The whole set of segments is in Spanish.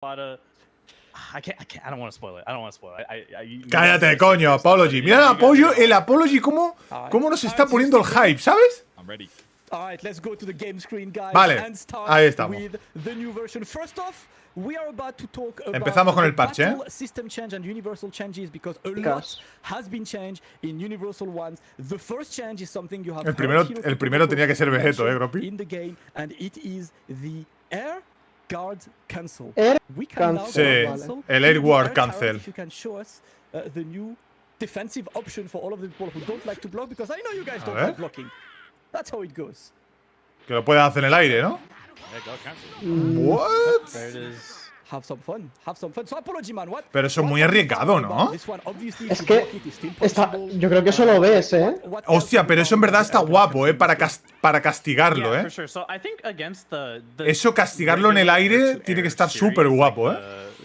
I don't want to spoil it. I don't want to spoil it. Cállate, coño, Apology. Mira el Apology cómo nos está poniendo el hype, ¿sabes? I'm ready. Alright, let's go to the game screen, guys. Vale, and start ahí estamos. with the new version. First off, we are about to talk about Empezamos con el parche, battle system change and universal changes because a lot has been changed in universal ones. The first change is something you have El primero tenía que ser Vegeto, Groppy. in the game, and it is the air guard cancel. We can now cancel el air guard cancel. If you can show us the new defensive option for all of the people who don't like to block, because I know you guys don't like blocking. That's how it goes. Que lo puedes hacer en el aire, ¿no? What? There it is. Have some fun. Have some fun. So Apology, man, what? Pero eso es muy arriesgado, ¿no? Es que yo creo que eso lo ves, ¿eh? Hostia, pero eso en verdad está guapo, ¿eh? Para castigarlo, ¿eh? Eso, castigarlo en el aire, tiene que estar súper guapo, ¿eh?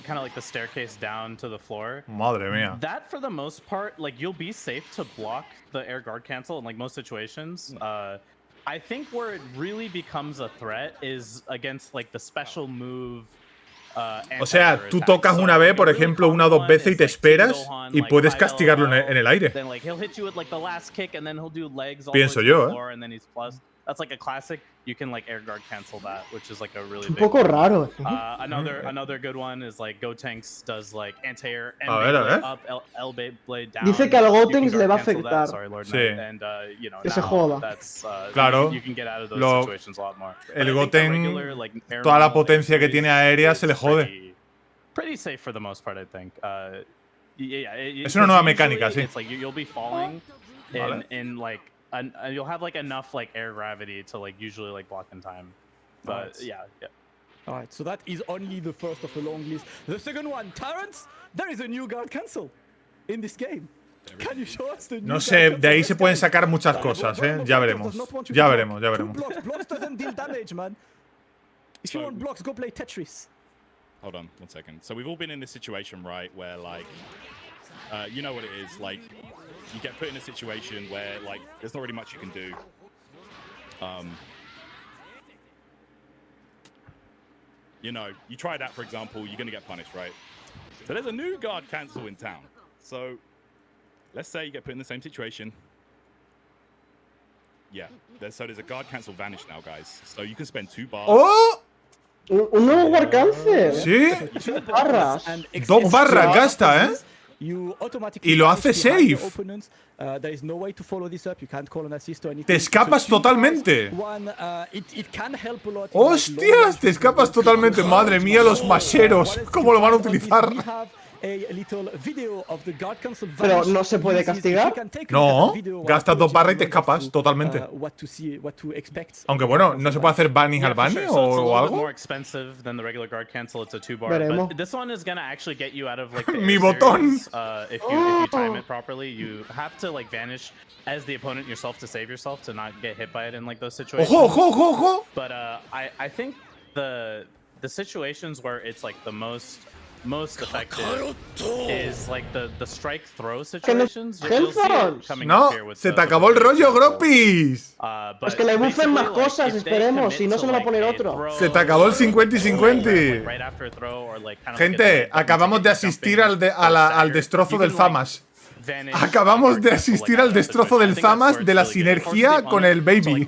Kind of like the staircase down to the floor. Madre mía. That, for the most part, like, you'll be safe to block the air guard cancel in like most situations. I think where it really becomes a threat is against like the special move. O sea, tú tocas una vez, por ejemplo, una o dos veces y te esperas y puedes castigarlo en el aire. Pienso yo, ¿eh? That's like a classic. You can like air guard cancel that, which is like a really un poco raro. Another good one is like Gotenks does like anti-air and up, L blade down. Dice que al Gotenks le va a afectar. Sí. And you know, que se joda. That's claro. You can get out of those situations a lot more. El Goten, toda la potencia que tiene aérea se le jode. Pretty safe for the most part, I think. Es una nueva mecánica, sí. It's like you'll be falling in like. And you'll have like enough like air gravity to like usually like block in time, but yeah. All right, so that is only the first of a long list. The second one, Tyrants. There is a new guard cancel in this game. Can you show us the new No sé, de ahí se pueden sacar muchas cosas, Ya veremos. Ya veremos. Blocks doesn't deal damage, man. If you want blocks, go play Tetris. Hold on, 1 second. So we've all been in this situation, right, where like, you know what it is, like. You get put in a situation where, like, there's not really much you can do. You know, you try that, for example, you're going to get punished, right? So there's a new guard cancel in town. So let's say you get put in the same situation. Yeah, there's a guard cancel vanish now, guys. So you can spend 2 bars. ¡Oh! Un nuevo guard cancel. Sí. 2 barras. 2 barras gasta, ¿eh? Y lo hace safe. Te escapas totalmente. ¡Hostias! Te escapas totalmente. Madre mía, los macheros. ¿Cómo lo van a utilizar? Pero no se puede castigar. No, gastas 2 barras y te escapas totalmente. Aunque bueno, no se puede hacer banning al bunny o algo. Veremos. Mi botón. If you time it properly, you have to like vanish as the opponent yourself to save yourself to not get hit by it in like those situations. Ojo. But I think the situations where it's like the most effective is like the strike throw situations. No, se te acabó el rollo, Gropis. Es que le buffen más cosas, esperemos, si no se me va a poner otro. Se te acabó el 50 y 50. Gente, acabamos de asistir al destrozo del Zamas. Acabamos de asistir al destrozo del Zamas de la sinergia con el Baby.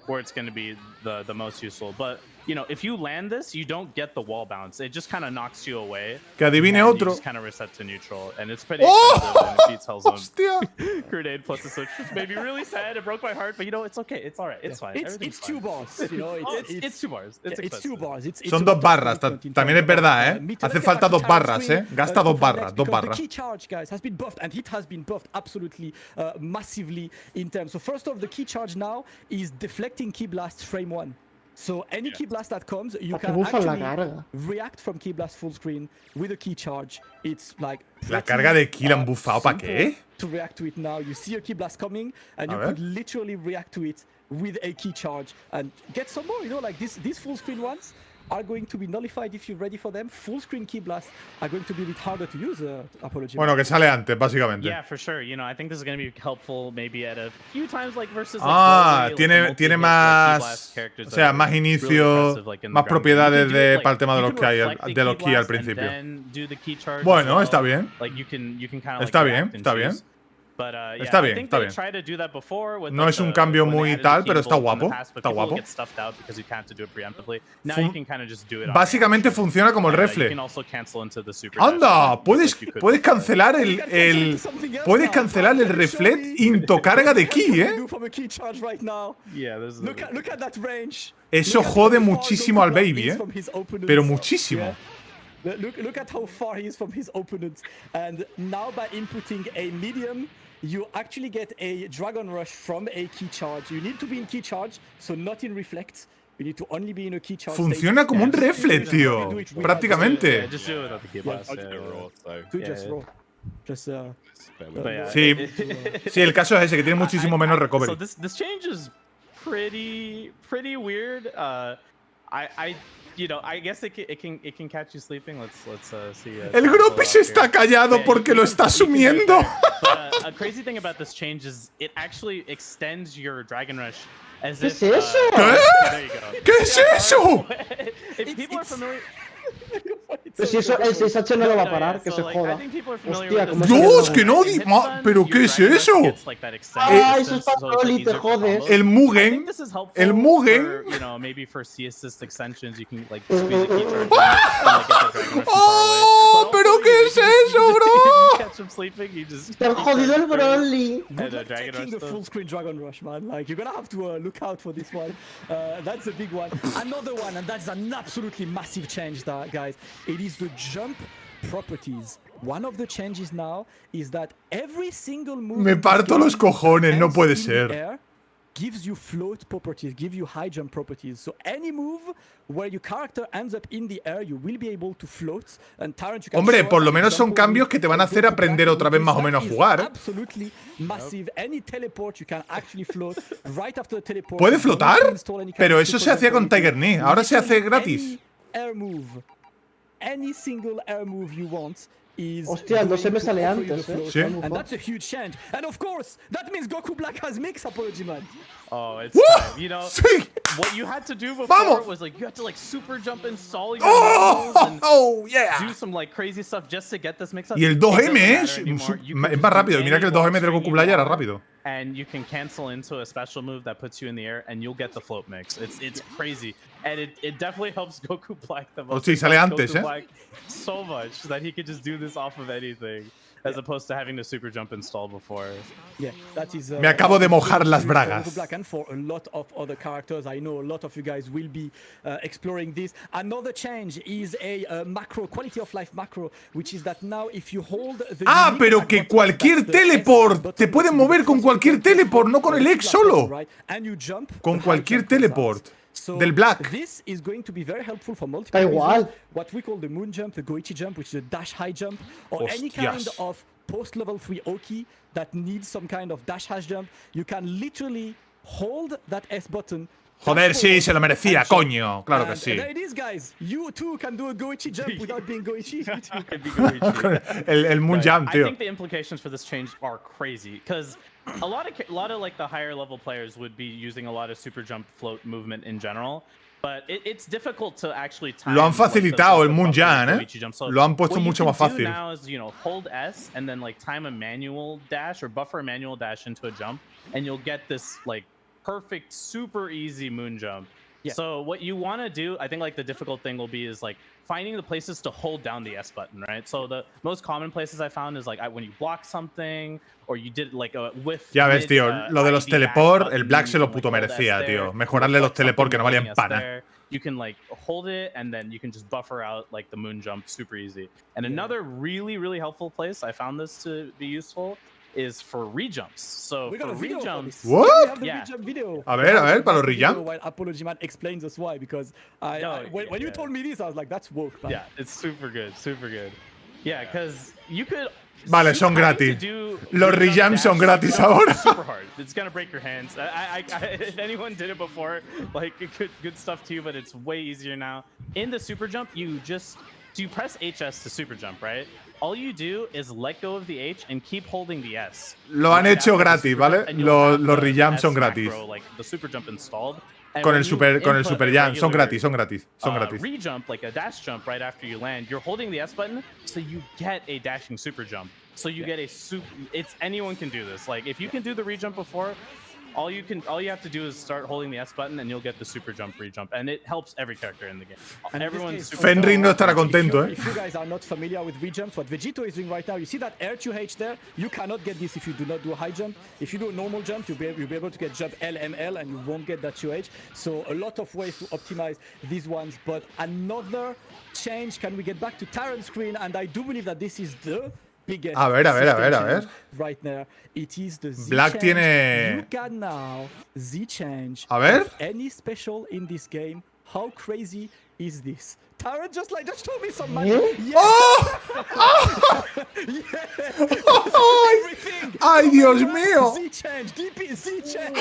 Where it's going to be the most useful, but you know, if you land this, you don't get the wall bounce. It just kind of knocks you away. Que adivine otro. Just kind of reset to neutral, and it's pretty expensive. And it beats Hellzone. Grenade plus the switch made me really sad. It broke my heart, but you know, it's okay. It's all right. It's fine. It's 2 bars. You know, it's 2 bars. It's 2 bars. Son 2 barras. También es verdad, Hace falta 2 barras, Gasta 2 barras. 2 barras. The key charge, guys, has been buffed, and it has been buffed absolutely massively in terms. So first off, the key charge now is deflecting key blasts frame 1. So any key blast that comes, you can actually react from key blast full screen with a key charge. It's like la carga de kill han buffado, ¿para qué? To react to it now, you see a key blast coming, and you could literally react to it with a key charge and get some more. You know, like these full screen ones are going to be nullified if you're ready for them. Full screen key blasts are going to be a bit harder to use. Apology. Bueno, que sale antes, básicamente. Yeah, for sure. You know, I think this is going to be helpful maybe at a few times like versus tiene más, o sea, más inicio, más propiedades para el tema de los key al principio. Bueno, está bien. Está bien, está bien. Está bien. No es un cambio muy tal, pero está guapo. Está guapo. Básicamente funciona como el refle. ¡Anda! Puedes cancelar puedes cancelar el reflet into carga de ki, Eso jode muchísimo al baby, Pero muchísimo. Look at how far he is from his opponent. And now by inputting a medium, you actually get a Dragon Rush from a key charge. You need to be in key charge, so not in reflect. You need to only be in a key charge. Funciona como un refle, tío. Prácticamente. Sí, el caso es ese, que tiene muchísimo menos recovery. So this change is pretty weird. You know, I guess it can catch you sleeping. Let's see. El Groppy se está callado porque lo está asumiendo. A crazy thing about this change is it actually extends your Dragon Rush as ¿Qué if. es eso? ¿Qué es eso? If people are familiar. Pero si eso, el 6H no lo va a parar, que se joda. Hostia, ¿cómo No, es que no. ¿Pero qué es eso? Ah, eso es para Broly, te jodes. El Mugen. El Mugen. ¡Oh! ¿Pero qué es eso, bro? Te jodido el Broly. Taking the full screen Dragon Rush, man. Like, you're gonna have to look out for this one. That's a big one. Another one, and that's an absolutely massive change, guys. It is the jump properties. One of the changes now is that every single move. Me parto los cojones, no puede ser. Gives you float properties, give you high jump properties. So any move where your character ends up in the air, you will be able to float. And Tyrant, you can. Hombre, por lo menos son cambios que te van a hacer aprender otra vez más o menos a jugar. Absolutely massive. Any teleport, you can actually float right after the teleport. ¿Puede flotar? Pero eso se hacía con Tiger Knee. Ahora se hace gratis. Air move. Any single air move you want is. Hostia, no se me sale antes, Sí. And that's a huge change. And of course, that means Goku Black has mix, apology, man. Oh, it's time. You know, sí. What you had to do before was like you had to like super jump install your yeah. do some like crazy stuff just to get this mix up. Y el 2M es más rápido. Mira que el 2M de Goku Black era rápido. And you can cancel into a special move that puts you in the air, and you'll get the float mix. It's crazy, and it definitely helps Goku Black the most. Sí, sale antes, Goku Black so much that he could just do this off of anything, as opposed to having the super jump install before. Yeah, that is. Me acabo de mojar las bragas. Black, and for a lot of other characters, I know a lot of you guys will be exploring this. Another change is a macro, quality of life macro, which is that now if you hold the. Pero que cualquier teleport te puedes mover con cualquier teleport, no con el X solo. Con cualquier teleport. Del Black. This is going to be very helpful for multiple reasons. What we call the moon jump, the Goichi jump, which is a dash high jump, or any kind of post level 3 Oki that needs some kind of dash high jump. You can literally hold that S button. Joder, sí, se lo merecía, coño. Claro que sí. There it is, guys. You too can do a Goichi jump without being Goichi. el moon jump, tío. I think the implications for this change are crazy because a lot of like the higher level players would be using a lot of super jump float movement in general, but it's difficult to actually time. Lo han facilitado el moon jump, Lo han puesto mucho más fácil. What you can do now is, you know, hold S and then like time a manual dash or buffer a manual dash into a jump, and you'll get this like perfect, super easy moon jump. Yeah. So what you want to do, I think like the difficult thing will be is like finding the places to hold down the S button, right? So the most common places I found is like when you block something or you did like a whiff. Ya ves, tío, lo de los teleport, el Black se lo puto merecía, tío. Mejorarle los teleport que no valían pana. You can like hold it and then you can just buffer out like the moon jump super easy. And another really, really helpful place I found this to be useful is for rejumps. So for rejumps, what? Yeah. A ver, para los rejumps. Apology Man explains us why, because when you told me this, I was like, that's woke. Man. Yeah, it's super good, super good. Yeah, because you could Vale, son gratis. Los rejumps son gratis ahora. It's gonna break your hands. If anyone did it before, like good stuff to you, but it's way easier now. In the super jump, you press HS to super jump, right? All you do is let go of the H and keep holding the S. Lo han hecho gratis, ¿vale? Los rejumps son gratis. Like the super jump installed. Con el super jump, son gratis. Rejump, like a dash jump right after you land, you're holding the S button, so you get a dashing super jump. So you get a anyone can do this. Like if you can do the rejump before, all you have to do is start holding the S button and you'll get the super jump rejump, and it helps every character in the game. And everyone's Fenrir no estará contento, If you guys are not familiar with rejumps, what Vegeta is doing right now, you see that air to H there? You cannot get this if you do not do a high jump. If you do a normal jump, you'll be able to get jump LML and you won't get that 2H. So a lot of ways to optimize these ones. But another change, can we get back to Tyrant's screen? And I do believe that this is the biggest. A ver. Right now, it is the Z Black change. tiene. You can now Z change. A ver. Any special in this game. How crazy is this? Tyrant just told me some money. Yes. ¡Oh! Everything. ¡Ay, Dios mío! Z change, DP, Z change.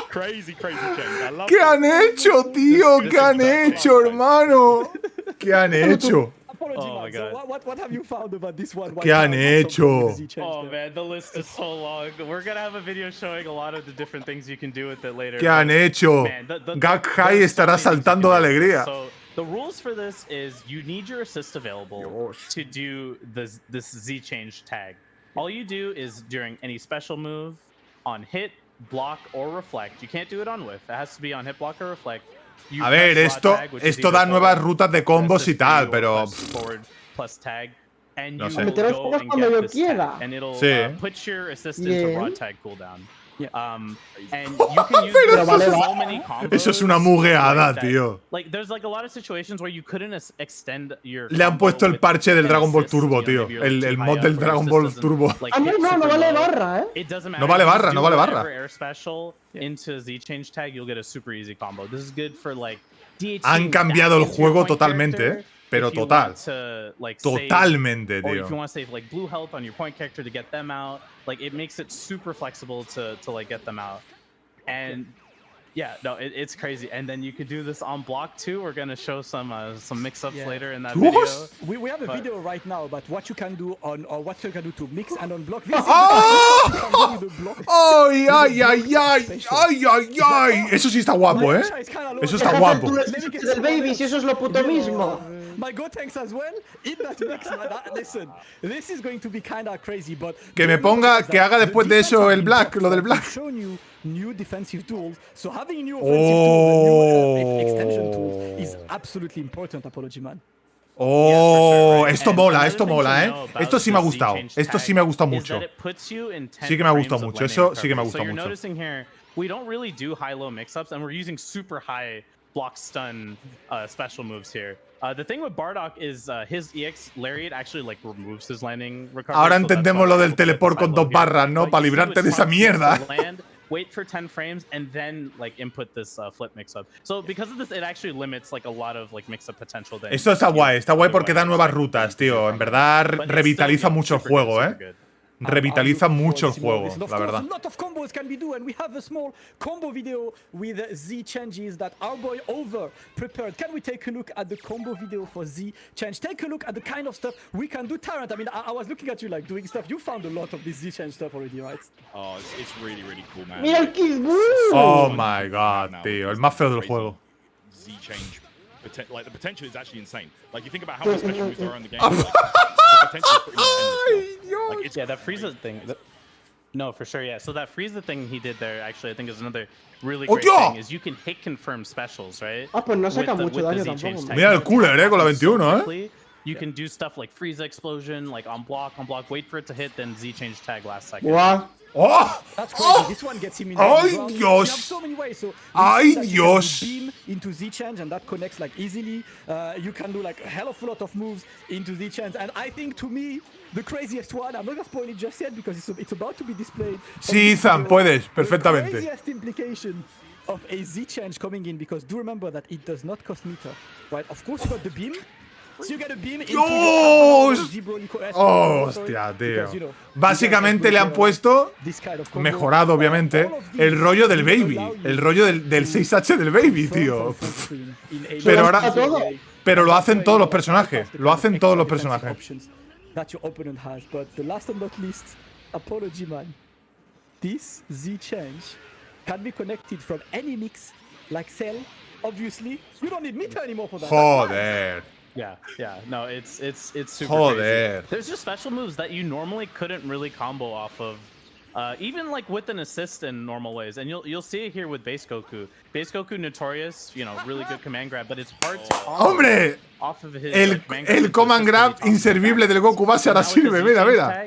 Crazy change. I love ¿Qué han hecho, tío? ¿Qué han hecho, hermano? ¿Qué han hecho? Oh my God. So what have you found about this one? ¿Qué han hecho? Oh man, the list is so long. We're gonna have a video showing a lot of the different things you can do with it later. ¿Qué han hecho? Gak High estará saltando de alegría. So the rules for this is you need your assist available to do this Z change tag. All you do is during any special move, on hit, block, or reflect. You can't do it on whiff. It has to be on hit, block, or reflect. A ver, esto da nuevas rutas de combos y tal, pero... No sé. Meteros cuando yo quiera. Sí. Put your assist into broad tag cooldown. And you can use so many combos. Eso es una mugueada, tío. Like there's like a lot of situations where you couldn't extend your. Le han puesto el parche del Dragon Ball Turbo, tío. El mod del Dragon Ball Turbo. No vale barra, No vale barra, no vale barra. Air special into Z change tag, you'll get a super easy combo. This is good for like DH. Han cambiado el juego totalmente, pero total. Totalmente, tío. If you want to save like blue health on your point character to get them out, like it makes it super flexible to like get them out. And yeah, no, it's crazy. And then you could do this on block too. We're gonna show some mix-ups later in that video. We have a video right now about what you can do on or what you can do to mix and unblock. ¡Ay! Eso sí está guapo, ¿eh? Eso está guapo. Del baby, si eso es lo puto mismo. My Gotenks as well in that mix. Listen, this is going to be kind of crazy, but que me ponga, que haga después de eso el Black, lo del Black. New defensive tools, so having new offensive tools and new extension tools is absolutely important, Apology Man. Esto mola, ¿eh? Esto sí me ha gustado. Esto sí me ha gustado mucho. Sí que me ha gustado mucho. Eso sí que me ha gustado mucho. We don't really do high-low mix-ups, and we're using super high block stun special moves here. The thing with Bardock is his EX Lariat actually like removes his landing recovery. Ahora entendemos lo del teleport con 2 barras, ¿no? Para librarte de esa mierda. Wait for 10 frames and then like input this flip mix-up. So because of this, it actually limits like a lot of like mix-up potential. Esto está guay porque da nuevas rutas, tío. En verdad revitaliza mucho el juego, ¿eh? Revitaliza mucho el juego, la verdad. A lot of combos can be do, and we have a small combo video with Z changes that our boy Over prepared. Can we take a look at the combo video for Z change? Take a look at the kind of stuff we can do. Tyrant, I mean, I was looking at you like doing stuff. You found a lot of this Z change stuff already, right? Oh, it's really cool, man. Mira el kill. Oh my god, tío, el más feo del juego. Z change, like the potential is actually insane. Like you think about how many special moves there are in the game. Yeah, that Frieza thing. No, for sure, yeah. So that Frieza thing he did there, actually, I think is another really great thing. Is you can hit confirm specials, right? Pues no saca mucho daño tampoco. Mira el cooler, con la 21, You can do stuff like Frieza explosion, like on block, wait for it to hit, then Z change tag last second. Wow. That's crazy. This one gets him in. ¡Ay, Dios! You have so many ways. So ¡Ay, Dios! Beam into Z change, and that connects like easily. You can do like a hell of a lot of moves into Z change, and I think to me the craziest one. I'm not gonna spoil it just yet because it's about to be displayed. Sí, Ethan, puedes perfectamente. The craziest implication of a Z change coming in, because do remember that it does not cost meter, right? Of course you got the beam. So you get a beam into ¡Hostia, tío! Básicamente le han puesto, mejorado obviamente, el rollo del baby. El rollo del 6H del baby, tío. Pero ahora... Pero lo hacen todos los personajes. Lo hacen todos los personajes. That your opponent has, but the last and not least, apology man. This Z change can be connected from any mix, like Cell. Obviously, you don't need meter anymore for that. Joder. Yeah. No, it's super Joder. crazy. There's just special moves that you normally couldn't really combo off of. Even like with an assist in normal ways, and you'll see it here with base Goku. Base Goku notorious, you know, really good command grab, but it's hard to ¡Hombre! off of his, el command grab inservible del Goku base ahora sirve, mira.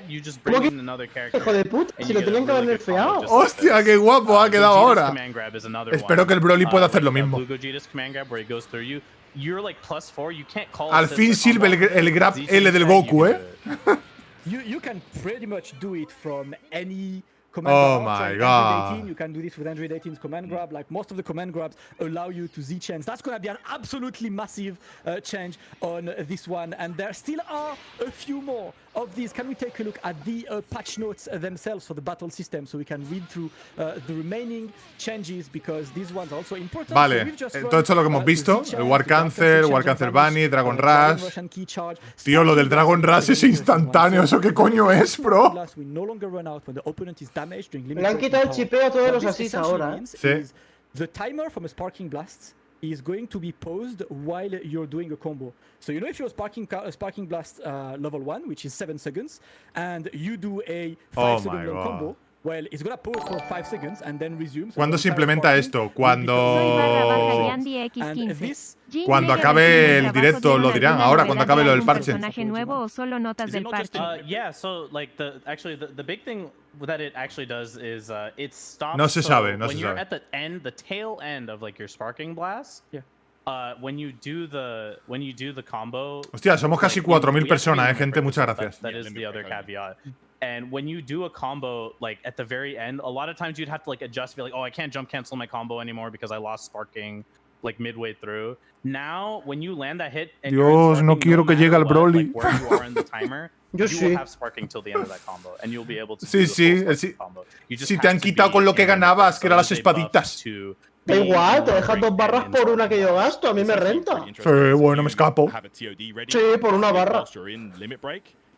Hijo de puta, si lo tenían que haber nerfeado. ¡Hostia, qué guapo ha quedado ahora! Espero que el Broly pueda hacer lo mismo. Al fin sirve el grab L del Goku, ¿eh? You can pretty much do it from any command grab. My god. You can do this with Android 18's command grab. Like most of the command grabs allow you to Z change. That's gonna be an absolutely massive change on this one. And there still are a few more of these. Can we take a look at the patch notes themselves for the battle system so we can read through the remaining changes, because these ones are also important. Vale, todo esto es lo que hemos visto. El War Cancel Bunny, Dragon Rush. Tío, lo del Dragon Rush es instantáneo. ¿Eso qué coño es, bro? Le han quitado el chipeo a todos los assists ahora, Sí. The timer from a Sparking Blast is going to be paused while you're doing a combo. So you know, if you're Sparking Blast level 1, which is 7 seconds, and you do a 5-second long combo, well, it's gonna pause for 5 seconds and then resume. ¿Cuándo se implementa esto? Cuando acabe el directo lo dirán. Ahora, cuando acabe lo del parche. Nuevo o solo notas del parche. Yeah, so like the big thing that it actually does is it stops. No se sabe, no when se you're sabe. at the tail end of like your Sparking Blast. Yeah. When you do the combo. Hostia, somos casi 4.000 personas, gente. Muchas gracias. That is the other caveat. And when you do a combo, like at the very end, a lot of times you'd have to like adjust, be like, oh, I can't jump cancel my combo anymore because I lost Sparking like midway through. Now, when you land that hit, and Dios, no quiero que llegue al Broly. Like, where you are in the timer, you will have Sparking till the end of that combo, and you'll be able to. Sí, si te han quitado con lo que ganabas, que eran las espaditas. Da igual, te dejas 2 barras por una que yo gasto, a mí me renta. Sí, bueno, me escapo. Sí, por una barra.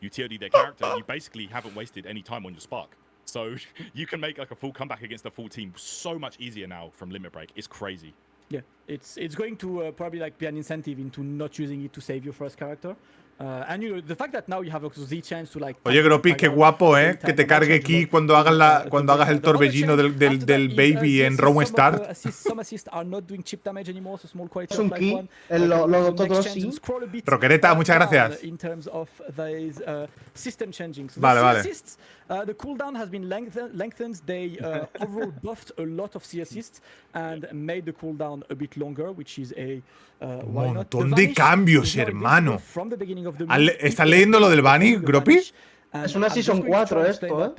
You TOD their character, you basically haven't wasted any time on your spark. So you can make like a full comeback against the full team so much easier now from limit break. It's crazy. Yeah, it's going to probably like be an incentive into not using it to save your first character. And you know, the fact that now you have a Z chance to like. Oye, Gropi, qué guapo, que te cargue Ki cuando hagas el torbellino del baby en Row Start. Some assists are not doing chip damage anymore, so small quality Es un Ki, todo sí. Roquereta, muchas gracias. In terms of these system changing. So vale. Assists, the cooldown has been lengthened. They overall buffed a lot of C assists and made the cooldown a bit longer, which is a un montón de cambios, hermano. ¿Estás leyendo lo del Bunny, Gropi? Es una Season 4 esto,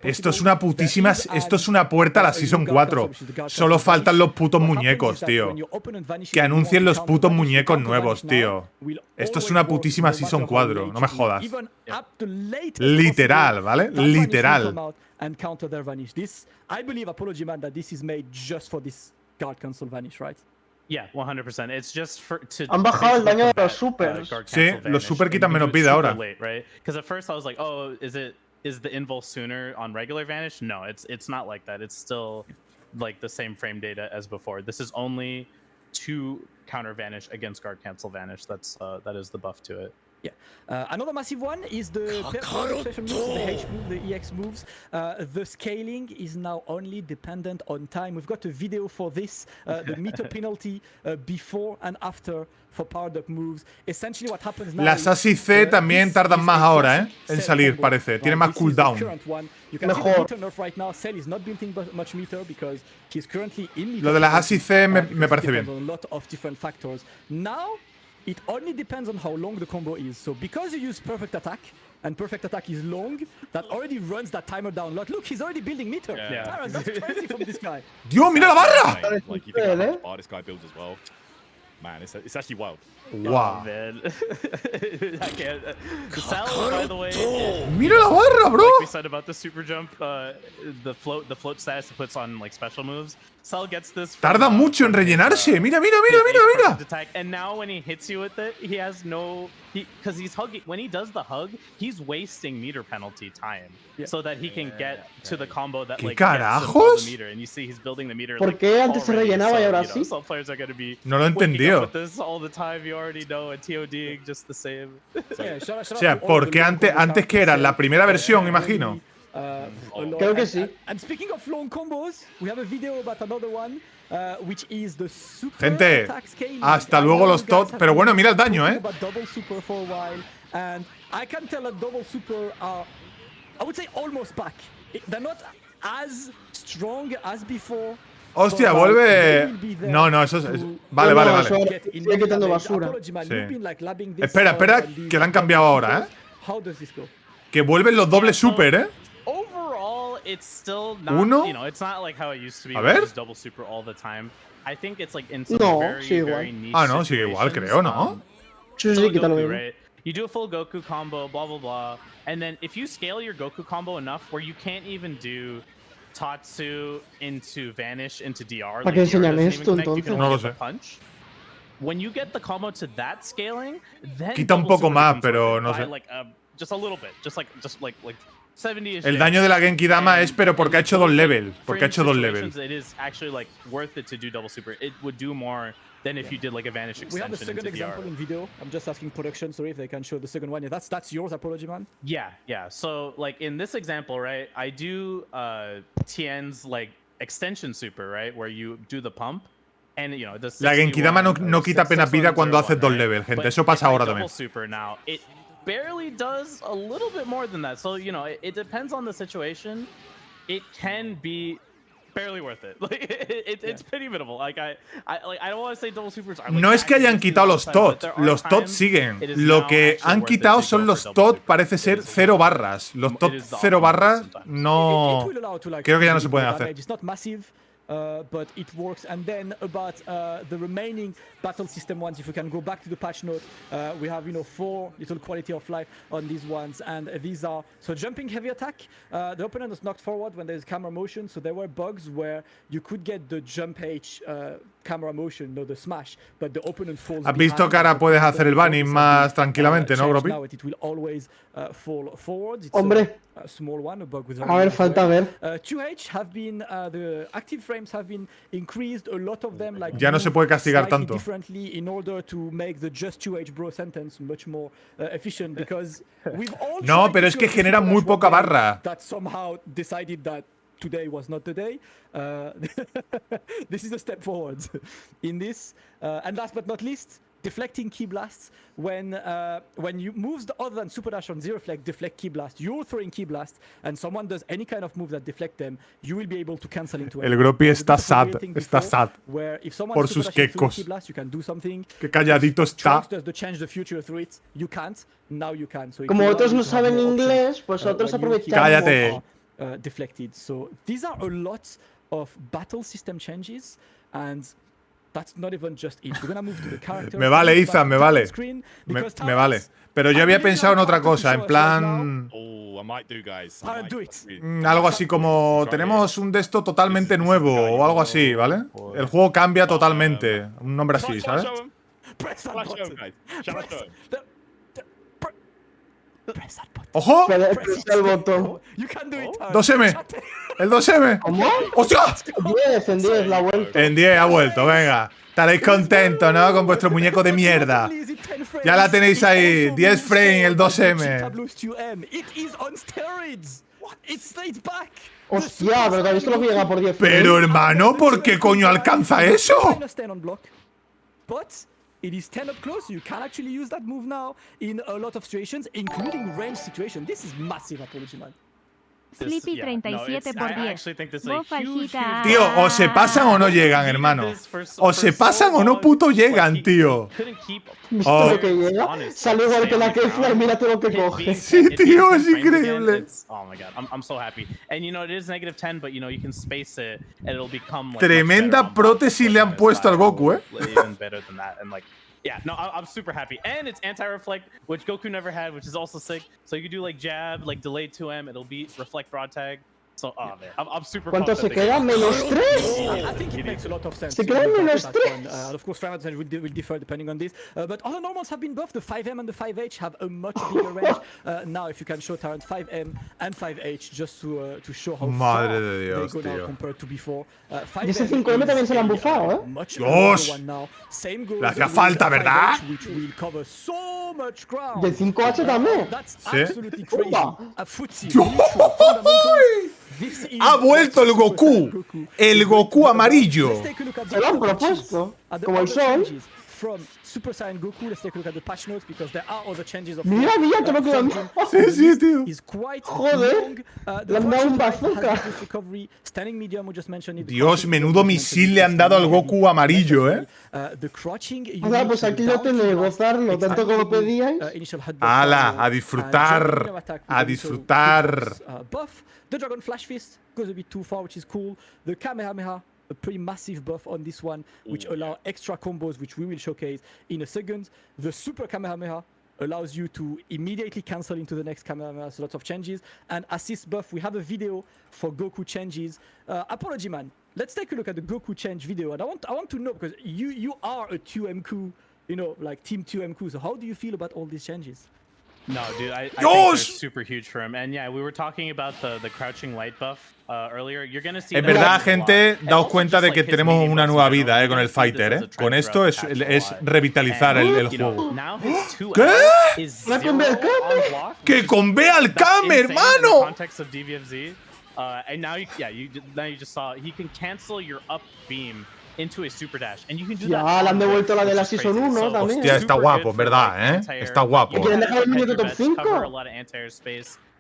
Esto es una putísima... Esto es una puerta a la Season 4. Solo faltan los putos muñecos, tío. Que anuncien los putos muñecos nuevos, tío. Esto es una putísima Season 4. No me jodas. Literal, ¿vale? Literal. Yeah, 100%. It's just Han bajado el daño de los super. Sí, los super quitan menos vida ahora. Because at first I was like, oh, is the invul sooner on regular vanish? No, it's not like that. It's still like the same frame data as before. This is only 2 counter vanish against guard cancel vanish. That is the buff to it. Yeah. Another massive one is the special moves, the H move, the EX moves. The scaling is now only dependent on time. We've got a video for this, the meter penalty before and after for powered up moves. Essentially what happens now. Las ASI C también tardan más ahora, en salir, parece. Tiene más cooldown. Mejor. Lo de las ASI C me parece bien. Now, it only depends on how long the combo is. So because you use perfect attack, and perfect attack is long, that already runs that timer down a lot. Look, he's already building meter. Yeah. That's crazy from this guy. ¡Dios, mira la barra! Like, you think how much bar this guy builds as well. Man, it's actually wild. Wow. Oh, man. I can't. Sal, by the way, Mira la barra, bro. like we said about the super jump, the float status it puts on like special moves. Sal gets this. Tarda mucho en rellenarse. Mira, mira, mira, mira, mira. Attack. And now when he hits you with it, he has no. Because he's hugging. When he does the hug, he's wasting meter penalty time, so that he can get to the combo that like carajos? gets the meter. And you see he's building the meter. ¿Por qué antes se rellenaba y ahora sí? Some players are going to be. No lo he entendido. This all the time, you already know, and TODing just the same. O sea, porque antes que era la primera versión, imagino. Creo que sí. And speaking of long combos, we have a video about another one, which is the super Gente, attack scaling. hasta luego los TOT. Pero bueno, mira el daño, About double super for a while, and I can tell that double super are, I would say, almost back. They're not as strong as before. Hostia, vuelve. No, eso es. Vale, vale, vale. Sigue quitando basura. Sí. Espera, que la han cambiado ahora, Que vuelven los dobles super, Overall, it's still not, ¿Uno? you know, it's not like how it used to be. A ver. Double super all the time. I think it's like in some very niche no, sigue igual, creo, ¿no? Sí, quítalo bien. Right? You do a full Goku combo, blah blah blah, and then if you scale your Goku combo enough where you can't even do Tatsu into Vanish into DR, ¿Para qué enseñan esto entonces? No lo sé. Punch. When you get the combo to that scaling, then quita un poco más, pero no sé. Like, just a little bit, just like 70-ish. El daño de la Genki Dama es pero porque ha hecho 2 levels, porque ha hecho 2 levels. It is actually like worth it to do double super. It would do more than if you did like a Vanish extension. We have a second example in video. I'm just asking production, sorry if they can show the second one. Yeah, that's yours, Apology Man. Yeah. So like in this example, right, I do Tien's like extension super, right, where you do the pump. And, you know, la Genki Dama no quita pena vida cuando haces 2 levels, gente. Eso pasa ahora también. Super now, it barely does a little bit more than that. So, you know, it depends on the situation. It can be barely worth it. Like it's pretty minimal. Like I don't want to say double supers. No es que hayan quitado los TOT. Los TOT siguen. Lo que han quitado son los TOT, parece ser 0 barras. Los TOT 0 barras no. Creo que ya no se pueden hacer. But it works. And then about the remaining battle system ones, if we can go back to the patch note, we have 4 little quality of life on these ones, and these are so jumping heavy attack. The opponent is knocked forward when there's camera motion, so there were bugs where you could get the jump H camera motion, no the smash, but the opponent falls. Has visto que ahora puedes hacer el banning más tranquilamente, ¿no, Gropi? It will always fall forward. Hombre. A small one, a bug with a ver, falta ver. 2H have been the active frames have been increased, a lot of them, like ya no se puede castigar tanto. Differently in order to make the just 2H bro sentence much more efficient, because we've all no, pero es que genera muy poca barra. That somehow decided that today was not the day. This is a step forward in this. And last but not least, deflecting key blasts. When you moves other than super dash on zero deflect key blast, you're throwing key blast, and someone does any kind of move that deflect them, you will be able to cancel into it. El Gropi está sad where if someone por sus quecos. Key blast, you can do something. Que calladito está. Does the change the future through it? You can't. Now you can. So como otros no saben inglés, pues otros aprovechan. Cállate. Deflected. So these are a lot of battle system changes, and that's not even just it. We're gonna move to the characters. Me vale, Ethan, me vale. Me vale. Pero yo había pensado en otra cosa, en plan. I might do, guys. Algo así como tenemos un de esto totalmente nuevo o algo así, ¿vale? El juego cambia totalmente. Un nombre así, ¿sabes? ¡Ojo! Presa el botón. 2M. El 2M. ¿Cómo? ¡Hostia! 10 en 10 la vuelta. En 10 ha vuelto, venga. Estaréis contentos, ¿no? Con vuestro muñeco de mierda. Ya la tenéis ahí. 10 frame, el 2M. Hostia, pero te has visto lo que llega por 10 frames. Pero hermano, ¿por qué coño alcanza eso? It is 10 up close. You can actually use that move now in a lot of situations, including range situations. This is massive, Apology Man. Sleepy37 por 10. Vos fajita. Tío, o se pasan o no llegan, hermano. O se pasan o no puto llegan, tío. ¿Viste lo que llega? Sale igual que la Kefla y mira todo lo que coge. Sí, tío, es increíble. Oh my god, I'm so happy. And you know, it is -10, but you know, you can space it and it'll become like tremenda prótesis le han puesto al Goku, Even better than that. And like, yeah, no, I'm super happy. And it's anti-reflect, which Goku never had, which is also sick. So you can do like jab, like delayed 2M, it'll beat reflect broad tag. So, oh man, I'm super ¿Cuánto se queda? -3. I think it makes a lot of sense. Se queda -3. Of course, Frames will differ depending on this. But other normals have been buffed. The 5M and the 5H have a much bigger range. Now, if you can show Tyrant 5M and 5H just to show how far de Dios, they go now compared to before. Y ese 5M también se lo han bufado, ¡Dios! Le hacía falta, ¿verdad? Y el 5H también. Sí. Ha vuelto el Goku. El Goku amarillo. Se lo han propuesto. Como el sol. From Super Saiyan Goku, let's take a look at the patch notes because there are other changes of Mira, te lo quedan. Sí, tío. Joder. Le han dado un bazooka. Dios, menudo misil le han dado al Goku amarillo, Nada, pues aquí lo tenéis, gozarlo, tanto como pedíais. ¡Hala! A disfrutar. A disfrutar. The Dragon Flash Fist goes a bit too far, which is cool. The Kamehameha, a pretty massive buff on this one, which allow extra combos, which we will showcase in a second. The Super Kamehameha allows you to immediately cancel into the next Kamehameha, so lots of changes. And assist buff, we have a video for Goku changes. Apology man, let's take a look at the Goku change video. And I want to know, because you are a 2MQ, you know, like Team 2MQ, so how do you feel about all these changes? No, dude, I think they're super huge for him. And yeah, we were talking about the crouching light buff earlier. You're gonna see. En verdad, gente, daos cuenta de que tenemos una nueva vida con el Fighter, Con esto es revitalizar el juego. ¿Qué? ¡Que convea al Kame, hermano! And now you just saw he can cancel your up beam into a super dash, and you can do ya, le han devuelto la de la Season 1 también. Hostia, está guapo, ¿verdad? Está guapo. ¿Quieren dejar el minuto top 5?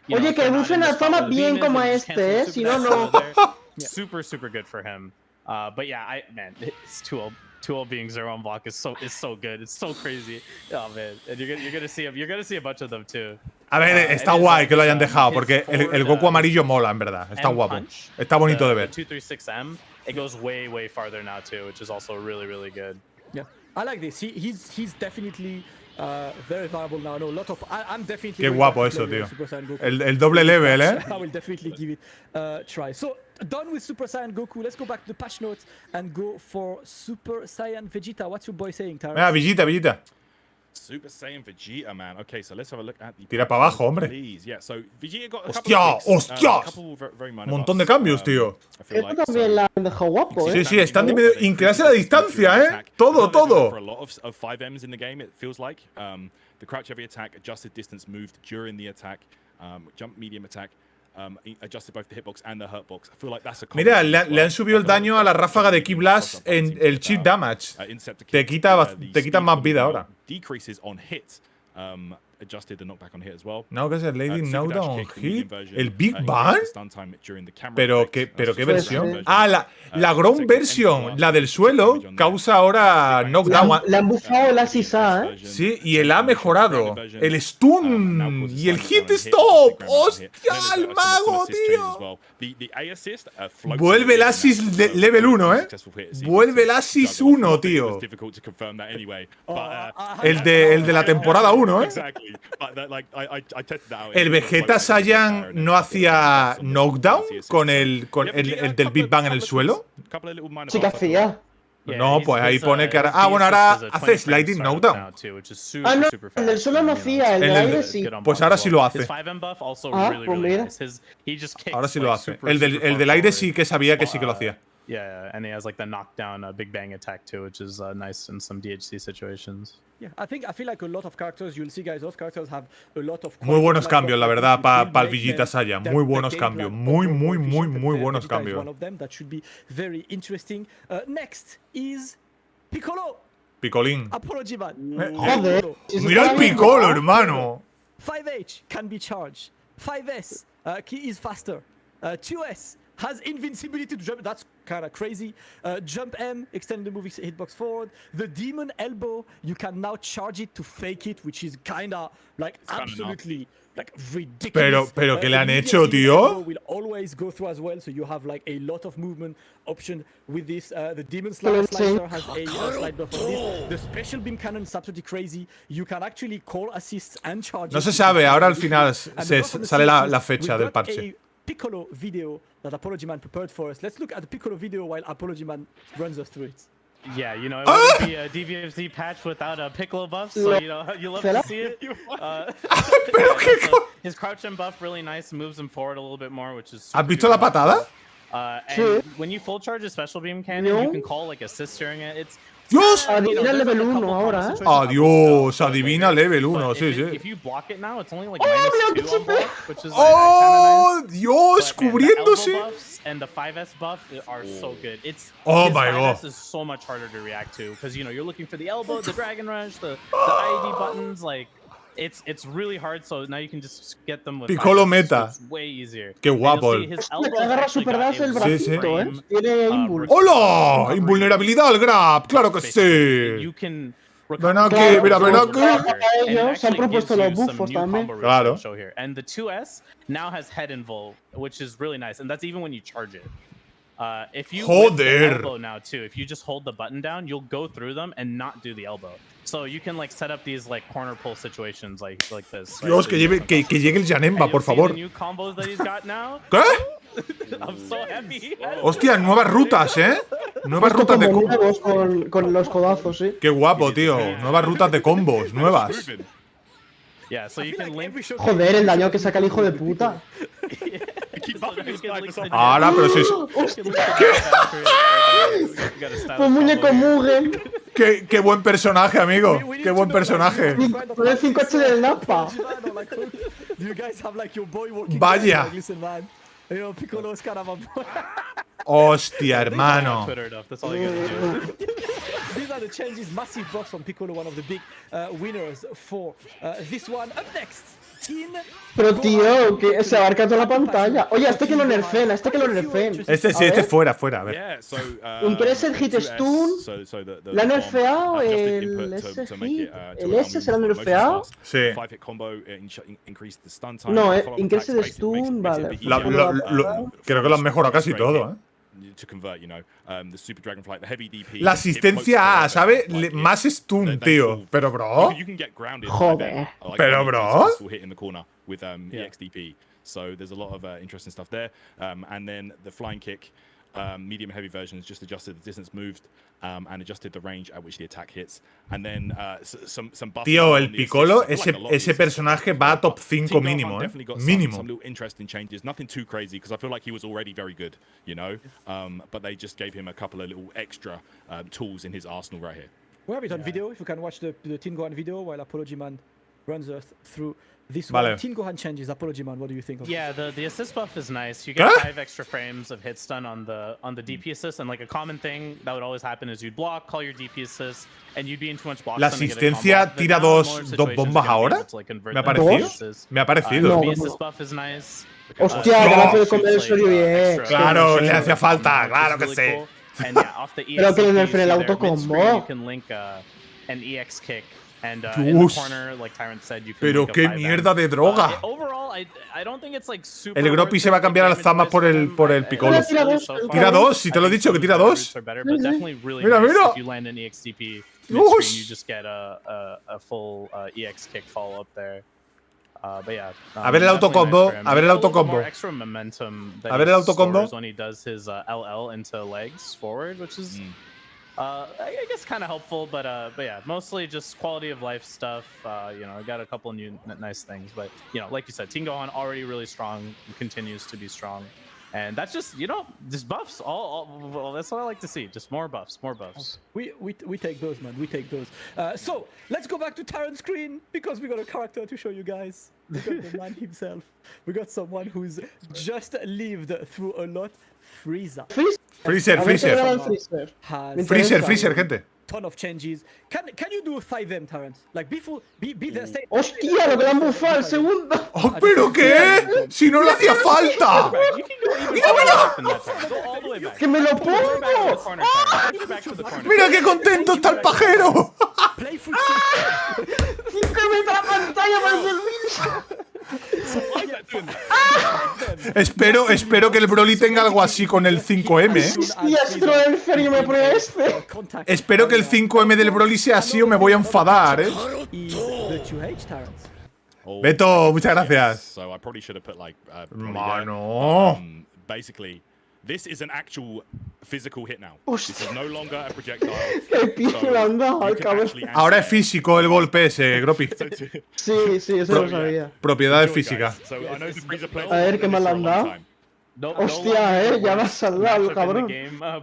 Oye, que bufen al Fama bien como este, si no, no. Super good for him. But yeah, man, it's too old being 0 on block is so good. It's so crazy. Oh man, and you're gonna see a bunch of them too. A ver, está guay que lo hayan dejado, porque el Goku amarillo mola, en verdad. Está guapo. Está bonito de ver. 236M, it goes way farther now too, which is also really good. Yeah, I like this. He's definitely very viable now. No, lot of I'm definitely. Qué guapo eso, tío. El doble level, I will definitely give it a try. So done with Super Saiyan Goku. Let's go back to the patch notes and go for Super Saiyan Vegeta. What's your boy saying, Tara? Vegeta. Super Saiyan Vegeta, man. Okay, so let's have a look at the. Tira para abajo, hombre. Yeah, so Vegeta got ¡Hostia! Un montón de cambios, tío. Esto también la han dejado guapo, Sí, están increíbles a la distancia, Todo. For a lot of 5Ms in the game, it feels like the crouch heavy attack, adjusted distance moved during the attack, jump medium attack. Adjusted both the hitbox and the hurtbox. I feel like that's a Mira, le han subido el daño a la ráfaga de Key Blast en el chip damage. Te quita más vida ahora. Decreases on hit. Adjusted the knockback on hit as well. No, que es el Lady Knockdown on hit. ¿El Big Bang? Pero qué versión. La ground version, la del suelo, causa ahora knockdown. Le han bufado el Assist A, Sí, y el ha mejorado. El stun y el hit stop. ¡Hostia, el mago, tío! Vuelve el Assist level 1, Vuelve el Assist 1, tío. El de la temporada 1, El Vegeta Saiyan no hacía knockdown con el del Big Bang en el suelo. Sí que hacía. No, pues ahí pone que ahora. Bueno, ahora hace sliding knockdown. No, el del suelo no hacía, el del aire sí. Pues ahora sí lo hace. Pues mira. Ahora sí lo hace. El del aire sí que sabía que sí que lo hacía. Yeah, and he has like the knockdown Big Bang attack too, which is nice in some DHC situations. Yeah, I feel like a lot of characters, you'll see guys, those characters have a lot of. Muy buenos cambios, la verdad, para el Vegeta Saiyan. Muy buenos cambios. Muy buenos cambios. One of them that should be very interesting. Next is Piccolo. Picolín. Apology man. Joder. Mira el Piccolo, hermano. 5H can be charged. 5S Key is faster. 2S has invincibility to jump. That's kind of crazy. Jump M, extend the moving hitbox forward. The demon elbow, you can now charge it to fake it, which is kind of like absolutely like ridiculous. Pero ¿qué le han hecho, tío? Will always go through as well, so you have like a lot of movement option with this. The demon slicer has a slide buff on this. The special beam cannon is absolutely crazy. You can actually call assists and charge. No se sabe, ahora al final sale la fecha del parche. Piccolo video that Apology Man prepared for us. Let's look at the Piccolo video while Apology Man runs us through it. Yeah, you know, it wouldn't be a dbfz patch without a Piccolo buff, so you know, you love to see it. So his crouch and buff really nice, moves him forward a little bit more, which is ¿Has visto la patada? And when you full charge a special beam cannon, you can call like assist during it. It's ¡Dios! Adivina level 1 ahora, Adiós, adivina level 1, sí, sí. If you block it now, it's only like -2 on block, which is ¡Oh, Dios! Cubriéndose. And the 5S buff are so good. It's my god. 5S is so much harder to react to because you know you're looking for the elbow, the dragon rush, the IED buttons. Like it's really hard. So now you can just get them with Piccolo 5S, meta. so it's way easier. Qué guapo. Agarra super dash el bracito, Tiene invul. ¡Hola! Invulnerabilidad al grab, claro que sí. Ven aquí, mira, ven aquí. Ellos se han propuesto los buffos también. Claro. And the 2S now has head invul, which is really nice, and that's even when you charge it. If you whip the elbow now too, if you just hold the button down, you'll go through them and not do the elbow. So you can like set up these like corner pull situations like this. Dios, que llegue el Janemba, por favor. New combos that he's got now. ¿Qué? I'm so happy. Hostia, nuevas rutas, Nuevas rutas de combos. Con los codazos, sí. Qué guapo, tío. Nuevas rutas de combos, nuevas. Yeah, so you can link. Joder, el daño que saca el hijo de puta. Ahora, pero si Pues muñeco Mugen. Qué buen personaje, amigo. Qué buen personaje. Con el 5H del Napa. Vaya. Hostia, hermano. These are the changes, massive buffs from Piccolo, one of the big winners for this one. Up next, Pero tío, que se abarca toda la pantalla. Oye, que lo nerfeen, que lo nerfeen. Este fuera, a ver. Increased hit stun. ¿La han nerfeado? ¿El S hit? ¿El S se lo han nerfeado? Sí. No, increased stun, vale. Creo que lo han mejorado casi todo, La asistencia A, ¿sabe? Más stun, tío. Pero, bro. Joder. Pero, bro. So there's a lot of interesting stuff there. And then the flying kick, medium heavy versions just adjusted the distance moved and adjusted the range at which the attack hits. And then some buffs. Tío, el Piccolo, ese personaje va a top 5 mínimo, Mínimo. Some little interesting changes, nothing too crazy because I feel like he was already very good, you know. But they just gave him a couple of little extra tools in his arsenal right here. We have it on video. If you can watch the Teen Gohan video while Apology Man runs us through this one. Teen Gohan changes. Apology Man, what do you think of this? The assist buff is nice. You get 5 extra frames of hit stun on the DP assist, and like a common thing that would always happen is you'd block, call your DP assist, and you'd be in too much box. La asistencia tira dos bombas ahora. Me ha parecido. Me ha parecido. The assist buff is nice. Hostia, que no puede comer el Soryu bien. Claro, le hacía falta, claro que sí. Pero que le nerfeen el autocombo. You can link an EX kick. And in the corner, like Tyrant said, you can Pero qué mierda de droga. Overall, I don't think it's like super. El Groppy se va a cambiar al Zama por el Piccolo. Tira 2, si te lo he dicho que tira 2. Mira, mira. If you land an EXDP midstream, you just get a full EX kick follow up there. But yeah. A ver el autocombo. A ver el autocombo. Extra momentum. A ver el autocombo. When he does his LL into legs forward, which is. I guess kind of helpful, but yeah, mostly just quality of life stuff. You know, I got a couple new nice things, but you know, like you said, Teen Gohan already really strong, continues to be strong, and that's just just buffs. Well, that's what I like to see. Just more buffs, more buffs. We take those, man. We take those. So let's go back to Tyrant's screen because we got a character to show you guys. We got the man himself. We got someone who's just lived through a lot. Freezer, gente. ton of changes. Can you do a 5M, Terrence? Like before, be there. ¡Hostia, lo que le han bufado al segundo! ¡Oh, pero qué! ¡Si no le hacía falta! ¡Que me lo pongo! ¡Mira qué contento está el pajero! Play full 5 metros la pantalla para el Espero que el Broly tenga algo así con el 5M, ¿eh? ¡Hostia, esto en serio me pone este! Espero que el 5M del Broly sea así o me voy a enfadar, ¿eh? Beto, muchas gracias. Mano. Basically, this is an actual physical hit now. This is no longer a projectile. ¡Qué piso le han dado al cabrón! Ahora es físico el golpe ese, Gropi. Sí, eso lo sabía. Propiedades físicas. A ver, ¿qué más le han dado? Hostia, ya me has salvado, cabrón.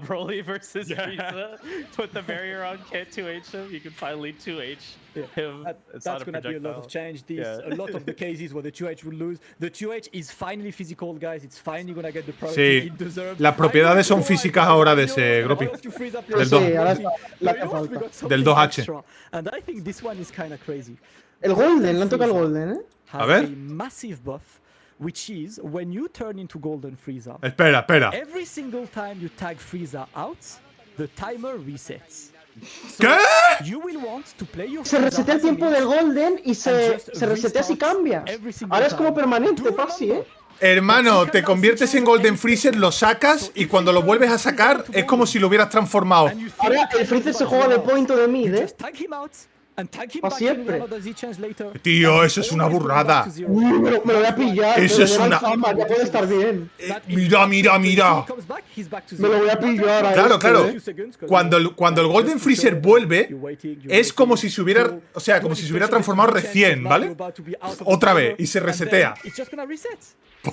Broly versus Frieza. Put the barrier on, can't 2H him. You can finally 2H him. That's going to be a lot of change. A lot of the cases where the 2H will lose. The 2H is finally physical, guys. It's finally going to get the priority it deserves. Las propiedades son físicas ahora de ese, Gropi. Del 2H. And I think this one is kind of crazy. El Golden, le han tocado el Golden, ¿eh? A ver. Massive buff. Which is when you turn into Golden Frieza. Espera. Every single time you tag Frieza out, the timer resets. So ¿qué? You will want to play your se resetea el tiempo del Golden y se resetea si cambia. Ahora es como permanente, casi, ¿eh? Hermano, te conviertes en Golden Freezer, lo sacas y cuando lo vuelves a sacar es como si lo hubieras transformado. Ahora el Freezer se juega de point o de mid, ¿eh? Para siempre. Tío, eso es una burrada. Me lo voy a pillar. Eso es una... Fama, ya puede estar bien. Mira. Me lo voy a pillar. Claro. Cuando el Golden Freezer vuelve, es como si se hubiera... O sea, como si se hubiera transformado recién, ¿vale? Otra vez, y se resetea.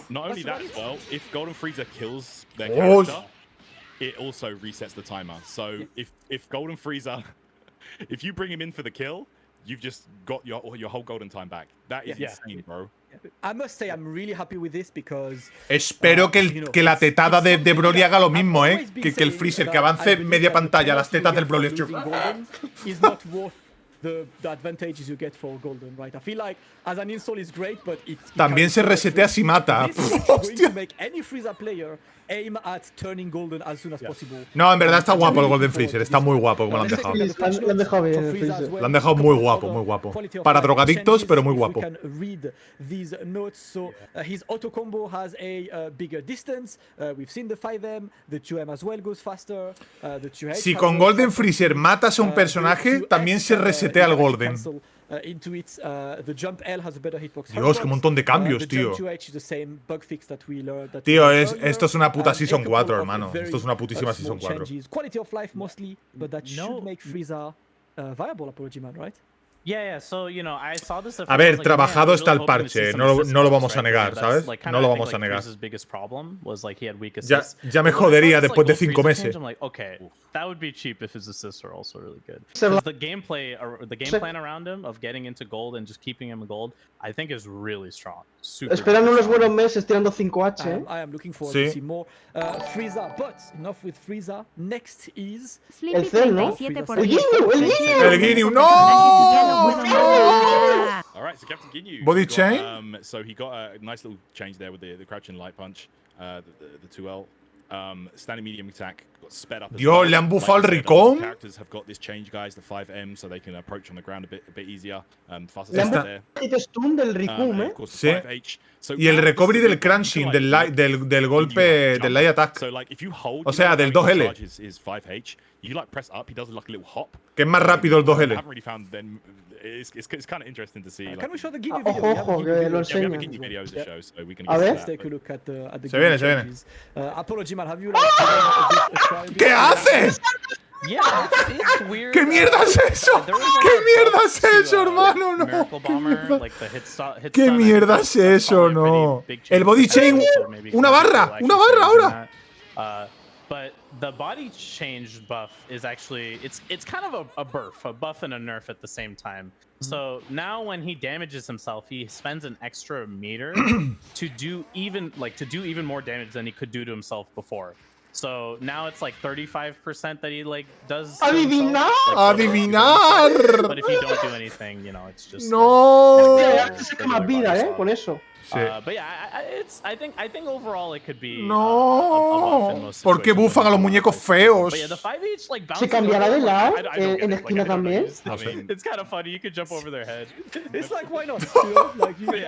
Not only that, well, if Golden Freezer kills their character, it also resets the timer. So if Golden Freezer... If you bring him in for the kill, you've just got your whole golden time back. That is insane, bro. I must say I'm really happy with this because espero que la tetada de Broly haga lo mismo, ¿eh? Que el Freezer, que avance media pantalla las tetas del Broly. Is not worth the advantages you get for Golden, right? I feel like as an install is great, but también se resetea si mata. Hostia. aim at turning golden as soon as possible. No, en verdad está guapo el Golden Freezer. Está muy guapo como lo han dejado. Lo han dejado bien. Lo han dejado muy guapo, muy guapo. Para drogadictos, pero muy guapo. His auto combo has a bigger distance. We've seen the 5M, the 2M as well goes faster. The 2H. Si con Golden Freezer matas a un personaje, también se resetea el Golden. Dios, qué montón de cambios, tío. Tío, esto es una puta Season 4, hermano. Esto es una putísima Season 4. A ver, trabajado está el parche, no lo vamos a negar, ¿sabes? No lo vamos a negar. Ya me jodería después de 5 meses. That would be cheap if his assists are also really good. Because the game plan around him of getting into gold and just keeping him in gold, I think is really strong. Esperan unos buenos meses tirando 5H, ¿eh? I am looking forward to see more Frieza, but enough with Frieza. Next is el Cell, ¿no? El Ginyu, no! Alright, so Captain Ginyu. Body chain? So he got a nice little change there with the crouching light punch, the 2L. Standing medium attack got sped up. Dios, le han bufado el Ricón. Characters have got this change, guys, the 5M, so they can approach on the ground a bit easier. Le han bufado el stun del Ricón, ¿eh? Sí. Y el recovery del crunching, del golpe, del light attack. O sea, del 2L. Que es más rápido el 2L. It's kind of interesting to see. Can we show the Ginyu video? Ojo, que lo enseñan. A ver. Let's take a look at the se viene. Apology, man. Have you ¿Qué haces? Yeah, it's weird. ¿Qué mierda es eso? ¿Qué mierda es eso, hermano? No. ¿Qué mierda es eso? No. El body chain, una barra ahora. But the body change buff is actually it's kind of a buff and a nerf at the same time. So now when he damages himself, he spends an extra meter to do even more damage than he could do to himself before. So now it's like 35% that he like does. ¡Adivinar! ¡Adivinar! But if you don't do anything, you know, it's just. No. Saca más vida, con eso. Sí. But yeah, I think overall it could be. No. ¿Por qué bufan a los muñecos feos? ¿Se cambiará de lado en esquina también? No sé. It's kind of funny. You could jump over their head. It's like, why not?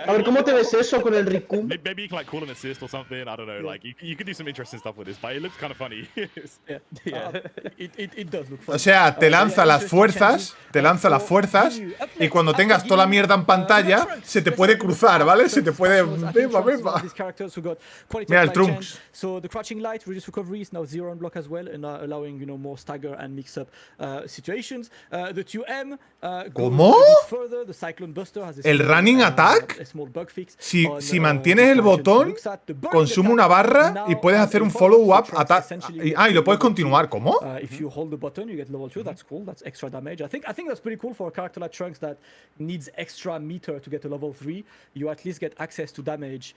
A ver, ¿cómo te ves eso con el Riku? Maybe you can like call an assist or something. I don't know. Like you could do some interesting stuff with this, but it looks kind of funny. It does look funny. O sea, te lanza las fuerzas, y cuando tengas toda la mierda en pantalla, se te puede cruzar, ¿vale? Se te puede. Beba. Mira el Trunks. So the crouching light reduce recovery is now 0 on block as well, and allowing more stagger and mix up situations. The 2M ¿Cómo? further. The Cyclone Buster has el running attack. Si mantienes el botón, consume una barra y puedes hacer un follow up attack. Y lo puedes continuar. ¿Cómo? If you hold the button, you get level 2. That's cool. That's extra damage. I think that's pretty cool for a character like Trunks that needs extra meter to get to level 3. You at least get access to damage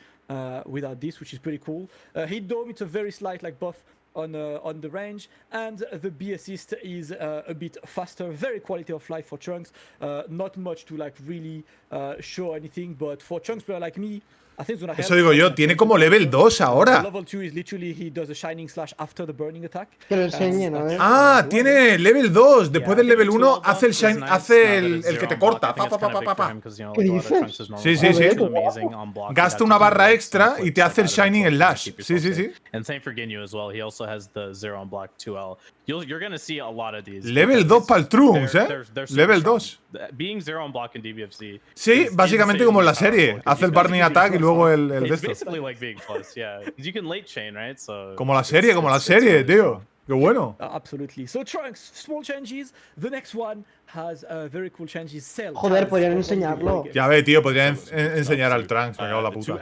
without this, which is pretty cool. Hit Dome, it's a very slight buff on the range, and the B assist is a bit faster. Very quality of life for Trunks. Not much to really show anything, but for Trunks player like me, eso digo yo, tiene como level 2 ahora. Level 2 is literally he does a shining slash after the burning attack. Que lo enseñen, a ver. Ah, tiene level 2. Después del level 1 hace el shine, hace el que te corta. ¿Qué dices? Sí. Gasta una barra extra y te hace el shining slash. Sí. And same for Ginyu as well. He also has the 0 on block 2L. You're going to see a lot of these. Level 2 para el Trunks, Level 2. Being 0 on block in DBFZ. Sí, básicamente como en la serie. Hace el burning attack y luego el de It's esto. basically like being plus, yeah. You can late chain, right? So Como la serie, tío. Qué bueno. Absolutely. So Trunks, small changes. The next one has very cool changes. Cell. Joder, podrían enseñarlo. Ya ve, tío, podrían enseñar al Trunks. Me cago en la puta.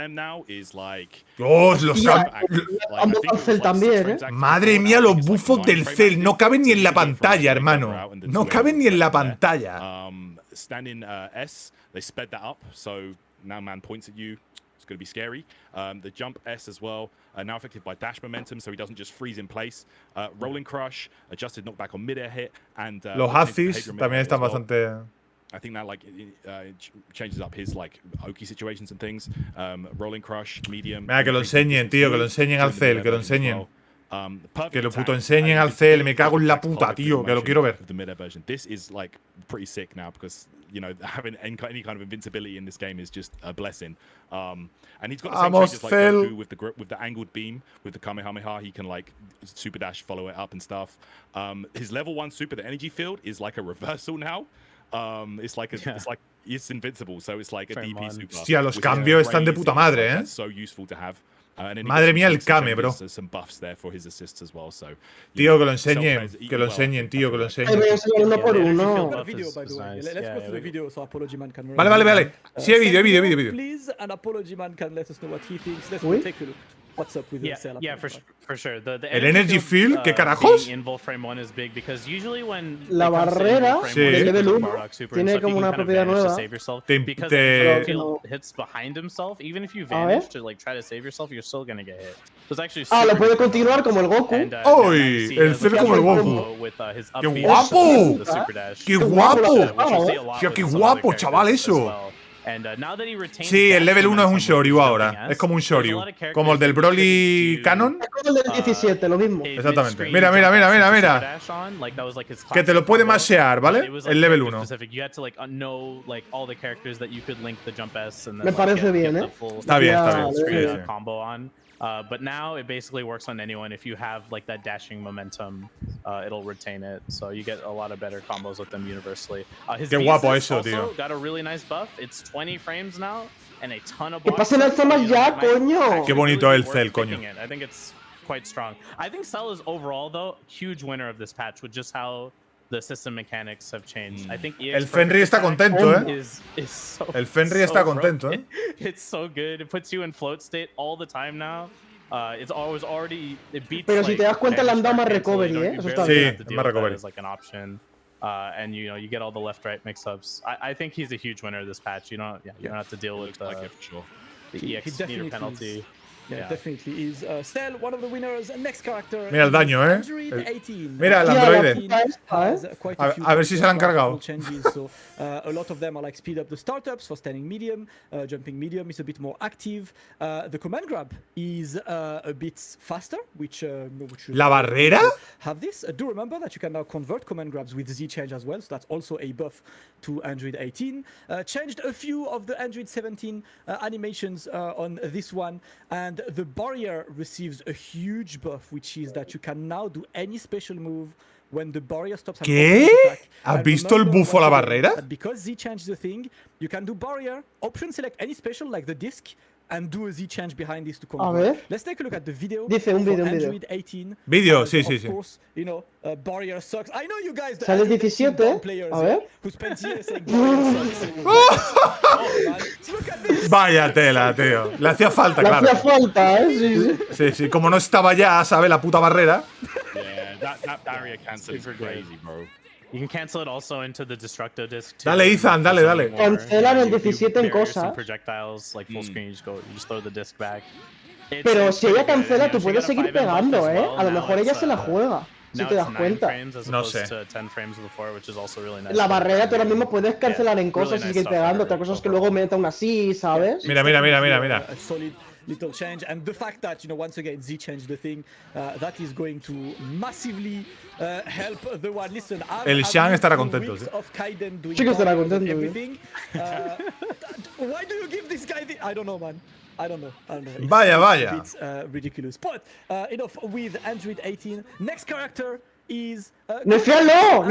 Al Cell también, Madre mía, los buffos del Cell. No caben ni en la pantalla, hermano. No caben ni en la pantalla. Standing S, they sped that up, so now man points at you. It's going to be scary. The jump S as well, now affected by dash momentum, so he doesn't just freeze in place. Rolling crush, adjusted knockback on mid-air hit, and los Hazis también están bastante. I think that changes up his Oki situations and things. Rolling crush, medium. Mira, que lo enseñen, tío, que lo enseñen al Cell, que lo enseñen. Que lo puto enseñen al Cell, me cago en la puta, tío, que lo quiero ver. This is pretty sick now because having any kind of invincibility in this game is just a blessing. And he's got the same changes like Goku with the angled beam, with the Kamehameha. He can super dash, follow it up and stuff. His level 1 super, the energy field, is like a reversal now. It's invincible, so it's like a DP super. Hostia, los cambios están de puta madre, That's so useful to have. Madre mía, el Kame, bro. Tío, que lo enseñen, tío, que lo enseñen. Uno por uno. Vale. Sí, hay vídeo. What's up with yeah, for sure. El energy field, ¿qué carajos? In Frame 1 is big because usually when la barrera de level 1 tiene como una propiedad nueva. Because the field hits behind himself, even if you vanish to try to save yourself, you're still gonna get hit. So it's actually lo puede continuar como el Goku. ¡Uy! El Cell como el Goku. ¡Qué guapo! ¡Qué guapo! ¡Qué guapo, chaval, eso! Sí, el level 1 es un Shoryu ahora. Es como un Shoryu. Como el del Broly Canon. Es como el del 17, lo mismo. Exactamente. Mira. Que te lo puede mashear, ¿vale? El level 1. Me parece bien, ¿eh? Está bien. But now it basically works on anyone. If you have that dashing momentum, it'll retain it. So you get a lot of better combos with them universally. His Qué guapo eso, also tío. Got a really nice buff. It's 20 frames now and a ton of ¡Que pasen las tomas ya, coño! Qué bonito el Cell, coño. I think it's quite strong. I think Cell is overall, though, huge winner of this patch with just how the system mechanics have changed. I think el Fenrir está contento, el Fenrir está contento, It's so good. It puts you in float state all the time now. It's always already it beats. Pero si te das cuenta le han dado más recovery, Eso está bien. Sí, más recovery. As an option. And you get all the left-right mix-ups. I think he's a huge winner of this patch. You don't have to deal with the EX meter penalty. Yeah, definitely is Cell, one of the winners. Next character. Mira el daño, Mira el androide. A ver si se la han cargado. So a lot of them are like speed up the startups for standing medium. Jumping medium is a bit more active. The command grab is a bit faster, which La barrera? Have this. Do remember that you can now convert command grabs with Z change as well. So that's also a buff to Android 18. Changed a few of the Android 17 animations on this one, and the barrier receives a huge buff, which is that you can now do any special move when the barrier stops. ¿Qué? ¿Has visto el bufo a la barrera? Because Z changed the thing, you can do barrier, option select any special like the disc, and do a Z change behind this to convert. Let's take a look at the video. Dice un video, Android 18. Video, sí. Of course, you know, barrier sucks. I know you guys. Sale 17, players, a ver. Who spent years saying barrier sucks. Look at this. Vaya tela, tío. Le hacía falta, Le claro. hacía falta, Sí. Como no estaba ya, ¿sabe? La puta barrera. Yeah, that barrier cancel is crazy, bro. You can cancel it also into the Destructo disc too. Dale, Ethan, dale. Cancelan el 17 en cosas. Projectiles, like full screen, you just throw the disc back. Pero si ella cancela, tú puedes seguir pegando, A lo mejor ella se la juega. Si te das cuenta. No sé. La barrera tú ahora mismo puedes cancelar en cosas y seguir pegando. Otra cosa es que luego meta una así, ¿sabes? Mira. Little change, and the fact that, you know, once again Z changed the thing, that is going to massively help the one. Listen, el Xiang estará contento, sí que estará contento. Why do you give this guy the... I don't know, man. I don't know. It's Vaya. It's ridiculous. But enough with Android 18. Next character is... ¡Nerfealo!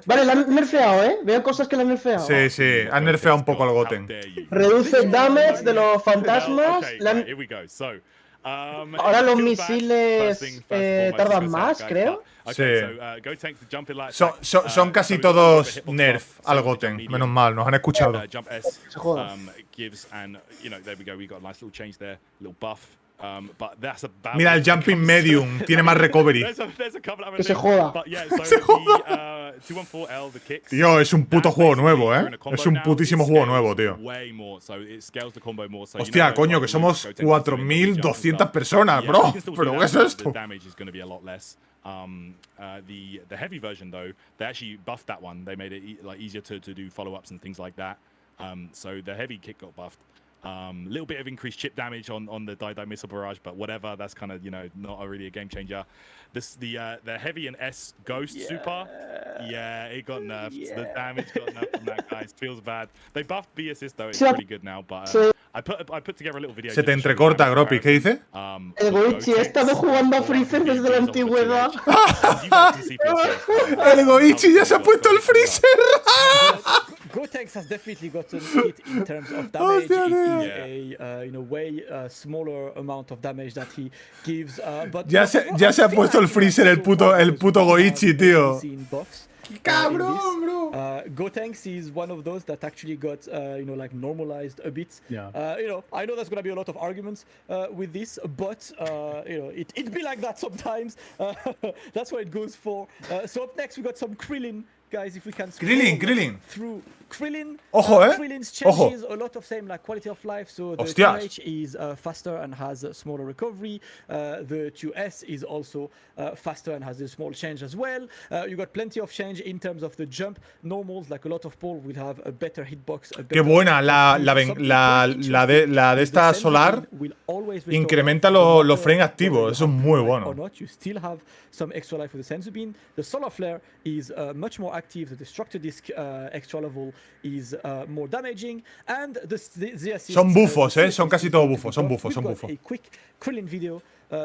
Vale, la han nerfeado, Veo cosas que la han nerfeado. Sí. Han nerfeado un poco al Goten. Reduce el damage de los fantasmas. Ahora los misiles tardan más, creo. Sí. Son casi todos nerf al Goten. Menos mal, nos han escuchado. Se joda. Mira, el jumping medium tiene más recovery. Que se joda. Tío, es un puto juego nuevo, Es un putísimo juego nuevo, tío. Hostia, coño, que somos 4.200 personas, bro. ¿Pero qué es esto? The heavy version though, they actually buffed that one. They made it like easier to do follow-ups and things like that. So the heavy kick got buffed. Little bit of increased chip damage on the die missile barrage, but whatever. That's kind of, you know, not really a game changer. The heavy and S ghost super, it got nerfed. The damage got nerfed from that, guys. Feels bad. They buffed B assist though. It's pretty good now, but I put together a little video. Se te entrecorta, Gropi. ¿Qué dice? El Goichi ha estado jugando a Freezer desde la antigüedad. El Goichi ya se ha puesto el Freezer. Gotenks has definitely gotten hit in terms of damage. It is a way smaller amount of damage that he gives. But ya se ha puesto el Freezer el puto Goichi, tío. Cabrón, bro. Gotenks is one of those that actually got like normalized a bit. I know there's gonna be a lot of arguments with this, but it be like that sometimes. That's what it goes for. So up next we got some Krillin. Guys, if we can Krillin through Krillin. Ojo, Krillin's changes a lot of same like quality of life. So the 2H is faster and has a smaller recovery. The 2S is also faster and has a small change as well. You got plenty of change in terms of the jump. Normals, like a lot of Paul, will have a better hitbox. Qué buena la de esta solar. Incrementa los frames activos. Eso es muy bueno. You still have some extra life with the Senzu Bean. The solar flare is much more active. The destructor disc extra level is more damaging, and the assist, son bufos, son casi todos bufos. Son bufos. A quick Krillin video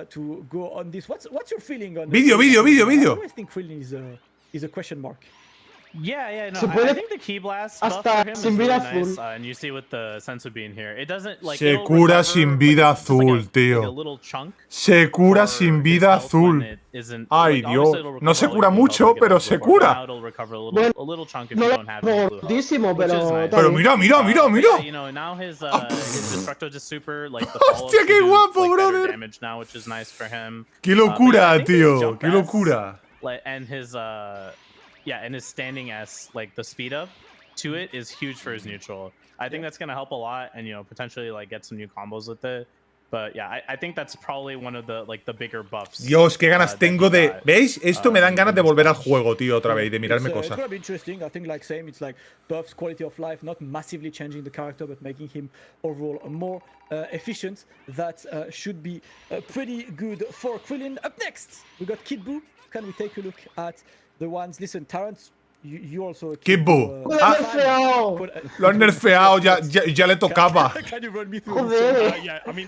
to go on this. What's your feeling on video? I think Krillin is a question mark. Yeah, no, I think the Key Blast buff for him is really nice, and you see with the Senzu Bean here, it doesn't like. Se cura sin vida azul, tío. Se cura sin vida azul. Ay, Dios. No se cura mucho, pero se cura. Pero mira. Hostia, qué guapo, brother. Qué locura, tío. Qué locura. And his and his standing S, like the speed up to it is huge for his neutral. I think that's gonna help a lot, and potentially like get some new combos with it. But yeah, I think that's probably one of the bigger buffs. Dios, qué ganas tengo de. ¿Veis? Esto me dan ganas de volver al juego, tío, otra vez y de mirarme cosas. It's gonna be interesting. I think, like same, it's like buffs, quality of life, not massively changing the character, but making him overall more efficient. That should be pretty good for Krillin. Up next, we got Kid Buu. Can we take a look at the ones? Listen, Terrence. You also Kid Buu. Lo han nerfeado, ya le tocaba. Joder,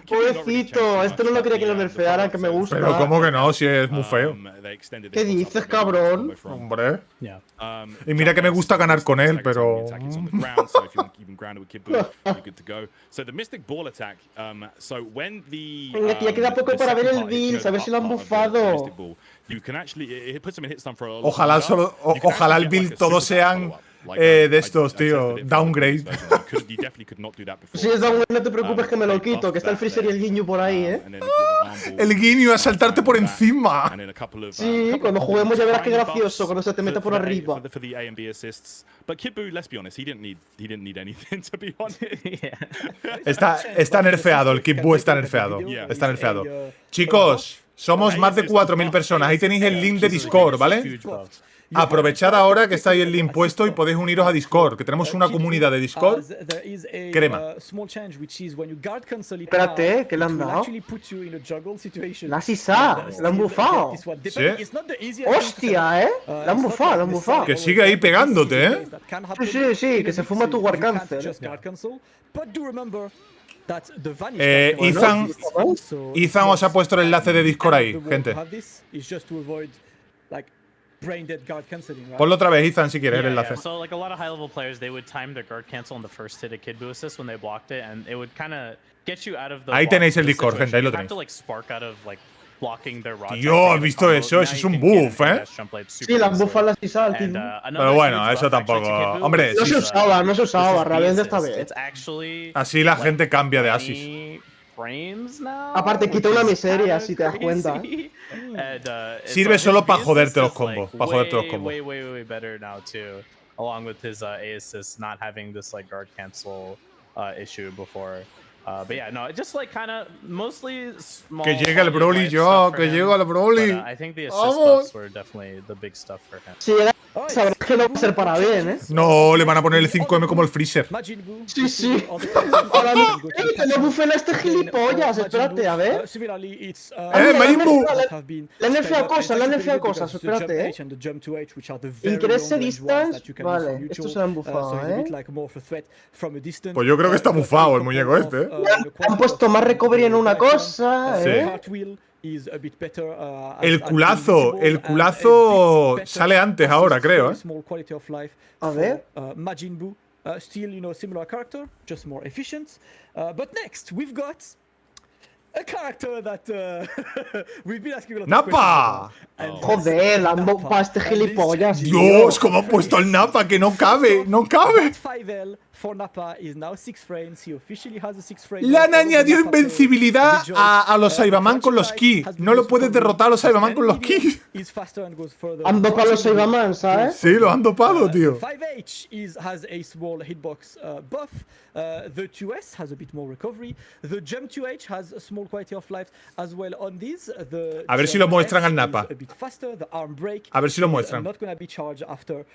pobrecito, esto no lo quería que lo nerfearan, que me gusta. Pero ¿cómo que no? Si es muy feo. ¿Qué dices, cabrón? Hombre. Y mira que me gusta ganar con él, pero... Venga, que ya queda poco para ver el build, a ver si lo han bufado. Ojalá el build todos sean de estos, tío. Downgrade. Si es downgrade, no te preocupes que me lo quito, que está el Freezer y el Ginyu por ahí, El Ginyu a saltarte por encima. Sí, cuando juguemos ya verás qué gracioso, cuando se te meta por arriba. Está nerfeado, el Kid Buu está nerfeado. Está nerfeado. Chicos, somos más de 4000 personas. Ahí tenéis el link de Discord, ¿vale? Aprovechad ahora que está ahí el link puesto y podéis uniros a Discord, que tenemos una comunidad de Discord. Crema. Espérate, ¿qué le han dado? La Sisa, la han bufado. Sí. Hostia, la han bufado, la han bufado. Que sigue ahí pegándote, Sí, que se fuma tu War Cancel. Ethan os ha puesto el enlace de Discord ahí, gente. Ponlo otra vez, Ethan, si quieres el enlace. So like a lot of high level players, they would time their guard cancel on the first hit of Kid Buu assist when they blocked it, and it would kind of get you out of the. Ahí tenéis el Discord, gente, ahí lo tenéis. Tío, ¿has visto eso? Eso es un buff, Sí, las buffas las Sisa. Pero bueno, eso tampoco. Hombre, no se usaba, realmente esta vez. Así la gente cambia de Asis. Aparte, quita una miseria, si te das cuenta. Sirve solo para joderte los combos. Para joderte los combos. Along with his A assist not having this like guard cancel issue before. But yeah, no, just like kind of mostly small. Que llegue el Broly yo, que llegue el Broly. I think the assist buffs were definitely the big stuff for him. Sí, sabrás que no va a ser para bien, No, le van a poner el 5M como el Freezer. Sí. Ahora no, que no bufen a este gilipollas, espérate, a ver. Majin Buu. Le han nerfeado cosas, espérate, Increase distance, vale, esto se lo han bufado, Pues yo creo que está bufado el muñeco este, Han puesto más recovery en una cosa, El culazo sale antes ahora, creo, A ver. Majin Buu, still, similar character, just more efficient. But next, we've got a character that we've been asking a lot of ¡Napa! Joder, la han bufado este gilipollas. Dios, cómo han puesto al Napa, que no cabe. Le han añadido invencibilidad a los Cybermen con los Ki. No lo puedes derrotar a los Cybermen con los Ki. Han dopado a los Cybermen, ¿sabes? Sí, lo han dopado, tío. 5H has a small hitbox buff. The 2S has a bit more recovery. The Jump 2H has a small quality of life as well on these. A ver si lo muestran al Napa. A ver si lo muestran. Not going to be charged after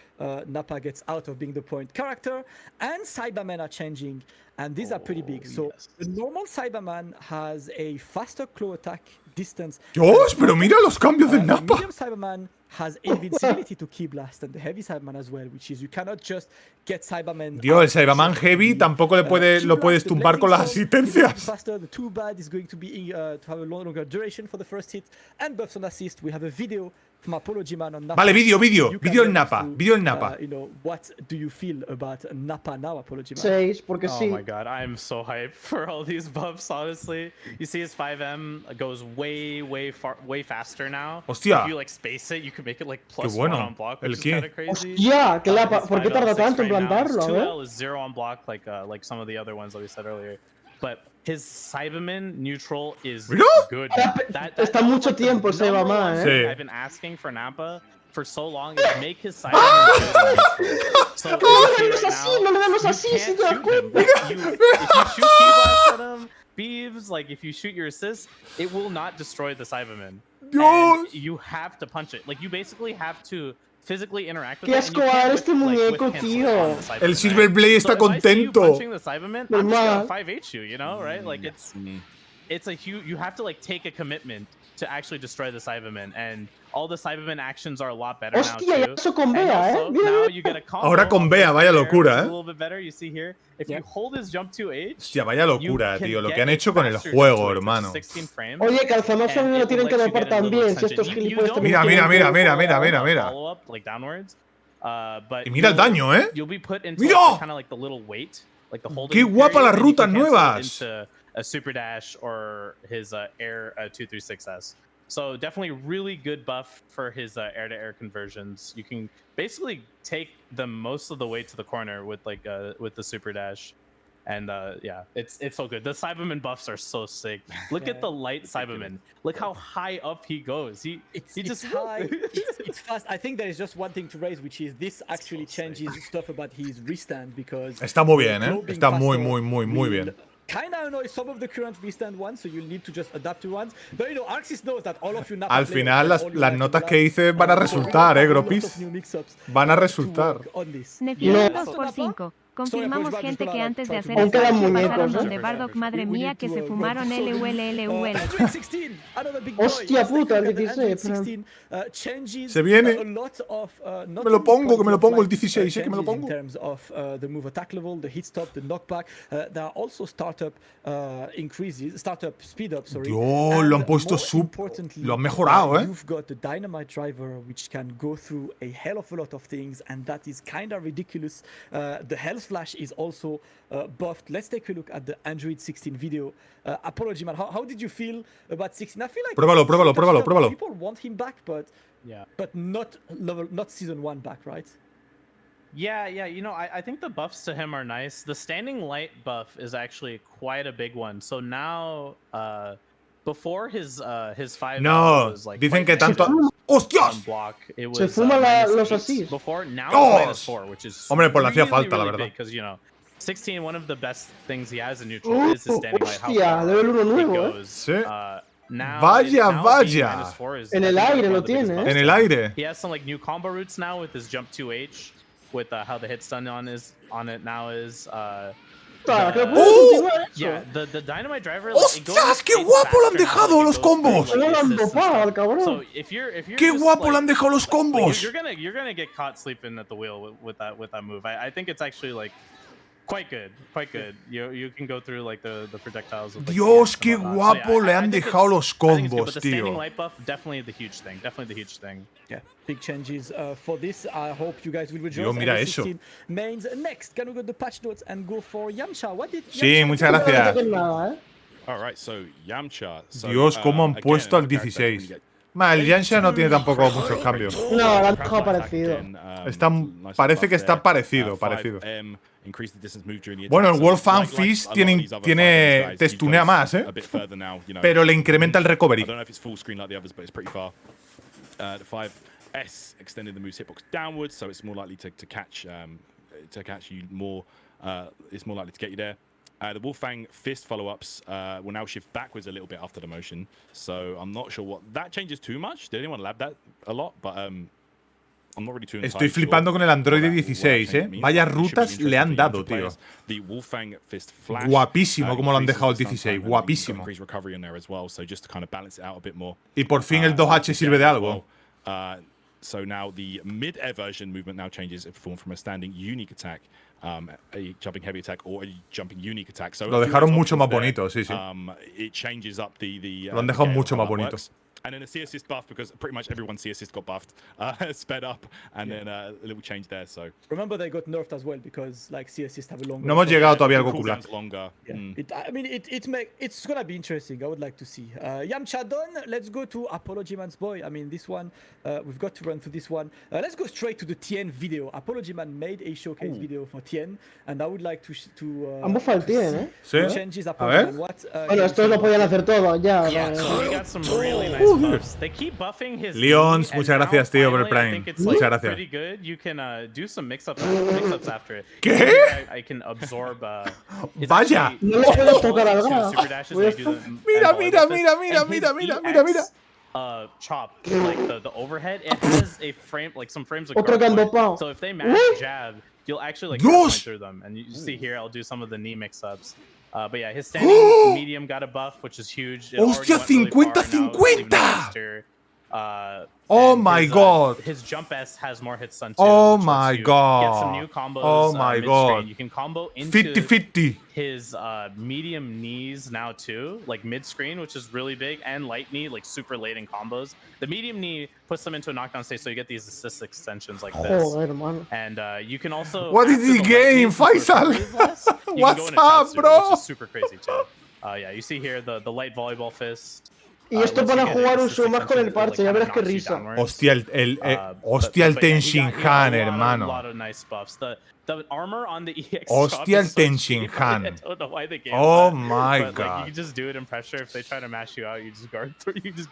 Nappa gets out of being the point character. And Cybermen are changing, and these are pretty big. So the normal Cyberman has a faster claw attack distance. Dios, pero mira los cambios de Nappa. Medium Cyberman has invincibility to Key Blast, and the Heavy Cyberman as well, which is you cannot just get Cybermen. Dios, el Cyberman Heavy tampoco lo puedes tumbar con las asistencias. Faster, the 2-bad is going to be to have a longer duration for the first hit, and buffs on assist. We have a video from Apology Man on Nappa. Vale, vídeo el Nappa, What do you feel about Nappa now, Apology Man? 6, porque sí. Oh my god, I'm so hyped for all these buffs, honestly. You see his 5M goes way faster now. Hostia. If you like space it, you can make it like +1 on block, which is kind of crazy. Hostia, ¿por qué tarda tanto en plantarlo? 2L is 0 on block, like some of the other ones that we said earlier. But his Cyberman neutral is good. Está mucho tiempo el Cyberman, Sí. I've been asking for Nappa for so long is make his Cyberman good. So no le damos así, si te das cuenta. If you shoot Key Blast at him, beeves, like if you shoot your assist, it will not destroy the Cybermen. Dios. You have to punch it. Like you basically have to physically interact with Qué it. asco dar este muñeco, tío. El Cyberblade está contento. Punching the Cybermen, I'm just gonna 5H you know, right? Like it's a huge. You have to like take a commitment to actually destroy the Cybermen, and all the Cybermen actions are a lot better now too. Hostia, eso con Bea, Now you get a combo. Ahora con Bea, vaya locura, A little bit better. You see here, if you hold his jump 2H. Hostia, vaya locura, tío, lo que han hecho con el juego, hermano. Oye, que al famoso no lo tienen que dopar también, si estos gilipollas también. Mira. Y mira el daño, ¿eh? ¡Mira! ¡Qué guapa las rutas nuevas! A super dash or his air 236S. So definitely really good buff for his air-to-air conversions. You can basically take them most of the way to the corner with like with the super dash, and yeah, it's so good. The Cyberman buffs are so sick. Look at the light Cyberman. Look how high up he goes. It's just high. It's fast. I think there is just one thing to raise, which is this actually changes stuff about his restand because. Está muy bien, ¿eh? Está muy bien. Kind of annoy some of the current restand ones, so you'll need to just adapt to ones. But you know, Arxis knows that all of you Al final las notas que hice van a resultar, Gropis. Van a resultar. Nefiel 2x5. Confirmamos, gente, que antes de hacer el parche pasaron donde Bardock, madre mía, que se fumaron LUL. Hostia puta, el 16. Se viene. Me lo pongo, que me lo pongo el 16, que me lo pongo. In terms of the move attack level, the hit stop, the knockback, there are also startup increases, startup speed up, sorry. Dios, lo han puesto lo han mejorado, ¿eh? You've got the dynamite driver, which can go through a hell of a lot of things, and that is kind of ridiculous. The health flash is also buffed. Let's take a look at the Android 16 video. Apology, man. How did you feel about 16? I feel like pruébalo. People want him back, but not season 1 back, right? Yeah. You know, I think the buffs to him are nice. The standing light buff is actually quite a big one. So now, before his 5 was like dicen que tanto. ¡Hostias! Se fuma los así. Before, now it's -4, which is hombre, pues le hacía falta, la verdad. Because, you know, 16, one of the best things he has in neutral is his standing light. Hostia, level 1 nuevo, Sí. Now, Vaya. En el aire lo tiene, En el aire. He has some like new combo routes now with his jump 2H, with how the hit stun on it now is. Yeah, the dynamite driver. ¡Hostias! ¡Qué guapo le han dejado los combos! ¿Cómo lo han dopado al cabrón? So if you're ¡Qué guapo le han dejado los combos! You're gonna get caught sleeping at the wheel with that move. I think it's actually like quite good. You can go through like the projectiles. With, like, Dios, qué guapo le han dejado los combos, tío. The standing light buff, definitely the huge thing. Yeah, big changes for this. I hope you guys will rejoice. Dios, mira eso. Mains next. Can we go to the patch notes and go for Yamcha? What did Yamcha Sí, muchas gracias. Alright, so Yamcha. Dios, cómo han puesto al 16. El Yamcha no tiene tampoco muchos cambios. No, lo han dejado parecido. Parece que está parecido. Bueno, el Wolf Fan Fish tiene testunea más, ¿eh? Pero le incrementa el recovery. The 5S extended the move's hitbox downwards, so it's more likely to catch you more. It's more likely to get you there. The Wolfang Fist follow-ups will now shift backwards a little bit after the motion, so I'm not sure what that changes too much. Did anyone lab that a lot? But I'm not really too. Estoy flipando con el Android 16, ¿eh? Vaya rutas le han dado, tío. Guapísimo como lo han dejado el 16, guapísimo. Y por fin el 2H sirve de algo. So now the mid-air version movement now changes if performed from a standing unique attack, a jumping heavy attack, or a jumping unique attack. So lo dejaron mucho más bonito, sí. It changes up lo han dejado mucho más bonito. And then a C assist buff, because pretty much everyone's C assist got buffed, sped up, and then a little change there. So remember they got nerfed as well because like C assist have a longer. No hemos llegado todavía al Goku Black. It's gonna be interesting. I would like to see. Yamcha done. Let's go to Apology Man's boy. I mean this one, we've got to run through this one. Let's go straight to the Tien video. Apology Man made a showcase video for Tien, and I would like to han bufado el Tien, ¿eh? Sí. Changes Apology Man. Bueno, esto lo podían hacer todo ya. Yeah, so we got some really nice Joder. Leons, muchas gracias, tío, por el Prime. Muchas gracias. ¿Qué? Vaya. No le puedo tocar al grado. Mira. Chop, like the overhead, it has a frame, like some frames of Otro guard point. gandopao. So if they mash jab, you'll actually like point through them. And you see here, I'll do some of the knee mix-ups. But yeah, his standing medium got a buff, which is huge. Hostia, 50-50. Oh my god. His jump S has more hits on too. Oh my god. Get some new combos. Oh my god. You can combo into 50-50. his medium knees now too, like mid screen, which is really big, and light knee, like super late in combos. The medium knee puts them into a knockdown state, so you get these assist extensions like this. And you can also. What is the game, Faisal? What's up, bro? Which is super crazy too. Yeah, you see here the light volleyball fist. Y esto para jugar un show más con el parche, ya verás qué risa. Hostia, el Tenshinhan, hermano. Hostia, el Tenshinhan. Oh my god. You can just do it in pressure. If they try to mash you out, you just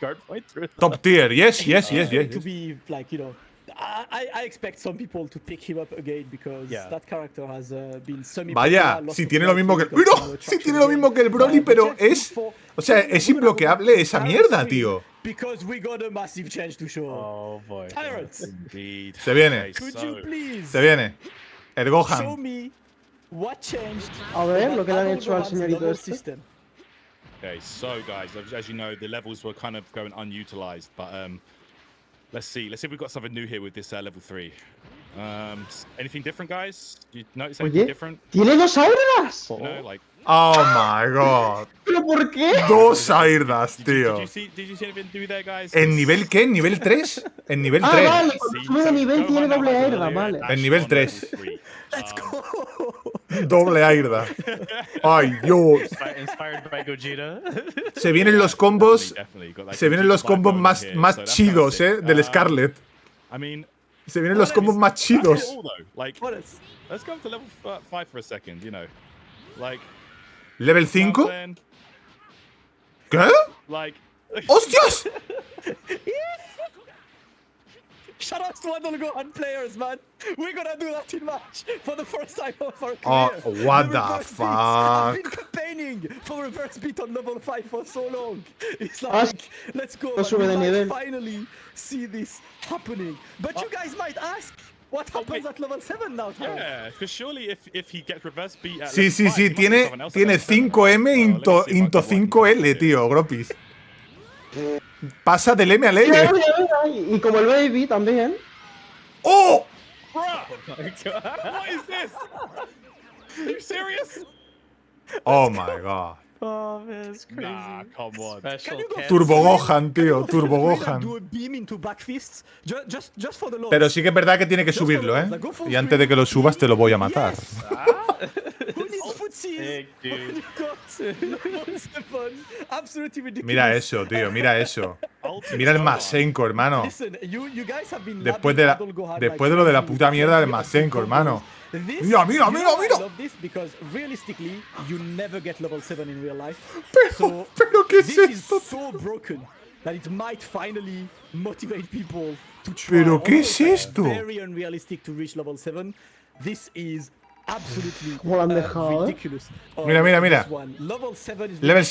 guard point through. Top tier, yes. To be like, you know, I expect some people to pick him up again because that character has been Vaya, si tiene lo mismo que el... ¡No! Si tiene lo mismo que el Broly, pero es... O sea, es imbloqueable esa mierda, tío. Because we got a massive change to show. Oh boy. Tyrants. Indeed. Se viene. Could you please Se viene. El show Gohan. me what changed? A ver, lo que le han hecho al señorito este. Okay, so guys, as you know, the levels were kind of going unutilized, but let's see if we've got something new here with this level 3. Anything different, guys? Do you notice anything different? ¿Tiene dos auras? You know, like. Oh my god. ¿Pero por qué? Dos airdas, tío. Did you see anything new there, guys? ¿En nivel qué? ¿En nivel 3? En nivel 3. Ah, vale, cuando sube de nivel tiene doble airda, vale. En nivel 3. Let's go. Doble airda. Ay, Dios. Inspired by Gogeta. Se vienen los combos. Se vienen los combos más chidos, del Scarlet. I mean, se vienen los combos más chidos. Like, let's go to level 5 for a second, you know. Like, ¿Level 5? ¿Qué? Like, ¡hostias! Shout out to Adolf Gohan players, man. We're gonna do that in match for the first time of our career. Oh, what the fuck? I've been campaigning for reverse beat on level 5 for so long. It's like, let's go. We might finally see this happening. But you guys might ask, what happens at level 7 now? Yeah, because surely if he gets reverse beat at sí, level 5, tiene 5M into 5L, tío, Gropis. Pasa del M al L. Y como el baby también. ¡Oh! Bro, what is this? Are you serious? Oh my god. Oh man, it's crazy. Nah, come on. Turbo Gohan, tío, Turbo Gohan. Pero sí que es verdad que tiene que subirlo, ¿eh? Y antes de que lo subas te lo voy a matar. Mira eso, tío, mira eso. Mira el Masenko, hermano. Después de lo de la puta mierda del Masenko, hermano. Mira, mira, mira, mira. Pero ¿qué es esto? Pero ¿qué es esto? ¿Cómo lo han dejado, Mira, mira, mira. Level 7, ¿eh? Let's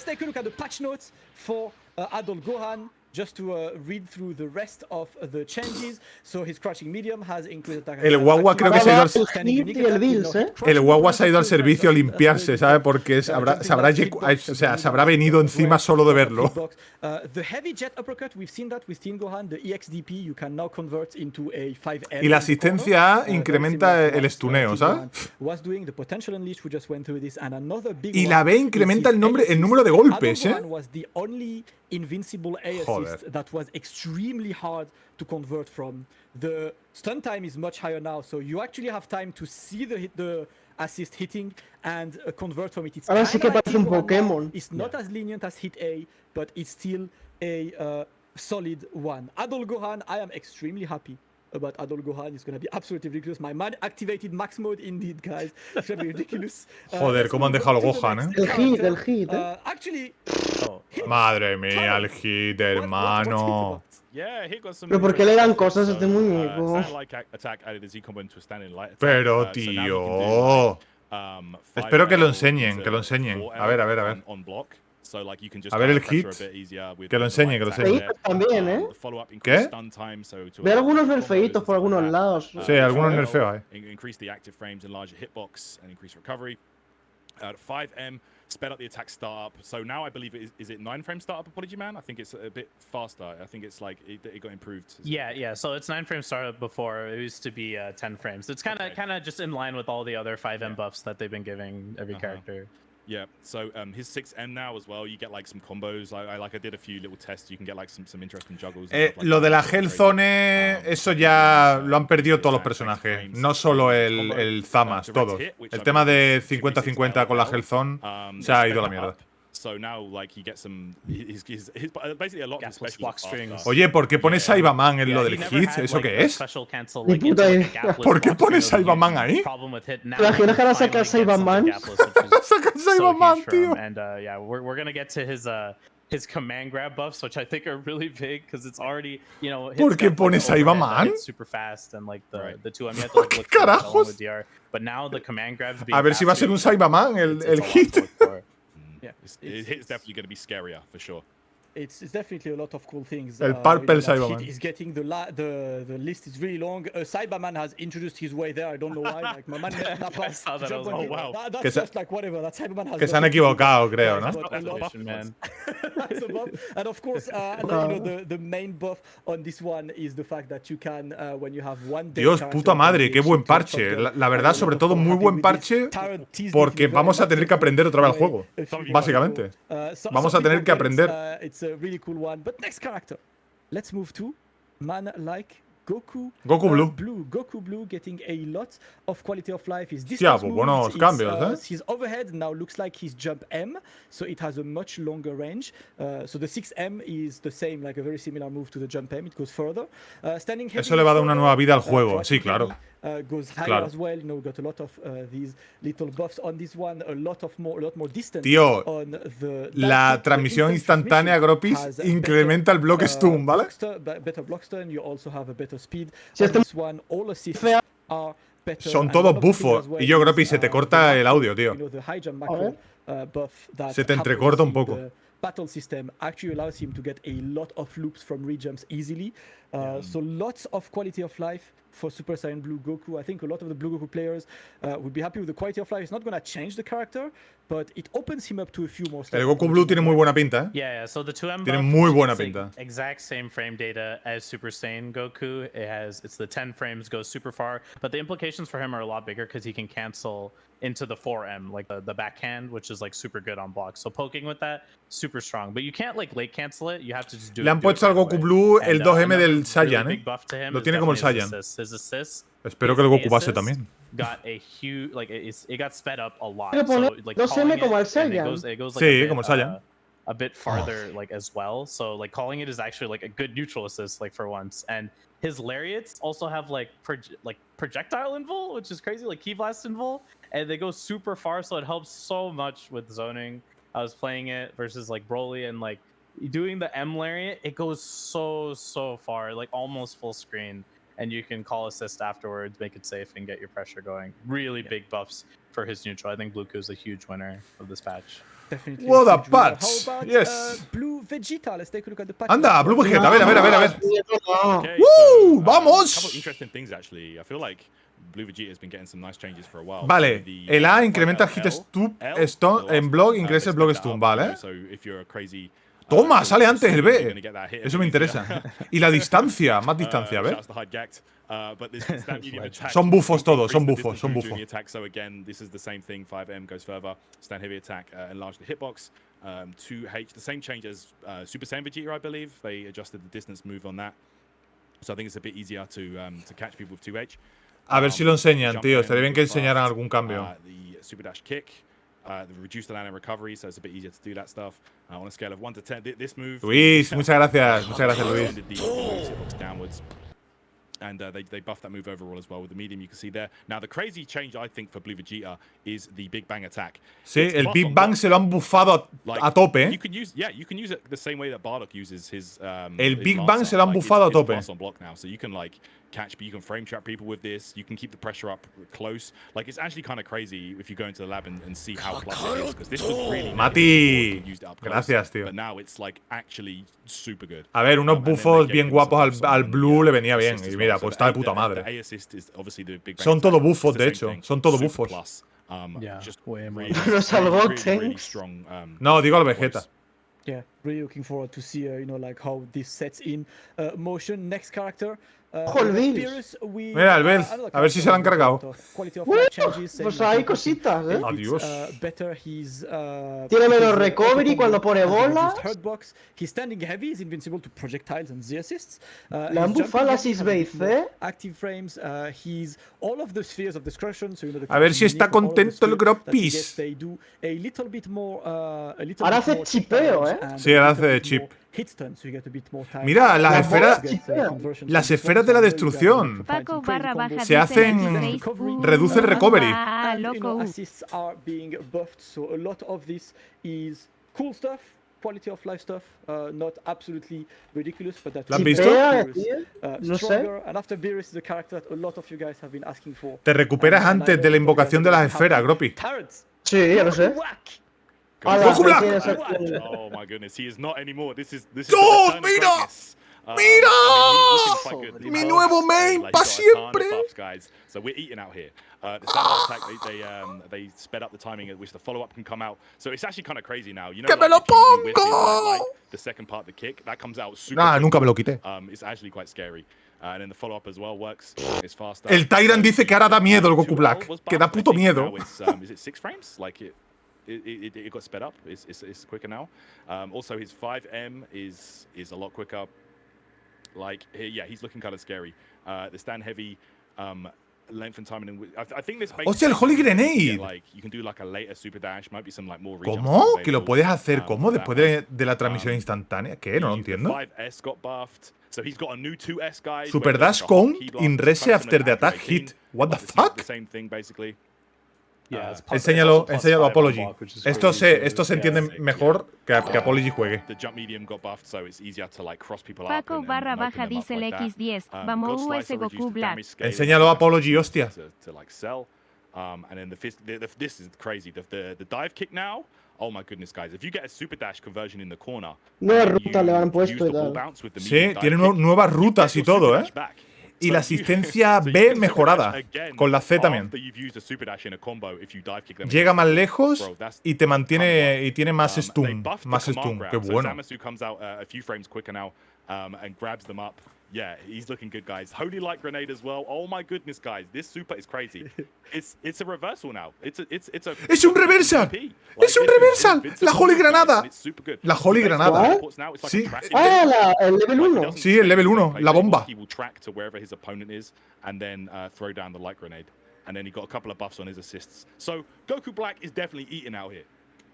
take a look at the patch notes for Adolf Gohan. Just to read through the rest of the changes. So his crouching medium has increased attack. El guagua creo que se ha ido el guagua se ha ido al servicio a limpiarse, ¿sabe? Porque se habrá venido encima solo de verlo. The heavy jet uppercut, we've seen that with Teen Gohan. The EXDP you can now convert into a 5L. Y la asistencia A incrementa el estuneo, ¿sabes? Y la B incrementa el número de golpes, ¿eh? Invincible A assist that was extremely hard to convert from. The stun time is much higher now, so you actually have time to see the assist hitting and convert from it. It's ahora sí que parece un Pokémon. It's not as lenient as hit A, but it's still a solid one. Adolf Gohan, I am extremely happy about Adolf Gohan is going to be absolutely ridiculous. My man activated max mode indeed, guys. It's going to be ridiculous. Joder, cómo han dejado el Gohan, El hit, Actually, madre mía, el hit, hermano. Pero ¿por qué le dan cosas a este muñeco? Pero, tío. Espero que lo enseñen, que lo enseñen. A ver, a ver, a ver. A ver el hit. Que lo enseñe, que lo enseñe. También, ¿eh? ¿Qué? Ve algunos nerfeitos por algunos lados. Sí, algunos nerfeos, sped up the attack startup. So now I believe is it 9 frame startup, Apology Man? I think it's a bit faster. I think it's like it got improved. Yeah. So it's 9 frame startup before. It used to be 10 frames. It's kind of just in line with all the other 5M buffs that they've been giving every character. Yeah, so his 6M now as well, you get like some combos. I did a few little tests. You can get like some interesting juggles. Lo de la Hell Zone, eso ya lo han perdido todos los personajes. No solo el Zamas, todos. El tema de 50-50 con la Hell Zone se ha ido a la mierda. So now, like, he gets some. His basically a lot of special block strings. Oye, ¿por qué pones Cyberman en lo del hit? ¿Eso qué es? ¿Por qué pones Cyberman ahí? ¿Imaginas que ahora saca Cyberman? Saca Cyberman, tío. And yeah, we're gonna get to his command grab buffs, which I think are really big because it's already, you know. ¿Por qué pones Cyberman? Super fast and like the 2M. ¿Qué carajos? But now the command grabs. A ver si va a ser un Cyberman el hit. Yeah, it's definitely going to be scarier for sure. It's definitely a lot of cool things. El Purple Cyberman. He's getting the list is really long. Cyberman has introduced his way there. I don't know why. Like my man I saw that. Oh wow. That's just like whatever. That Cyberman has. Que se han equivocado, creo, ¿no? And of course, you know, the main buff on this one is the fact that you can when you have one. Dios, puta madre, qué buen parche. La verdad, sobre todo, muy buen parche, porque vamos a tener que aprender otra vez el juego, básicamente. Vamos a tener que aprender. A really cool one. But next character, let's move to man like Goku. Goku Blue. Goku Blue getting a lot of quality of life. His distance buenos cambios, his overhead now looks like his jump M, so it has a much longer range. So the 6M is the same, like a very similar move to the jump M. It goes further. Standing heavy. Eso le va a dar una nueva vida al juego. Sí, claro. Goes higher as well. You know, we got a lot of these little buffs on this one. A lot more distance. Tío, on the la transmisión instantánea Gropis incrementa el block stun, ¿vale? Better block stun. You also have a better speed. On this one, all assists are better. Son todos bufos. Y yo, Gropis, se te corta el audio, tío. You know, the high jump macro buff that se te entrecorta un poco. Battle system actually allows him to get a lot of loops from rejumps easily. So lots of quality of life for Super Saiyan Blue Goku. I think a lot of the Blue Goku players would be happy with the quality of life. It's not going to change the character, but it opens him up to a few more stuff. El Goku Blue tiene muy buena pinta, ¿eh? Yeah, so the 2M tiene muy buena pinta. Exact same frame data as Super Saiyan Goku. It's the 10 frames, goes super far, but the implications for him are a lot bigger because he can cancel into the 4M, like the backhand, which is like super good on blocks. So poking with that, super strong. But you can't like late cancel it. You have to just do it. Le han puesto al Goku Blue el 2M del Saiyan, ¿eh? Lo tiene como el Saiyan. His assist. Espero que el Goku base también. Got a huge, like it got sped up a lot. So, like, 2M como el Saiyan. It goes like sí, como el Saiyan. A bit farther, like as well. So like calling it is actually like a good neutral assist, like for once. And his lariats also have like projectile invul, which is crazy, like key blast invul, and they go super far, so it helps so much with zoning. I was playing it versus like Broly, and like doing the M lariat, it goes so far, like almost full screen, and you can call assist afterwards, make it safe, and get your pressure going. Really big buffs for his neutral. I think Blue's a huge winner of this patch. Definitely. What a patch! How about, yes. Blue Vegeta. Let's take a look at the patch. Anda, Blue Vegeta. A ver. Okay, ¡Woo! So, ¡Vamos! A couple interesting things actually. I feel like Blue Vegeta has been getting some nice changes for a while. Vale, el A incrementa el hit stun en block, ingresa el block stun, ¿vale? So if you're a crazy Toma, sale antes el B. Eso me interesa. Y la distancia, más distancia, ¿ves? Son bufos todos, son bufos. So again, this is the same thing. 5M goes further. Stand heavy attack, enlarge the hitbox. 2H, the same change as Super Saiyan Vegeta, I believe. They adjusted the distance move on that. So I think it's a bit easier to catch people with 2H. A ver si lo enseñan, tío. Estaría bien que enseñaran algún cambio. The super dash kick. Reduce the land and recovery, so it's a bit easier to do that stuff. On a scale of 1 to 10, this move. Luis, muchas gracias, Luis. And they buffed that move overall as well with the medium you can see there. Now, the crazy change, I think, for Blue Vegeta is the Big Bang attack. Sí, el Big Bang se lo han buffado a tope, ¿eh? You can use it the same way that Bardock uses his. El Big Bang se lo han buffado a tope. On block now, so you can like catch, but you can frame trap people with this. You can keep the pressure up close. Like it's actually kind of crazy if you go into the lab and see how plus it is, because this was really Mati, gracias, tío. But now it's like actually super good. A ver, unos buffos bien guapos al Blue le venía bien. Y mira, pues está de puta madre. Son todo buffos, de hecho. Son todo buffos. Los algotes. No, digo al Vegeta. Yeah, really looking forward to see, like how this sets in motion. Next character. Beerus, mira, el Bell. A ver si se lo han cargado. Pues hay cositas, ¿eh? Adiós. Tiene menos recovery cuando pone bolas. Le han buffado la 6-base, ¿eh? A ver si está contento el Gropis. Ahora hace chipeo, ¿eh? Sí, ahora hace chip. Mira, las esferas de la destrucción. Se hacen. Reduce el recovery. ¿Lo has visto? No sé. Te recuperas antes de la invocación de las esferas, Gropi. Sí, ya lo sé. Goku Black. Oh my goodness, he is not anymore. This is ¡Oh, mira! ¡Mira! Mi nuevo main para siempre. So we're eating out here. The standard attack, they sped up the timing at which the follow-up can come out. So it's actually kind of crazy now. You know, ¡Que me lo pongo! The second part, the kick, that comes out super. Nah, nunca me lo quité. It's actually quite scary. And then the follow-up as well works. It's faster. El Tyrant dice que ahora da miedo el Goku Black. Que da puto miedo. Is it 6 frames? Like it got sped up. It's quicker now. Also, his 5M is a lot quicker. Like, yeah, he's looking kind of scary. The stand heavy length and timing. I think this makes. ¡Hostia, el Holy Grenade! Like, you can do like a later super dash. Might be some like more. ¿Cómo? ¿Que lo puedes hacer? ¿Cómo? Después de la transmisión instantánea. ¿Qué? No lo entiendo. 5S got buffed. So he's got a new 2S guy. Super dash count in rese after the attack hit. What the fuck? The same thing basically. Enséñalo a Apology. Esto se entiende mejor que Apology juegue. Paco /baja dice el X10. Vamos US Goku Black. Enséñalo a Apology, hostia. And then this is crazy. The dive kick now. Oh my goodness, guys! If you get a super dash conversion in the corner, nuevas rutas le han puesto y tal. Sí, tiene nuevas rutas y todo, ¿eh? Y la asistencia B mejorada, con la C también. Llega más lejos y te mantiene y tiene más stun. Qué bueno. Yeah, he's looking good, guys. Holy Light Grenade as well. Oh my goodness, guys, this super is crazy. It's a reversal now. It's un reversal. Es un reversal. La Holy Granada. La Holy Granada. Sí. El level 1. Sí, el level 1, la bomba. He will track to wherever his opponent is and then throw down the Light Grenade. And then he got a couple of buffs on his assists. So Goku Black is definitely eating out here.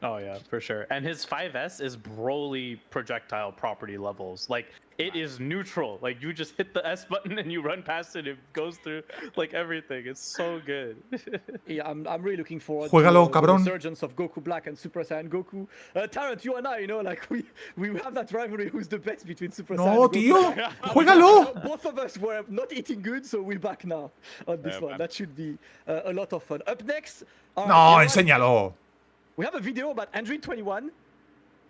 Oh yeah, for sure. And his 5S is Broly projectile property levels. Like it is neutral. Like you just hit the S button and you run past it. It goes through like everything. It's so good. Yeah, I'm really looking forward Juégalo, to cabrón. the resurgence of Goku Black and Super Saiyan Goku. Tarrant, you and I, like we have that rivalry. Who's the best between Super Saiyan? No, and Goku. tío. Juégalo. Both of us were not eating good, so we're back now on this one. That should be a lot of fun. Up next. No, enséñalo. We have a video about Android 21.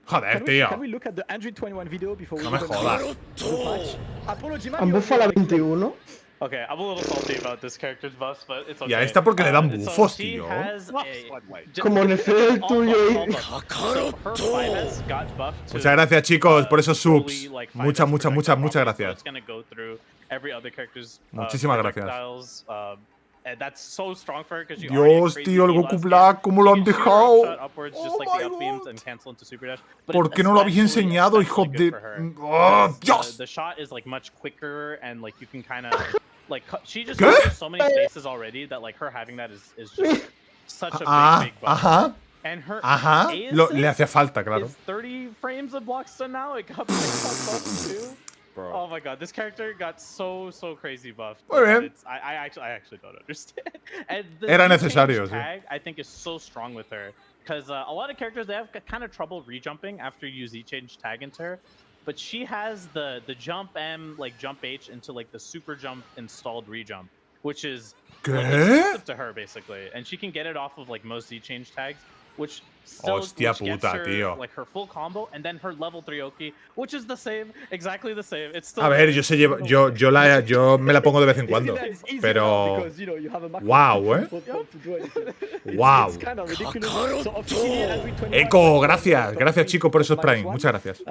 Joder, tío. Can we look at the Android 21 video before we No me jodas. Han buffado la 21. Okay, I'm a little salty about this character's buffs, but it's okay. Y a esta porque le dan bufos, tío. Como le fue el tuyo. Muchas gracias, chicos, por esos subs. Muchas gracias. Muchísimas gracias. Dios, tío, el Goku Black, ¿cómo lo han dejado? ¿Por qué no lo habéis enseñado, hijo de...? ¡Oh, Dios! She just has so many spaces already that like her having that is just such a big buff. Ajá. And her le hacía falta, claro. 30 frames of block stun now. It got buffs too. bro. Oh my god, this character got so crazy buffed. Muy bien. I actually don't understand. And the Era necesario, tag, I think, is so strong with her. Because a lot of characters, they have kind of trouble rejumping after you Z-change tag into her. But she has the jump M, like jump H into like the super jump installed rejump, which is like, exclusive to her basically. And she can get it off of like most Z-change tags, which still Hostia which gets puta, her, tío. like her full combo, and then her level 3 Oki, which is the same, exactly the same. It's still A ver, yo me la pongo de vez en cuando, pero wow, wow. Eco, gracias chicos por esos Prime, muchas gracias.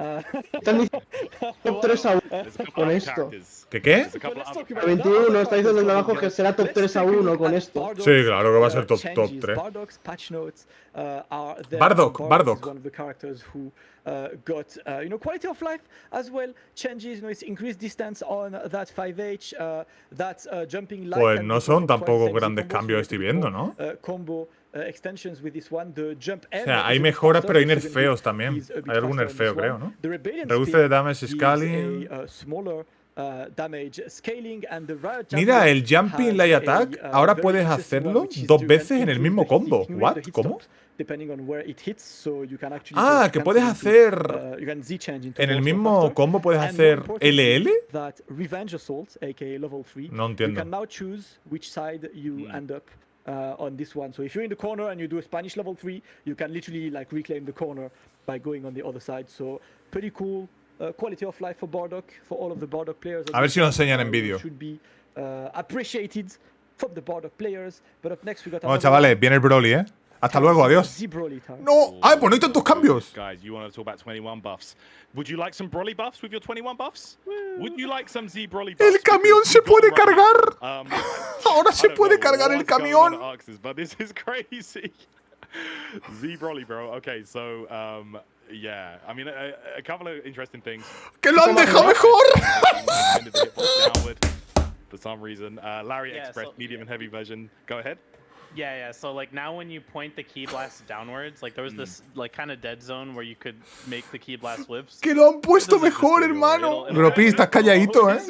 Están top 3 a 1 con esto. ¿Qué? 21 está diciendo el abajo que será top 3 a 1 con esto. Sí, claro que va a ser top 3. Bardock. One of the characters who got quality of life as well. Changes, it's increased distance on that 5H, that jumping light. Pues no son tampoco grandes cambios estoy viendo, ¿no? Combo extensions with this one, the jump o sea, hay mejoras, pero hay nerfeos también. Hay algún nerfeo, creo, ¿no? Reduce de damage scaling. Damage scaling and the mira, el jumping light attack ahora puedes hacerlo 2 veces en el mismo combo. ¿What? ¿Cómo? Ah, que puedes hacer en el mismo combo puedes hacer LL. No entiendo. On this one, so if you're in the corner and you do a Spanish level 3, you can literally like reclaim the corner by going on the other side. So pretty cool. Quality of life for Bardock, for all of the Bardock players. A ver si lo enseñan en vídeo. Should be appreciated from the Bardock players. But up next we got. Bueno, chavales, viene el Broly, ¿eh? Hasta luego, adiós. No, ay, pues no hay tantos cambios. Guys, you want to talk about 21 buffs? Would you like some Broly buffs with your 21 buffs? Would you like some Z Broly buffs? El camión se puede cargar. Ahora se puede cargar el camión. But this is crazy. Z Broly, bro. Okay, so yeah, I mean a couple of interesting things. ¡Que lo han dejado mejor! For some reason, Larry Express, medium and heavy version. Go ahead. Yeah. So like now when you point the key blast downwards, like there was this like kind of dead zone where you could make the key blast whips. ¡Que lo han puesto mejor, hermano! Gropi, estás calladito, ¿eh?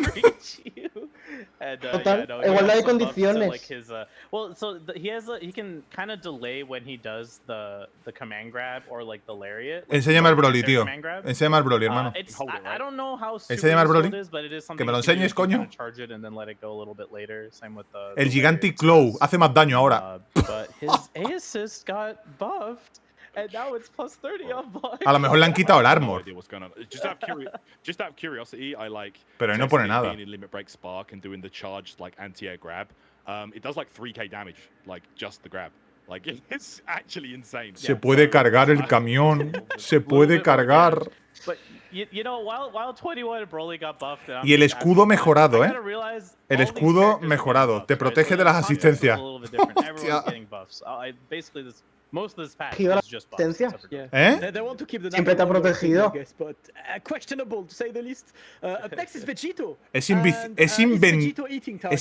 Total, igualdad de condiciones. Like his, well, so he can kind of delay when he does the command grab or like the lariat. Like, enséñame al Broly, tío. Enséñame al Broly, hermano. I don't know how enséñame al Broly. It is, but it is que me lo enseñes, coño. Charge it and then let it go a little bit later. Same with the el Gigantic Claw hace más daño ahora. But his A assist got buffed. And now it's plus 30 on block. A lo mejor le han quitado el armor. Just out of curiosity, I like. Pero ahí no pone nada. In Limit Break Spark and doing the charged like anti-air grab. It does like 3k damage, like just the grab. Like it's actually insane. Se puede cargar el camión. Se puede cargar. But you know, while 21 Broly got buffed, y el escudo mejorado, ¿eh? El escudo mejorado. Te protege de las asistencias. Most of this pack is just buffs. ¿Eh? They want to keep the siempre te ha protegido. But questionable to say the least. Next is Vegeta. Es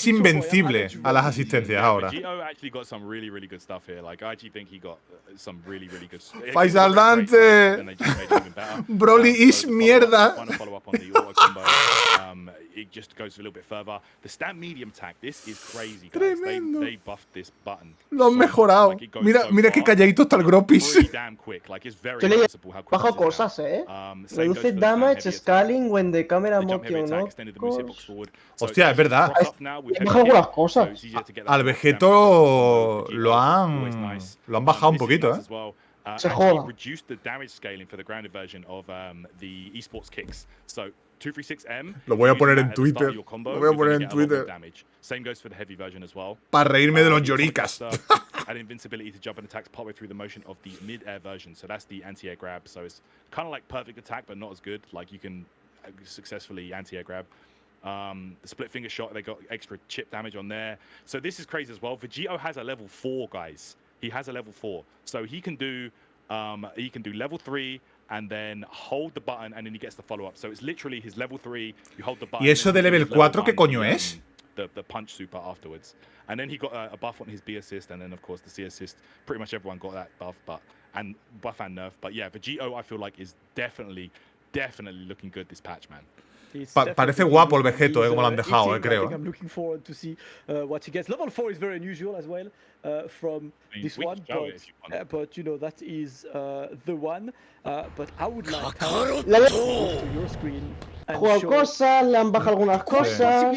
invencible a las asistencias ahora. Vegeta actually got some really good stuff here. Like I actually think he got some really good. Faisal Dante. Broly is mierda. It just goes a little bit further. The stand medium tag. This is crazy, guys. They buffed this button. Lo han mejorado. Mira qué calladito está el Gropis. Yo le he bajado cosas, Reduce damage scaling when the camera motion, ¿no? Hostia, es verdad. He bajado algunas cosas. Al Vegeto lo han bajado un poquito, Se joda. Reduced the damage scaling for the grounded version of the esports kicks. So 236M. Lo voy a poner en Twitter. Lo voy a poner en Twitter. Same goes for the heavy version as well. Para reírme de los lloricas. And invincibility to jump and attacks partway through the motion of the mid-air version. So that's the anti-air grab. So it's kind of like perfect attack, but not as good. Like you can successfully anti-air grab. The split finger shot, they got extra chip damage on there. So this is crazy as well. Vegeta has a level 4, guys. He has a level 4. So he can do level 3 and then hold the button and then he gets the follow-up. So it's literally his level 3, you hold the button. ¿Y eso de level 4 qué coño es? The punch super afterwards. And then he got a buff on his B assist, and then of course the C assist. Pretty much everyone got that buff, and buff and nerf. But yeah, Vegeta I feel like is definitely looking good this patch, man. Parece guapo el Vegeto, como lo han dejado, creo. I'm looking forward to see what he gets. Level 4 is very unusual as well from this one, but you know that is the one. But I would like to your screen. Juego cosas, le han bajado algunas cosas.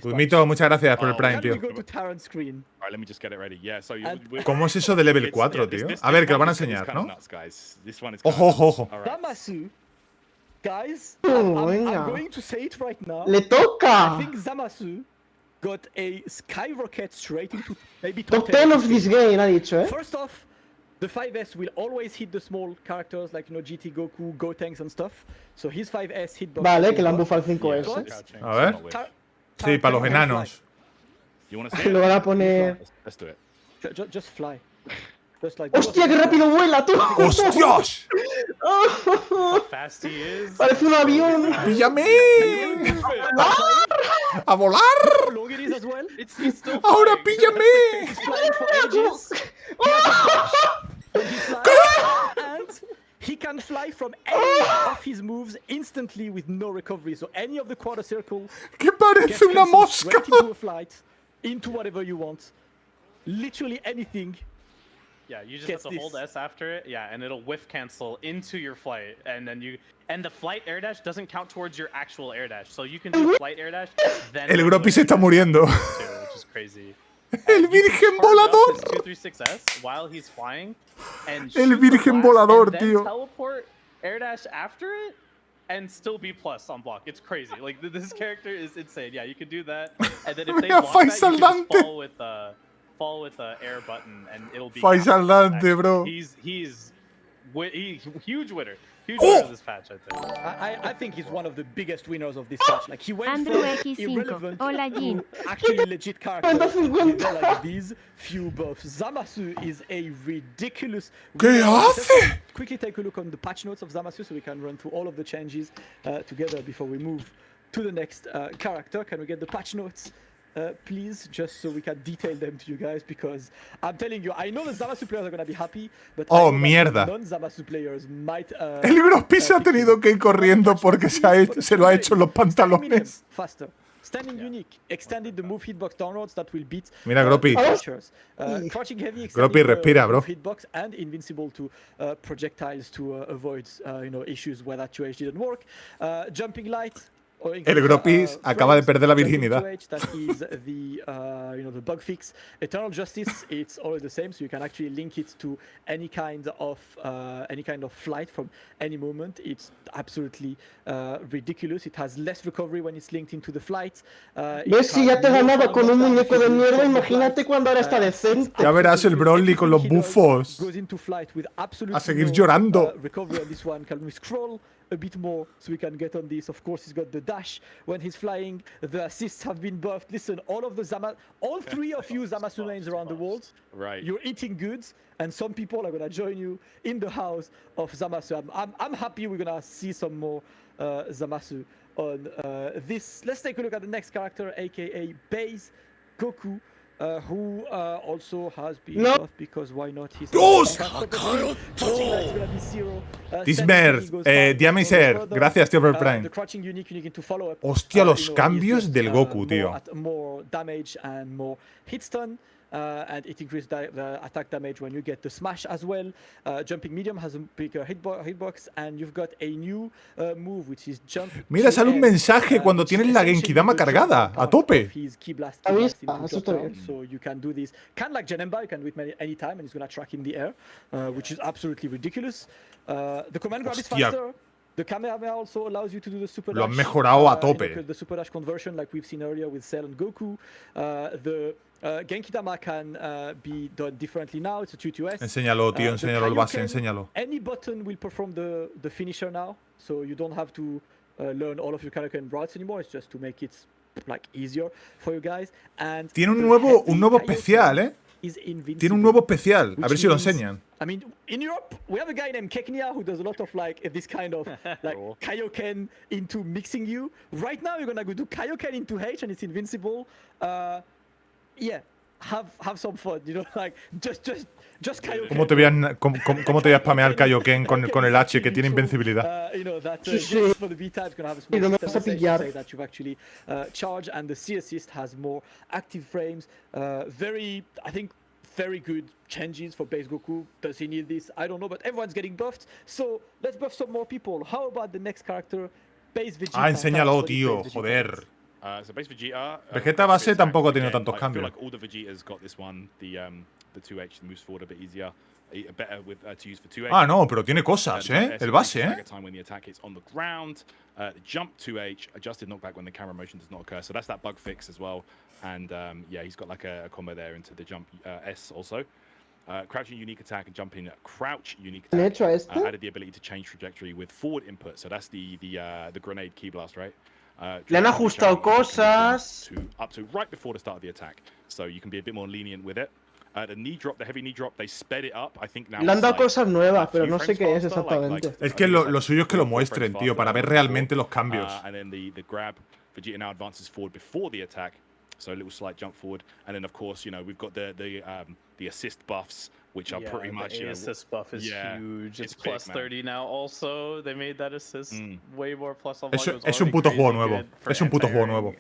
Mito, muchas gracias por el Prime, tío. ¿Cómo es eso de level 4, tío? A ver, que lo van a enseñar, ¿no? Ojo, ojo, ojo. Guys, I'm going to say it right now. Le toca. I think Zamasu got a skyrocket straight into maybe top 10 of this game, ha dicho, eh. First off, the 5S will always hit the small characters like, you know, GT, Goku, Gotenks and stuff. So his 5S hitbox. Vale, que le han bufado el 5S. A ver. Sí, para los enanos. Lo van a poner. Let's do it. Just fly. ¡Hostia, qué rápido vuela, tú! ¡Hostias! Parece un avión. ¡Píllame! ¡A volar! ¡Ahora píllame! He can fly from any of his moves instantly with no recovery. So any of the quarter circle. ¡Que parece una mosca! Into a flight, into whatever you want. Literally anything. Yeah, you just have to hold S after it, yeah, and it'll whiff cancel into your flight, and then the flight air dash doesn't count towards your actual air dash, so you can do flight air dash, then el Gropi se está muriendo. Which is crazy. El virgen volador. 236S while he's flying, and el virgen volador, and tío. Then teleport air dash after it, and still be plus on block. It's crazy. Like this character is insane. Yeah, you can do that, and then if they block that, you can just fall with the air button and it'll be Faisal Dante, bro. He's huge winner. Huge winner of this patch, I think. I think he's one of the biggest winners of this patch. Like he went from irrelevant to actually legit character with like these few buffs. Zamasu is a ridiculous. ¿Qué hace? Quickly take a look on the patch notes of Zamasu so we can run through all of the changes together before we move to the next character. Can we get the patch notes? Please, just so we can detail them to you guys, because I'm telling you, I know the Zamasu players are gonna be happy, but mierda. non-Zamasu players might. El Gropi se ha tenido que ir corriendo porque se lo ha hecho en los pantalones. Faster. Standing unique, extended the move hitbox downwards that will beat. Mira, Gropi. Crouching heavy, Gropi, respira, bro. Hitbox and invincible to projectiles to avoid issues where that 2H didn't work. Jumping light. El Gropis acaba de perder la virginidad. That is the bug fix. Eternal Justice, it's always the same, so you can actually link it to any kind of flight from any moment. It's absolutely ridiculous. It has less recovery when it's linked into the flight. ¿Ves? Si ya te ganaba con un muñeco de mierda, imagínate cuando ahora está decente. Ya verás el Broly con los bufos. A seguir llorando. Recovery on this one. Can we scroll a bit more so we can get on this? Of course, he's got the dash when he's flying. The assists have been buffed. Listen, all three of you Zamasu mains around the world, right? You're eating good, and some people are gonna join you in the house of Zamasu. I'm happy we're gonna see some more Zamasu on this. Let's take a look at the next character, aka Base Goku. Who also has been buffed because why not? He's Dismer, Diamiser, gracias tío por el Prime. Hostia, los cambios del Goku, tío. More damage and more hit stun. And it increases the attack damage when you get the smash as well. Jumping medium has a bigger hitbox, and you've got a new move which is jump. Mira, sale un mensaje cuando tienes la Genkidama cargada, a tope. So you can do this. Kind of like Janemba, you can do it any time, and it's gonna track in the air, which is absolutely ridiculous. The command grab is faster. The camera also allows you to do the super dash. Lo han mejorado a tope. The super dash conversion, like we've seen earlier with Cell and Goku. The Genkidama can be done differently now. It's a 2-2S. Enséñalo, tío, enséñalo el base, enséñalo. Any button will perform the finisher now, so you don't have to learn all of your Kaioken routes anymore. It's just to make it like easier for you guys. And tiene un nuevo especial, ¿eh? Tiene un nuevo especial. A ver si lo enseñan. I mean, in Europe, we have a guy named Keknia who does a lot of like this kind of like Kaioken into mixing you. Right now, you're gonna go do Kaioken into H and it's invincible. Yeah, have some fun, you know, like just Kaioken. ¿Cómo te voy a spamear Kaioken con el H que tiene invencibilidad? You know that yes, for the beta it's gonna have a small system say that you've actually charged, and the C assist has more active frames. Very, I think, very good changes for base Goku. Does he need this? I don't know, but everyone's getting buffed, so let's buff some more people. How about the next character, base Vegeta? Enséñalo, tío, joder. So base Vegeta. Vegeta base tampoco ha tenido tantos cambios. I feel like all the Vegetas got this one. The 2H moves forward a bit easier. Better with to use for 2H. Ah, no, pero tiene cosas, el base, Time when the attack is on the ground. Jump 2H, adjusted knockback when the camera motion does not occur. So that's that bug fix as well. And yeah, he's got like a combo there into the jump S also. Crouching unique attack and jumping crouch unique attack. Added the ability to change trajectory with forward input. So that's the grenade key blast, right? Le han ajustado cosas. Up to right before the start of the attack. So you can be a bit more lenient with it. The knee drop, the heavy knee drop, they sped it up. I think now. Le han dado cosas nuevas, pero no sé qué es exactamente. Es que lo suyo es que lo muestren, tío, para ver realmente los cambios. And then the grab, Vegeta now advances forward before the attack. So a little slight jump forward, and then of course, you know, we've got the assist buffs, which are pretty much. The assist buff is huge. It's plus 30 now. Also, they made that assist way more plus. Es un puto juego nuevo. Es un puto juego nuevo.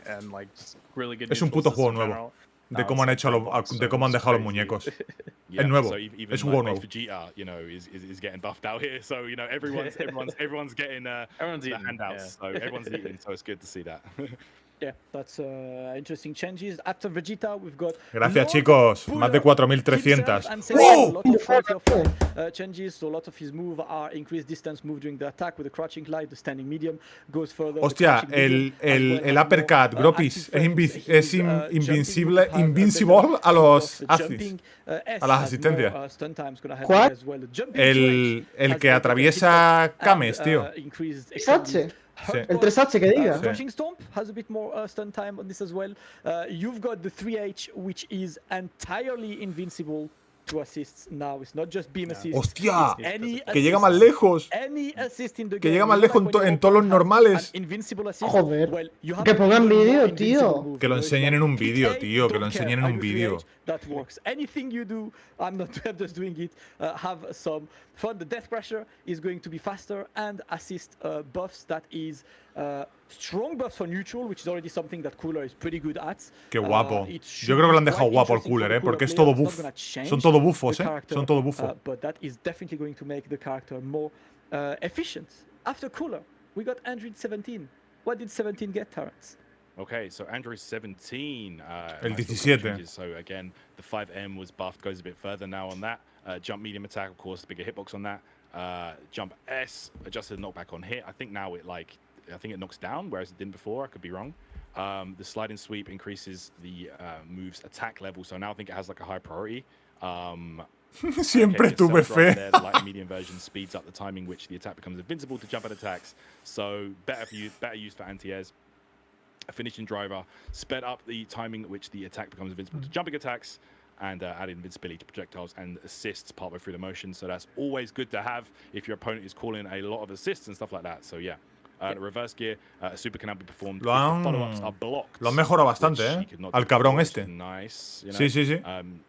Es un puto juego nuevo. De cómo han hecho de cómo han dejado los muñecos. Es nuevo. Es un juego nuevo. Vegeta, you know, is getting buffed out here. So you know, everyone's getting the handouts. So everyone's eating. So it's good to see that. Yeah, that's interesting changes. After Vegeta, we've got. Gracias, chicos. Más de 4.300. Changes. So a lot of his moves are increased distance move during the attack with the crouching glide, the standing medium goes further. Hostia, el uppercut, Gropis, es invincible a los asis, a las asistencias. ¿Cuál? El que atraviesa Kames, tío. ¿3H? Sí. El 3H que diga. Crushing Stomp has a bit more stun time on this as well. You've got the 3H, which is entirely invincible to assists now. It's not just beam assist. ¡Hostia! Que llega más lejos. Que llega más lejos en todos los normales. Joder. Que pongan vídeo, tío. Que lo enseñen en un vídeo, tío. Que lo enseñen en un vídeo. That works. Anything you do, I'm just doing it. Have some fun. The Death Crusher is going to be faster and assist buffs. That is strong buffs for neutral, which is already something that Cooler is pretty good at. Qué guapo. Yo creo que lo han dejado guapo el Cooler, porque es todo buff. Son todo buffos, Son todo buffos. But that is definitely going to make the character more efficient. After Cooler, we got Android 17. What did 17 get, Terrence? Okay, so Android 17. El 17. So again, the 5M was buffed, goes a bit further now on that. Jump medium attack, of course, bigger hitbox on that. Jump S, adjusted knockback on hit. I think now it knocks down, whereas it didn't before. I could be wrong. The sliding sweep increases the move's attack level, so now I think it has like a high priority. Siempre tuve fe. The light and medium version speeds up the timing which the attack becomes invincible to jump at attacks. So better use for anti-airs. A finishing driver, sped up the timing at which the attack becomes invincible to jumping attacks, and added invincibility to projectiles and assists partway through the motion. So that's always good to have if your opponent is calling a lot of assists and stuff like that. So yeah, the reverse gear, super cannot be performed. Follow-ups are blocked. Lo han mejorado bastante, Al cabrón este. Nice. You know, sí.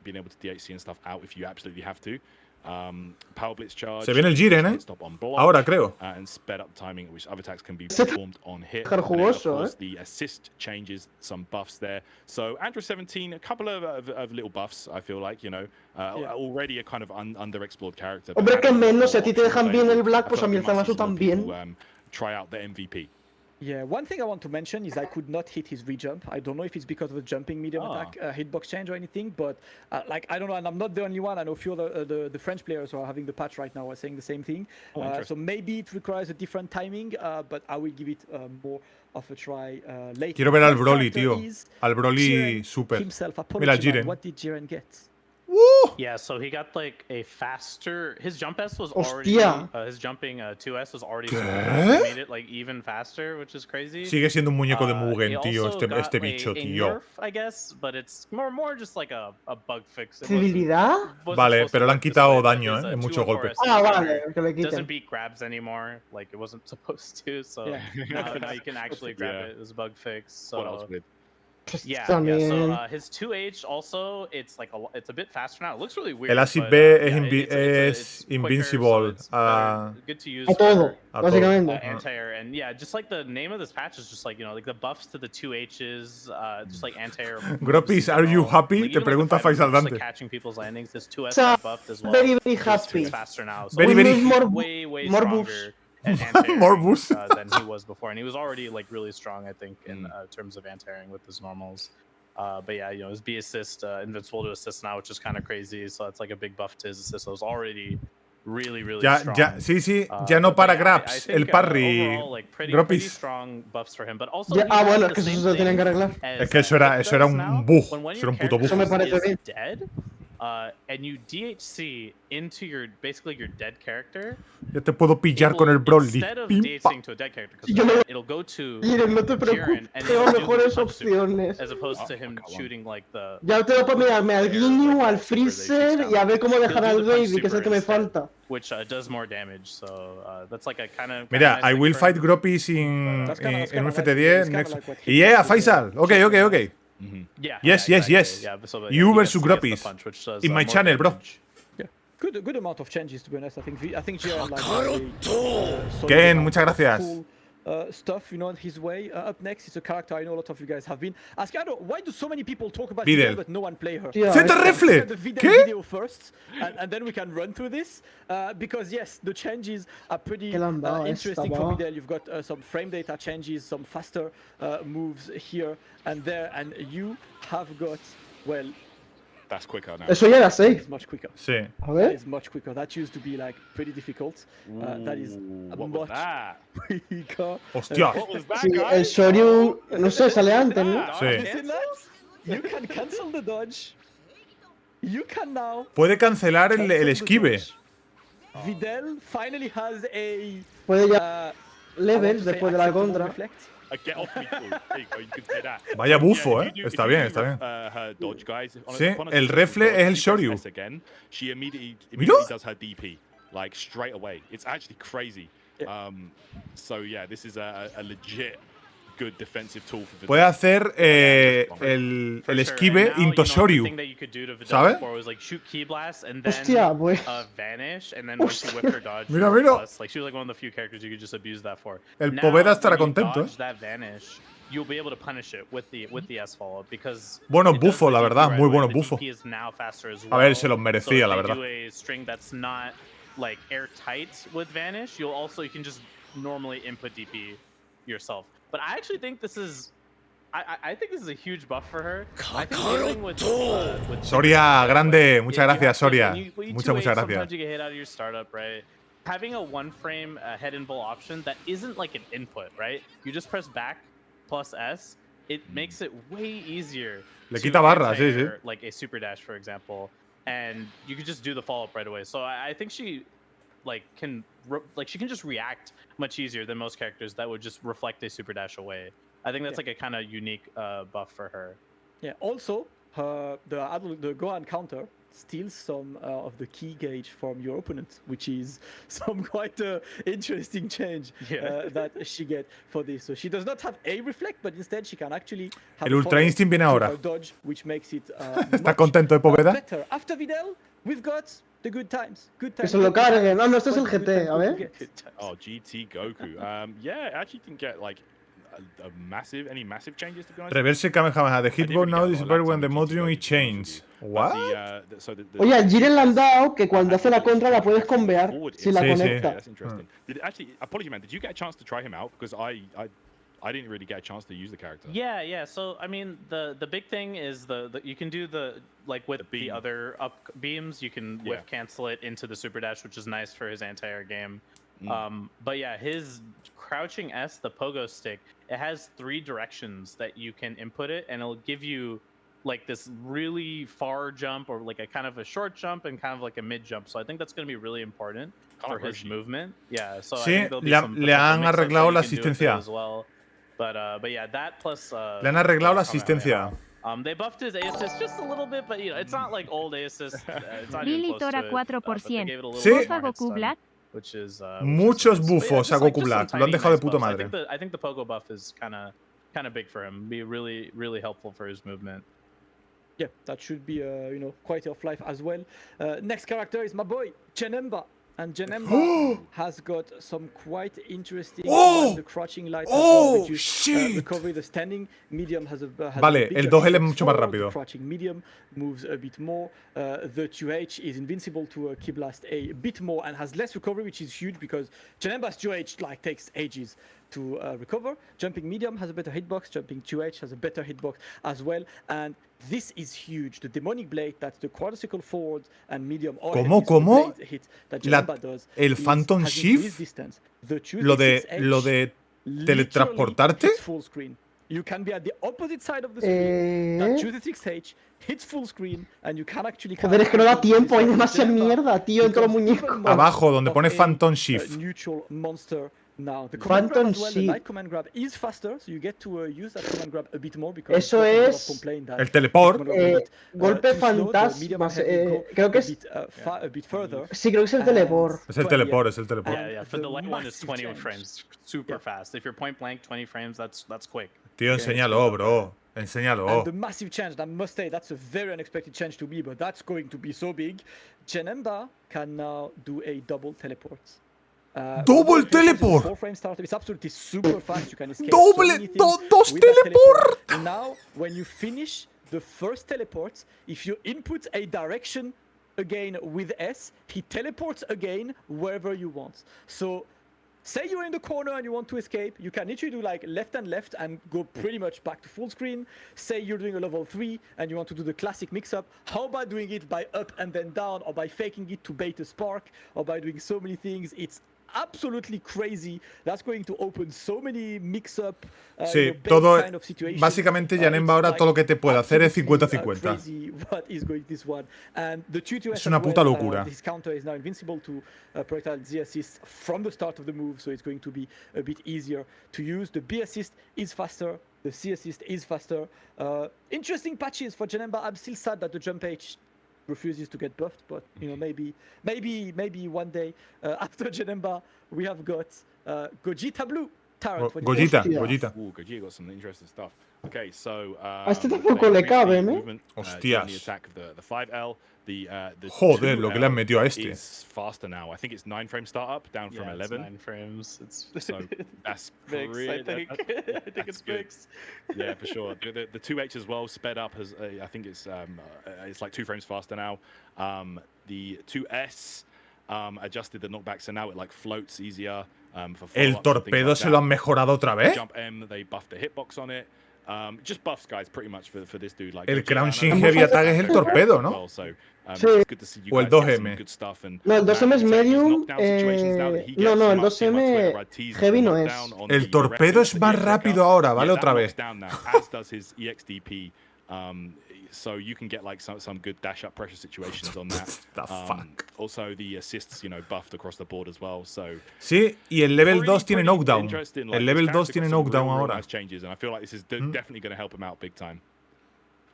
Being able to DHC and stuff out if you absolutely have to. Power blitz charge. Se viene el Jiren, Ahora creo. And sped up timing, which other attacks can be performed on hit. And then, of course, the assist changes some buffs there. So Android 17, a couple of little buffs. I feel like, you know, already a kind of underexplored character. Hombre, que menos si a ti te dejan bien el Black, pues a mí el Zamasu también. Try out the MVP. Yeah, one thing I want to mention is I could not hit his rejump. I don't know if it's because of the jumping medium attack hitbox change or anything, but like I don't know, and I'm not the only one. I know a few of the French players who are having the patch right now are saying the same thing. So maybe it requires a different timing, but I will give it more of a try later. Quiero ver al Broly, tío. Al Broly super. Mira, Jiren. What did Jiren get? Woo! Yeah, so he got like a faster. His jump S was already. His jumping 2S was already. Made it like even faster, which is crazy. Sigue siendo un muñeco de Mugen, tío. Este bicho, tío. Nerf, I guess, but it's more just like a bug fix. ¿Civilidad? Vale, pero le han quitado daño, en muchos golpes. Vale, que le quiten. It doesn't beat grabs anymore, like it wasn't supposed to. So now you can actually grab it. It was a bug fix. So. Yeah, so his 2H also, it's a bit faster now. It looks really weird. El acid B es invincible good to use a todo, básicamente. anti-air, and yeah, just like the name of this patch is just like, you know, like the buffs to the 2Hs, just like anti-air. Gropis, are you happy? Te pregunta Faisal Dante. Like catching people's landings, this 2S got buffed as well. Very happy. It's faster now. So Very way stronger. Morbus than he was before, and he was already like really strong, I think, in terms of anti-airing with his normals. But yeah, you know, his B assist, invincible to assist now, which is kind of crazy. So that's like a big buff to his assist. So it was already really strong. Sí, ya no para grabs, el parry. Overall, like, pretty strong buffs for him, but also bueno, es que eso se lo tenían que arreglar. Es que eso era un bug, eso era un puto bug. Eso me parece bien. Dead, and you DHC into your dead character. Yo te puedo pillar con el Broly. Instead of DHCing to a dead character, it'll go to Miren, no te preocupes, tengo mejores opciones. As opposed to him shooting like the. Ya te voy a mirarme al Ginyu, al Freezer y a ver cómo dejar al Baby, que es el que me falta. Which does more damage, so that's like a kind of. Mira, I will fight Gropis in FT10 next. Yeah, Faisal. Okay. Yes. You versus Gropis in my channel, bro. Yeah, good amount of changes, to be honest. I think Jiren Ken, muchas gracias. Cool stuff, you know, his way. Up next is a character I know a lot of you guys have been asking. Why do so many people talk about Videl but no one play her? Zeta Refle. The video first, and then we can run through this. Because yes, the changes are pretty interesting for Videl. You've got some frame data changes, some faster moves here and there, and you have got, well, that's quicker now. Eso ya era 6. It's much quicker. Sí. A ver. That is much quicker. That used to be like pretty difficult. That is much quicker. Hostia. Sí, el Shoryu, no sé, sale antes, ¿no? Sí. You can cancel the dodge. You can now. Puede cancelar el esquive. Videl finally has a. Puede ya levels después de la contra. Vaya bufo, Está bien. Sí, el refle es el Shoryu. Mira. Like straight away. It's actually crazy. So yeah, this is a legit good defensive tool for Videl. Puede hacer el esquive into Shoryu. ¿Sabes? Hostia, pues. Mira. Like she was like one of the few characters you could just abuse that for. El Poveda estará contento, You'll be able to punish it with the S follow because bueno bufo, la verdad, muy bueno bufo. A ver, se los merecía, la verdad. Do a string that's not like airtight with Vanish, you can just normally input DP yourself. But I actually think this is I think this is a huge buff for her. I think with Soria, grande, muchas gracias, Soria. Muchas gracias. Sometimes you get hit out of your startup, right? Having a one frame head invul option that isn't like an input, right? You just press back plus S, it makes it way easier. Le quita barra, sí. Like a super dash, for example, and you could just do the follow up right away. So I think she can just react much easier than most characters that would just reflect a super dash away. I think that's like a kind of unique buff for her. Yeah. Also, the Gohan counter steals some of the key gauge from your opponent, which is some quite interesting change that she gets for this. So she does not have a reflect, but instead she can actually have el Ultra Instinct viene ahora. Dodge, which makes it ¿Está contento de Poveda? Better. After Videl, we've got the good times. Good times. Que se lo carguen. No, este es el GT, a ver. Oh, GT Goku. Yeah, I actually didn't get like any massive changes, to be honest. Reverse Kamehameha. The hitbox now is better when the Modrium is changed. What? Oye, al Jiren le han dado que cuando hace la contra la puedes convear si la conecta. That's interesting. Apology man, did you get a chance to try him out? Because I didn't really get a chance to use the character. Yeah. So I mean, the big thing is the you can do with the other up beams, you can whiff cancel it into the super dash, which is nice for his anti-air game. But yeah, his crouching S, the pogo stick, it has 3 directions that you can input it, and it'll give you like this really far jump or like a kind of a short jump and kind of like a mid jump. So I think that's going to be really important for his movement. Yeah. So sí, I think le han arreglado la asistencia. As well. But yeah, that plus. Le han arreglado la asistencia. They buffed his A assist just a little bit, but you know, it's not like old A assist. It's not Billy even close to Tora it. 4%. Sí. Goku Black. Which is, muchos bufos a Goku Black. Lo han dejado de puta madre. I think the pogo buff is kind of kind of big for him. Be really, really helpful for his movement. Yeah, that should be, you know, quality of life as well. Next character is my boy, Janemba. And Janemba has got some quite interesting the crouching light recovery. The standing medium has a vale, el 2L es mucho más rápido. The crouching medium moves a bit more. The 2H is invincible to a Key Blast a bit more and has less recovery, which is huge because Janemba's 2H like takes ages to recover. Jumping medium has a better hitbox. Jumping 2H has a better hitbox as well. And this is huge. The demonic blade, that's the quarter circle forward and medium. ¿Cómo? El Phantom Shift, lo de teletransportarte. You can be at the opposite side of the screen. That chooses 6H, hits full screen, and you can actually. Joder, es que no da tiempo, hay demasiada mierda, tío, en todos los muñecos. Abajo, donde pone Phantom Shift. Neutral monster. Now, the Phantom Shift. The light command grab is faster, so you get to use that command grab a bit more because. Eso es el teleport. Golpe fantasma. Creo que es. A bit further. Sí, creo que es el teleport. Es el teleport, es el teleport. Yeah, for the light one is 20 frames, super fast. If you're point blank, 20 frames, that's quick. Tío, enséñalo, bro. Enséñalo. And the massive change, I must say, that's a very unexpected change to me, but that's going to be so big. Janemba can now do a double teleport. Double teleport. 4 frame startup. It's absolutely super fast. You can escape. Dos teleport. Now, when you finish the first teleport, if you input a direction again with S, he teleports again wherever you want. So, say you're in the corner and you want to escape, you can literally do like left and go pretty much back to full screen. Say you're doing a level 3 and you want to do the classic mix-up. How about doing it by up and then down, or by faking it to bait a spark, or by doing so many things? It's absolutely crazy. That's going to open so many mix-up sí, todo, kind of básicamente Janemba ahora todo lo que te puede hacer es 50-50. Es una puta locura. This counter is now invincible to projectile Z assist from the start of the move, so it's going to be a bit easier to use. The B assist is faster. The C assist is faster. Interesting patches for Janemba. I'm still sad that the jump H refuses to get buffed, but you know, maybe one day after Janemba we have got Gogeta Blue Tyrant. Gogeta. Ooh, Gogeta got some interesting stuff. Okay, so a este tampoco le cabe, ¿eh? Hostias. The attack of the 5L. The Joder, lo que le han metido a este. Is faster now. I think it's 9 frame startup down from 11. 9 frames. It's so that's fixed, I think. I think it's fixed. Yeah, for sure. The 2H as well sped up. Has I think it's like 2 frames faster now. The 2S adjusted the knockback, so now it like floats easier. El torpedo se lo han mejorado otra vez. Jump M, they buffed the hitbox on it. Just buffs, guys, pretty much for this dude. Like el crouching heavy attack es el torpedo, ¿no? So, sí. O el 2M. No, el 2M es medium. No, el 2M heavy no es. El torpedo es más rápido ahora, ¿vale? Otra vez. As does his EXDP. So you can get like some good dash up pressure situations on that. The fuck. Also the assists, you know, buffed across the board as well. So sí, y el level 2 tiene knockdown. El level 2 tiene knockdown ahora. Nice changes, and I feel like this is definitely going to help him out big time.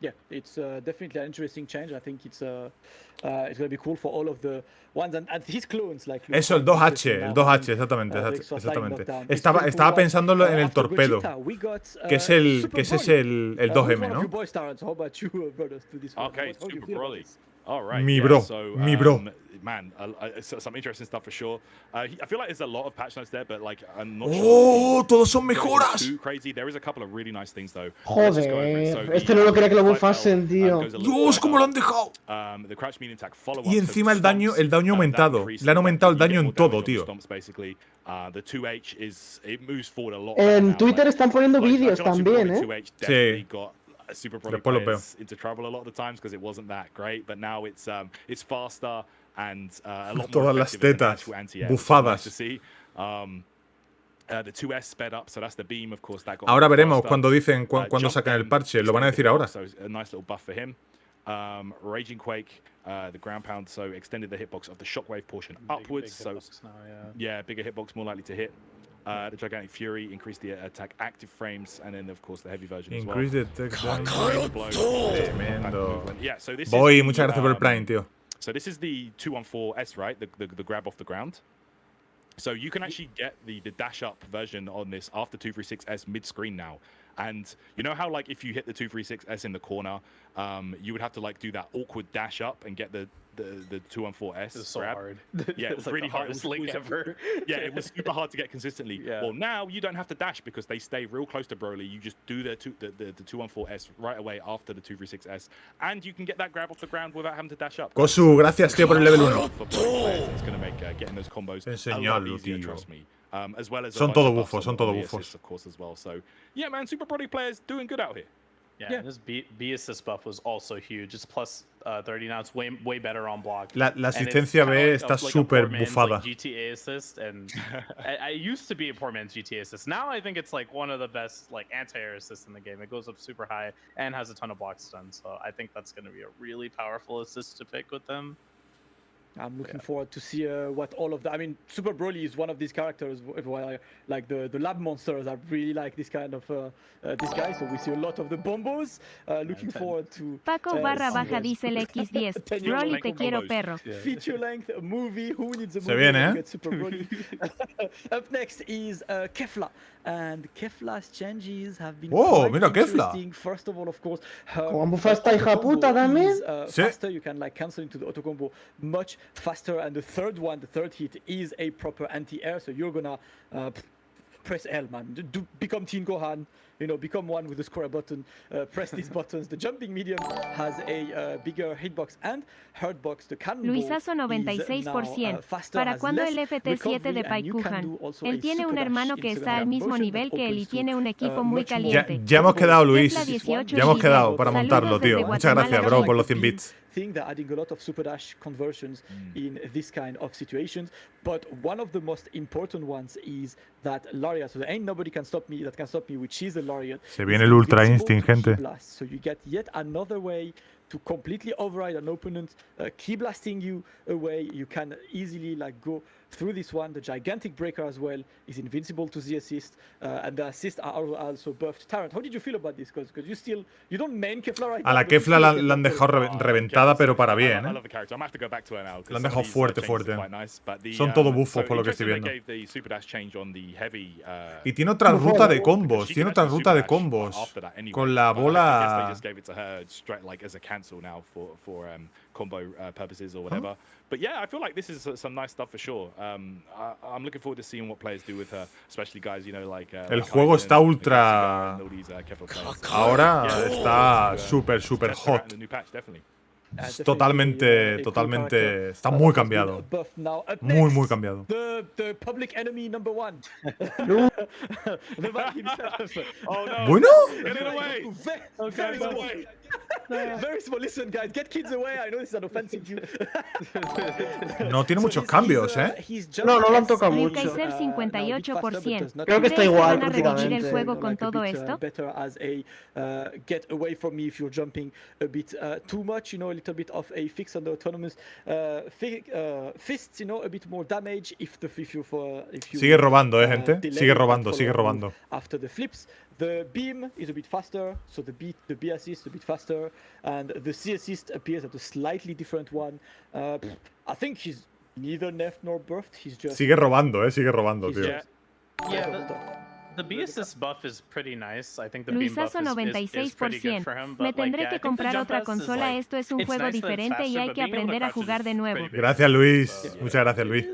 Yeah, it's definitely an interesting change. I think it's going to be cool for all of the ones and his clones. Like eso, el 2H, exactamente. Estaba pensando en el torpedo, que es el 2M, ¿no? Okay, super Broly. All right. Mi bro. Man, some interesting stuff for sure. I feel like there's a lot of patch notes there, but like I'm not sure. Oh, todos son mejoras. Too crazy. There is a couple of really nice things though. Joder, este no lo quería que lo buffasen, tío. Dios, cómo lo han dejado. The crouch medium attack follow-up. Y encima el daño aumentado. Le han aumentado el daño en todo, tío. The 2H it moves forward a lot. En Twitter están poniendo vídeos también, ¿eh? Sí. Super Broly players into trouble a lot of the times because it wasn't that great, but now it's faster and a lot more todas las tetas bufadas. To see. The 2S sped up, so that's the beam, of course. That got ahora veremos cuando dicen cuando sacan el parche, lo van a decir ahora. So a nice little buff for him. Raging Quake, the ground pound, so extended the hitbox of the shockwave portion upwards. Big so now, bigger hitbox, more likely to hit. The Gigantic Fury increased the attack active frames, and then of course the heavy version as well. Increase the attack. Tremendo. Yeah, so this Boy, is muchas gracias por el Prime, tío. So this is the 214S, right? The grab off the ground. So you can actually get the dash up version on this after 236S mid screen now. And you know how like if you hit the 236S in the corner, you would have to like do that awkward dash up and get the 214S. It's so grab? hard. Yeah, it was really hard. It was ever. Yeah, it was super hard to get consistently. Yeah. Well, now you don't have to dash because they stay real close to Broly. You just do the 214S right away after the 236S, and you can get that grab off the ground without having to dash up. Gosu, gracias, tío, por el level 1. It's going to make getting those combos a lot easier, trust me. As well as son todo bufos, of course, as well. So, yeah, man, Super Broly players doing good out here. Yeah, this B assist buff was also huge. It's plus 30 now. It's way better on block. La asistencia B está súper bufada. Like GTA assist, and I used to be a poor man's GTA assist. Now I think it's like one of the best like anti-air assists in the game. It goes up super high and has a ton of block stun. So I think that's going to be a really powerful assist to pick with them. I'm looking forward to see what all of that. I mean, Super Broly is one of these characters. Like the lab monsters, I really like this kind of this guy. So we see a lot of the bombos. Looking forward to. Paco barra baja dice el X10. Broly te quiero perro. Feature length movie. Who needs a movie? Se viene, Get Super Broly. Up next is Kefla, and Kefla's changes have been. Oh, mira Kefla. First of all, of course, her ¿Cómo bufa esta hija puta también? faster. You can like cancel into the auto combo much faster, and the third hit is a proper anti-air, so you're gonna press L, man. Become Teen Gohan, you know, become one with the square button, press these buttons. The jumping medium has a bigger hitbox and hurtbox. The cannon Luisazo 96%. ¿Para cuándo el FT7 de Paikuhan? Él tiene un hermano que está al mismo nivel que él y tiene un equipo muy caliente. Ya hemos quedado, Luis. Ya hemos quedado para montarlo, tío. Muchas gracias, bro, por los 100 bits. They're adding a lot of super dash conversions in this kind of situations, but one of the most important ones is that Lariat. So there ain't nobody can stop me which is a Lariat. Se viene el Ultra Instinct, gente. So you get yet another way to completely override an opponent, key blasting you away. You can easily like go through this one. The gigantic breaker as well is invincible to the assist, and the assists are also buffed. Tarrant, how did you feel about this? Because you don't main Kefla right now. A la Kefla la han dejado reventada, pero para bien, ¿eh? La han dejado fuerte. Son todo bufos por lo que estoy viendo. Y tiene otra ruta de combos. Con la bola. Combo purposes or whatever. But yeah, I feel like this is some nice stuff for sure. I'm looking forward to seeing what players do with her, especially guys, you know, like el juego está ultra. Ahora está súper hot. Totalmente. Está muy cambiado. Muy cambiado. The public enemy number one. The man himself. Oh no. Bueno. Get it away. Very small. Listen, guys, get kids away. I know this is an offensive view. No tiene muchos cambios, ¿eh? No lo han tocado mucho. Kaiser 58%. Creo que está igual ¿Van a revivir el prácticamente. juego con todo esto? Better as a get away from me if you're jumping a bit too much, you know, a little bit of a fix on the autonomous fists, you know, a bit more damage if you Sigue robando, gente. Sigue robando. After the flips, the beam is a bit faster, so the B assist a bit faster, and the C assist appears at a slightly different one. I think he's neither nerfed nor buffed. He's just Sigue robando, tío. Yeah, the B assist buff is pretty nice. I think the beam buff is pretty good for him. Me tendré que comprar otra consola. Esto es un juego diferente y hay que aprender a jugar de nuevo. Gracias, Luis. Muchas gracias, Luis.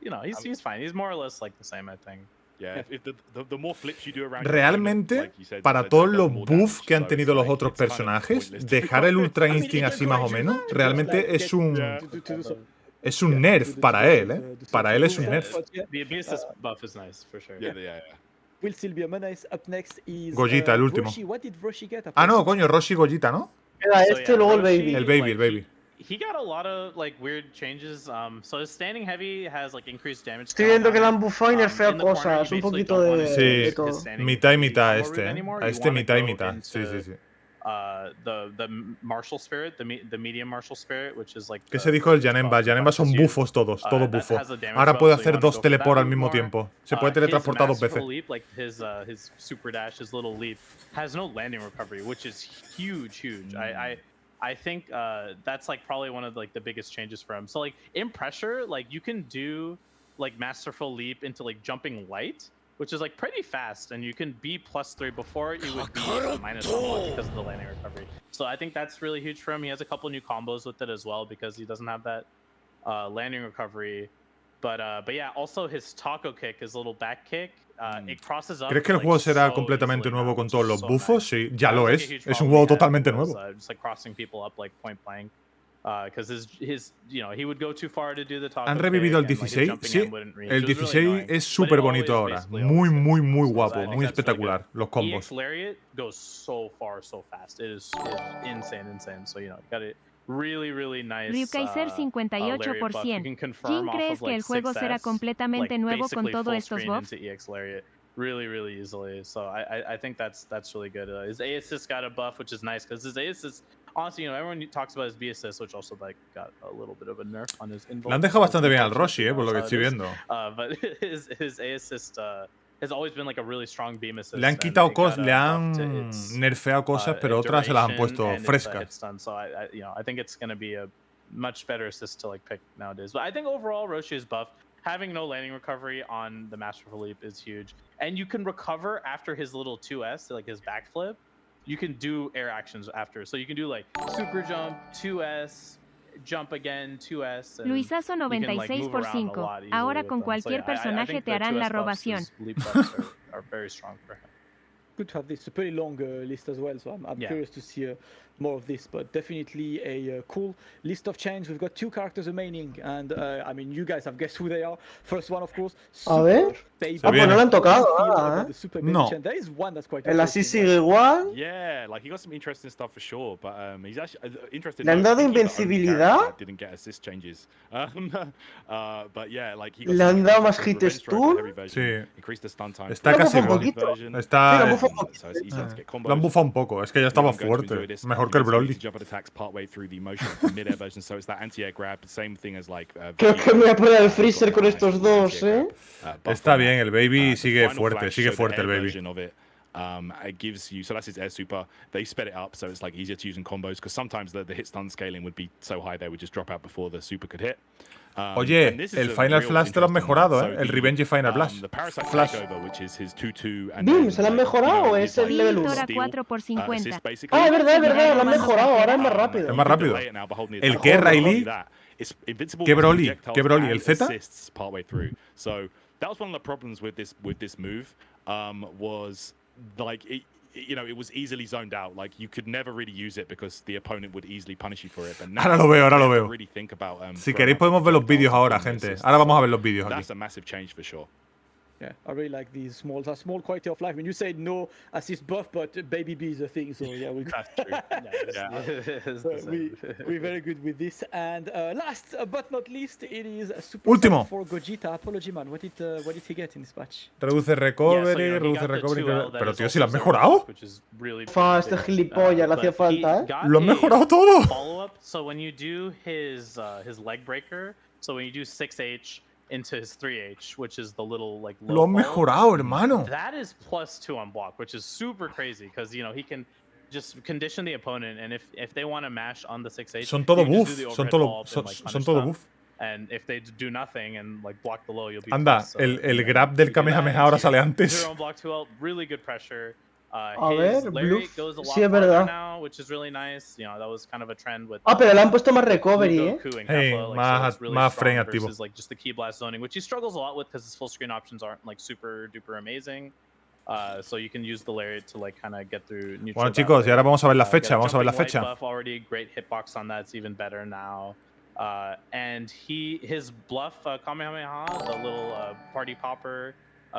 You know, he's fine. He's more or less like the same, I think. Realmente, para todos los buffs que han tenido los otros personajes, dejar el Ultra Instinct así más o menos, realmente es un nerf para él, ¿eh? Para él es un nerf. The assist buff is nice, for sure. Yeah. Will still be a menace. Up next is Gogeta, el último. What did Roshi get? Ah, no, coño, Roshi y Gogeta, ¿no? Queda este y luego el baby. El baby. He got a lot of like weird changes. So his standing heavy has like increased damage. Estoy viendo que le han bufado y nerfeado cosas, un poquito de todo. Sí, mitad y mitad este, ¿eh? A este mitad y mitad. Sí. The martial spirit, the medium martial spirit, which is like. ¿Qué se dijo el Janemba? Janemba son bufos todos bufo. Ahora puede hacer 2 teleport al mismo tiempo. Se puede teletransportar 2 veces. Like his super dash, his little leap, has no landing recovery, which is huge. I think that's like probably one of like the biggest changes for him. So like in pressure, like you can do like masterful leap into like jumping light, which is like pretty fast, and you can be +3 before you would be -1 because of the landing recovery. So I think that's really huge for him. He has a couple new combos with it as well because he doesn't have that landing recovery. But yeah, also his taco kick, his little back kick, it crosses up. ¿Crees que el juego será completamente nuevo con todos los buffos? Sí, ya lo es. Es un juego totalmente nuevo. Just like crossing people up like point blank. Because his he would go too far to do the taco. Han revivido el 16. Sí, el 16 es súper bonito ahora. Muy, muy, muy guapo. Muy espectacular. Los combos. EX Lariat goes so far, so fast. It is insane. So, got it. Really nice. Ryukaiser 58%. ¿Quién crees que el juego será completamente nuevo con todos estos buffs? Really easily. So I think that's really good. His A assist got a buff, which is nice because his A assist, honestly, everyone talks about his B assist, which also like got a little bit of a nerf on his invoke. Le han dejado bastante bien al Roshi, por lo que estoy viendo. But his A assist has always been like a really strong beam assist. Le han quitado cosas, le han nerfeado cosas, pero otras se las han puesto frescas. So I think it's going to be a much better assist to like pick nowadays. But I think overall Roshi is buff. Having no landing recovery on the Masterful Leap is huge. And you can recover after his little 2S, like his backflip. You can do air actions after. So you can do like super jump, 2S, jump again, 2S. Luisazo 96%. Ahora con cualquier personaje te harán la robación. Are very strong for him. Good to have this. A pretty long list as well, so I'm curious to see more of this, but definitely a cool list of change. We've got 2 characters remaining, and I mean, you guys have guessed who they are. First one, of course. A ver. Pues no le han tocado No. There is one that's quite el así sigue igual. Yeah, like he got some interesting stuff for sure, but he's actually interested. Le han dado invencibilidad. Didn't get assist changes. But yeah, like he le han dado más hit stun. Sí. Increased the stun time. Está casi igual. Está. Lo han bufado un poco. Es que ya estaba fuerte. Mejor que el Broly. Creo que me voy a poner el freezer con estos dos, Está bien, el baby sigue fuerte el baby. It gives you, so that's his air super. They sped it up, so it's like easier to use in combos because sometimes the hit stun scaling would be so high they would just drop out before the super could hit. Oye, el Final Flash te lo han mejorado, El Revenge Final Blast. Flash. Bim, ¿se lo han mejorado o es el level 1? 4 por 50. Ah, es verdad, lo han mejorado, ahora es más rápido. Es más rápido. ¿El qué, Riley? ¿Qué Broly? ¿El Z? So that was one of the problems with this move, was like it was easily zoned out. Like you could never really use it because the opponent would easily punish you for it. But now ahora lo veo. Really think about, si queréis podemos ver los vídeos ahora, gente. Ahora vamos a ver los vídeos aquí. That's a massive change for sure. Yeah, I really like these small quality of life. I mean, you say no assist buff, but baby B is a thing, so yeah, we got we're very good with this. And last but not least, it is a super último for Vegeta. Apology man, what did he get in this patch? Reduce recovery, pero tío, si lo has mejorado. Este gilipollas, le hacía falta, Lo han mejorado todo. Follow up. So when you do his leg breaker, so when you do 6H into his 3H, which is the little like low lo han mejorado, hermano. That is +2 on block, which is super crazy because he can just condition the opponent, and if they want to mash on the 6H, son todo buff, son todo buff. And if they do nothing and like block the low, you'll be anda, el grab del Kamehameha ahora sale antes. Block 2L, really good pressure. A ver, Lariat goes a lot sí, es verdad. now, which is really nice. That was kind of a trend with. Pero le han puesto más recovery, Goku and Hey, Kefla, so really más frame activo. Like just the key blast zoning, which he struggles a lot with because his full screen options aren't like super duper amazing. So you can use the Lariat to like kind of get through neutral. Bueno, chicos, y ahora vamos a ver la fecha. Vamos a ver la fecha. Buff, already great hitbox on that. It's even better now. And his bluff Kamehameha, the little party popper.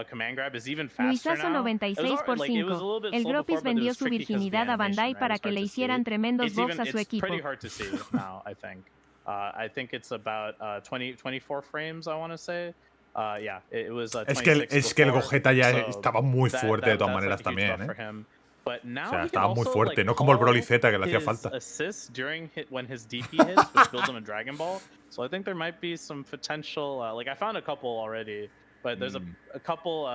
Command grab is even faster Luisazo 96%. El Gropis vendió su virginidad a Bandai para que le hicieran tremendos buffs a su equipo. It's pretty hard to see now, I think. I think it's about 24 frames, I want to say. Yeah, it was es que el Vegeta ya estaba muy fuerte de todas maneras también, But now o sea, estaba muy fuerte, no como el Broly Z que le hacía falta. Assists during when his DP hits, which builds him a Dragon Ball. So I think there might be some potential. Like I found a couple already. But there's a couple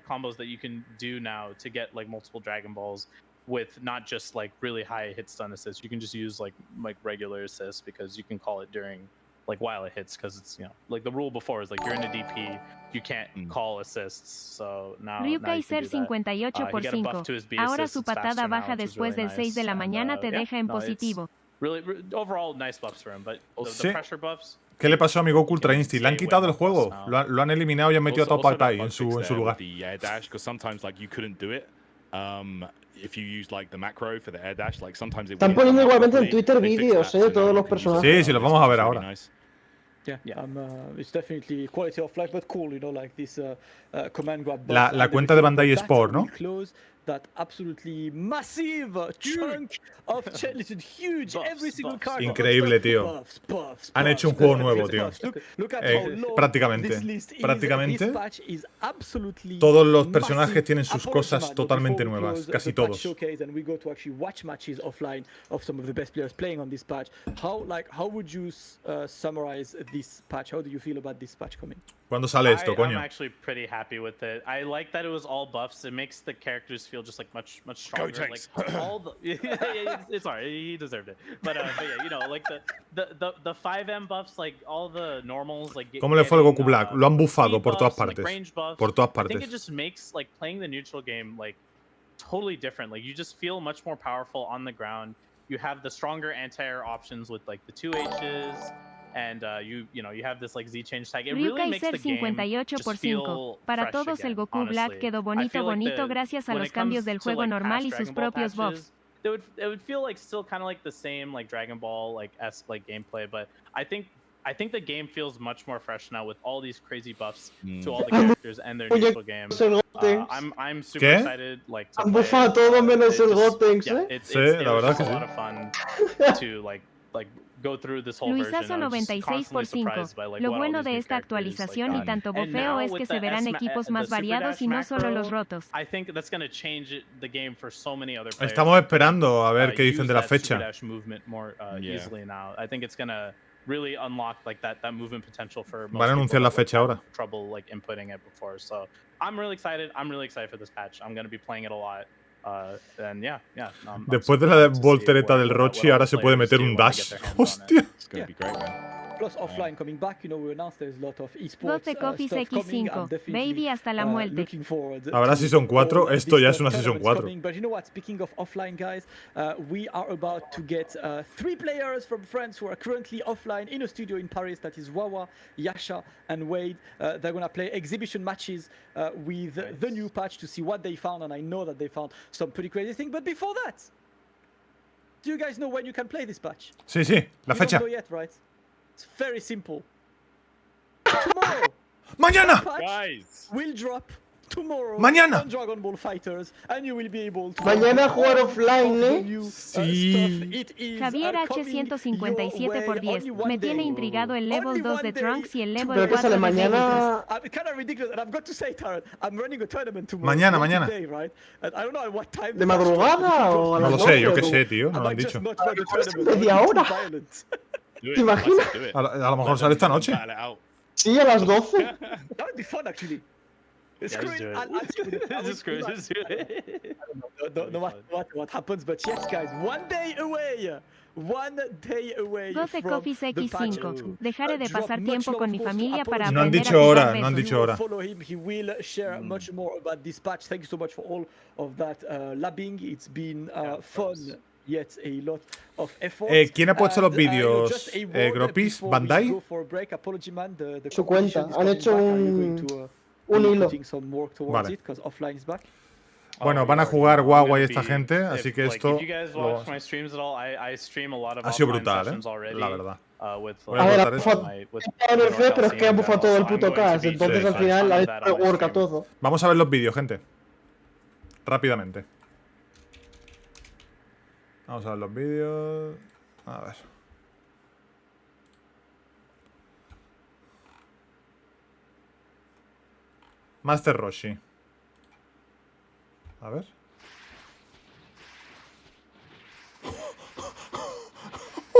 combos that you can do now to get like multiple Dragon Balls with not just like really high hit stun assists. You can just use like regular assists because you can call it during like while it hits, because it's, you know, like the rule before is like you're in a DP, you can't call assists. So now Ryukaiser 58/5. Ahora su patada baja después del 6 de la mañana te deja en positivo. Really, overall nice buffs for him, but the pressure buffs. ¿Qué le pasó a mi Goku Ultra Instinct? Le han quitado el juego. Lo han eliminado y han metido a Top Altai en su lugar. Están poniendo igualmente en Twitter vídeos de todos los personajes. Sí, sí, los vamos a ver ahora. It's definitely quality of life, but cool, you know, like this command grab. La cuenta de Bandai Sport, ¿no? That absolutely massive chunk of listen, huge every single card. Increíble, tío. Han hecho un juego nuevo, tío. Prácticamente todos los personajes tienen sus cosas totalmente nuevas, casi todos. ¿Cuándo sale esto, coño? I'm actually pretty happy with it. I like that it was all buffs. It makes the characters feel just like much stronger. Like all the it's alright, he deserved it. But yeah, you know, like the 5M buffs, like all the normals, like. ¿Cómo le fue al Goku Black? Lo han buffado por todas partes. Por todas partes. I think it just makes like playing the neutral game like totally different. Like you just feel much more powerful on the ground. You have the stronger anti-air options with like the 2Hs. And you know, you have this like Z change tag. It really makes the game just feel Para todos el Goku Black quedó bonito gracias a los cambios del juego normal y sus propios buffs. It would feel like still kind of like the same like Dragon Ball like esque like gameplay, but I think the game feels much more fresh now with all these crazy buffs to all the characters and their neutral game. I'm super excited like to play it. Todo menos el Gotenks, it's a lot of fun to like go through this whole Luisazo 96/5. Lo bueno de esta actualización y tanto bofeo es que se verán equipos más variados y no solo los rotos. I think that's going to change the game for so many other players. Estamos esperando a ver qué dicen de la fecha. I think it's going to really unlock like that movement potential for most. Van a anunciar la fecha ahora. Trouble like inputting it before. So I'm really excited. I'm really excited for this patch. I'm going to be playing it a lot. And yeah, después de la voltereta del Rochi, ahora se puede meter un dash. Hostia. Plus offline coming back, you know, we announced there's a lot of esports 12 Coffees X5, baby hasta la muerte. Habrá Season 4, esto ya es una Season 4. But you know what, speaking of offline guys, we are about to get 3 players from France who are currently offline in a studio in Paris. That is Wawa, Yasha and Wade. They're gonna play exhibition matches with the new patch to see what they found, and I know that they found some pretty crazy things. But before that, do you guys know when you can play this patch? Sí, sí, la fecha. You don't know yet, right? It's very simple. Tomorrow. Mañana. Guys. Will drop tomorrow. Mañana. On Dragon Ball Fighters, and you will be able to. Mañana jugar offline, Sí. Javier H157/10. Me tiene intrigado el level 2 de Trunks y el level 4 Pero que sale de mañana. Kind of ridiculous, and I've got to say, Taran, I'm running a tournament tomorrow. Mañana. Today, right? And I don't know at what time. ¿De madrugada o a No las lo 12? sé, yo qué sé, tío. No lo han dicho. Media hora. ¿Te imaginas? A lo mejor sale esta noche. Sí, a las 12. That would be fun, actually. Just do it. Don't know what happens, but yes, guys, one day away. 12 Coffees X5. Dejaré de pasar tiempo con mi familia para No han aprender dicho a hora, jugar no han besos. dicho hora. Follow him. He will share much more about this patch. Thank you so much for all of that labbing. It's been fun. Yet a lot of effort. ¿Quién ha puesto los vídeos? ¿Gropis? ¿Bandai? Su cuenta. Han hecho un hilo. Vale. Bueno, van a jugar Wawa y esta gente, así que esto ha sido brutal, la verdad. Voy A ver, cortar esto. pero es que han bufado todo el puto cast, entonces al final ha hecho rework a todo. Vamos a ver los vídeos, gente. Rápidamente. Vamos a ver los vídeos. A ver. Master Roshi. A ver.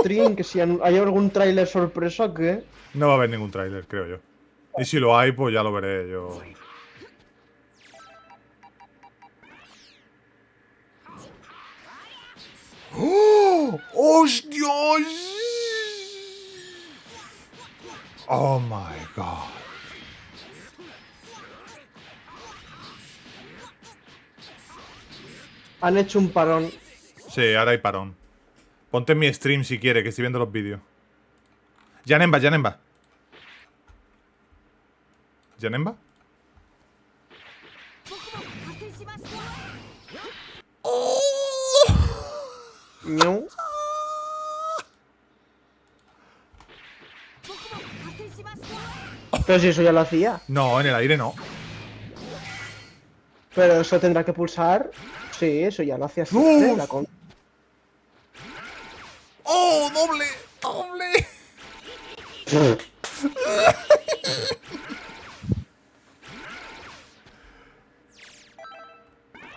Trin, que si hay algún tráiler sorpresa, ¿qué? No va a haber ningún tráiler, creo yo. Y si lo hay, pues ya lo veré yo. ¡Oh! ¡Hostias! Oh my god. Han hecho un parón. Sí, ahora hay parón. Ponte en mi stream si quiere, que estoy viendo los vídeos. Janemba, Janemba. ¿Janemba? No. Pero si eso ya lo hacía. No, en el aire no. Pero eso tendrá que pulsar. Sí, eso ya lo hacía siempre. ¡Oh, doble! ¡Doble!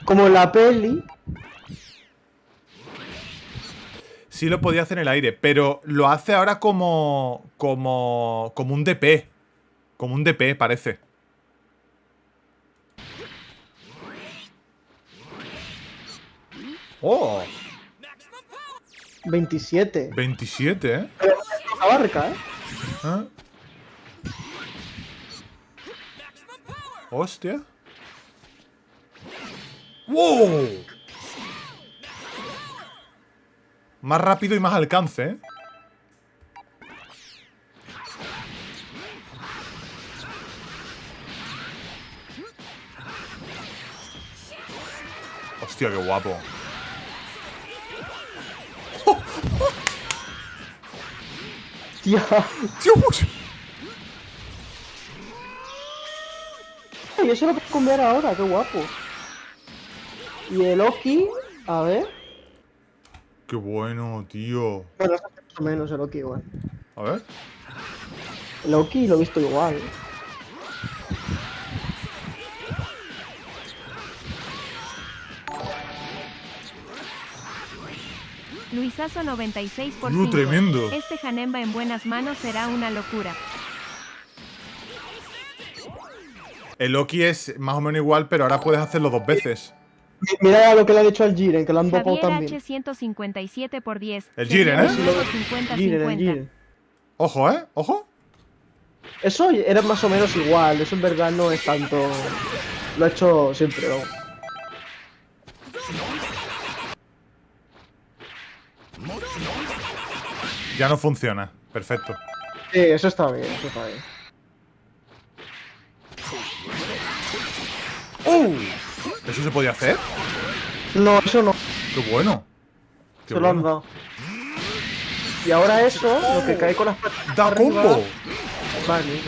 Como en la peli. Sí lo podía hacer en el aire, pero lo hace ahora como un DP. Como un DP, parece. ¡Oh! 27. 27, ¿eh? Pero la barca, ¿eh? ¿Ah? ¡Hostia! ¡Wow! Más rápido y más alcance, ¿eh? Hostia, qué guapo. Tía. ¡Dios! Y eso lo puedo comer ahora, qué guapo. Y el Oki, a ver. Qué bueno, tío. Bueno, es más o menos el Oki igual. A ver. El Oki lo he visto igual. Luisazo 96 por 5. Tremendo. Este Janemba en buenas manos será una locura. El Loki es más o menos igual, pero ahora puedes hacerlo 2 veces. Mira lo que le ha dicho al Jiren, que lo han dopado Javier también. H 157 por 10. El Jiren, ¿eh? 50-50. Jiren. Ojo, ¿eh? Ojo. Eso era más o menos igual, eso en verdad no es tanto. Lo he hecho siempre, ¿no? Ya no funciona. Perfecto. Sí, eso está bien, eso está bien. ¿Eso se podía hacer? No, eso no. ¡Qué bueno! Qué Se lo han dado. Y ahora eso, lo que cae con las patas. ¡Da arriba- combo! Vale,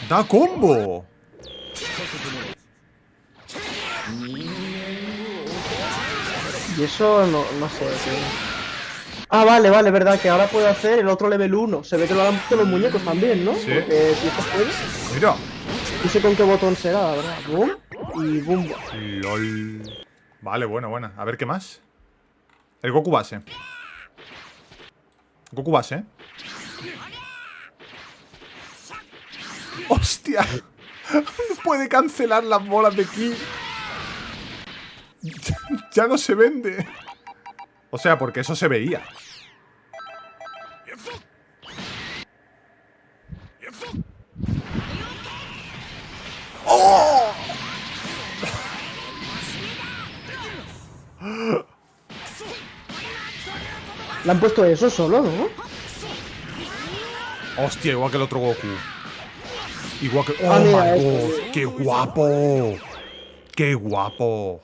¡Da combo! Y eso no sé, tío. Ah, vale, verdad, que ahora puede hacer el otro level 1. Se ve que lo han puesto los muñecos también, ¿no? Sí. Porque si esto puede. Mira. No sé con qué botón será, la verdad. Boom y boom. LOL. Vale, bueno. A ver, ¿qué más? El Goku base. Goku base. ¡Hostia! No puede cancelar las bolas de ki. Ya no se vende. O sea, porque eso se veía. ¡Oh! Le han puesto eso solo, ¿no? Hostia, igual que el otro Goku. Igual que... ¡Oh, Ah, mira, my esto. God! ¡Qué guapo! ¡Qué guapo!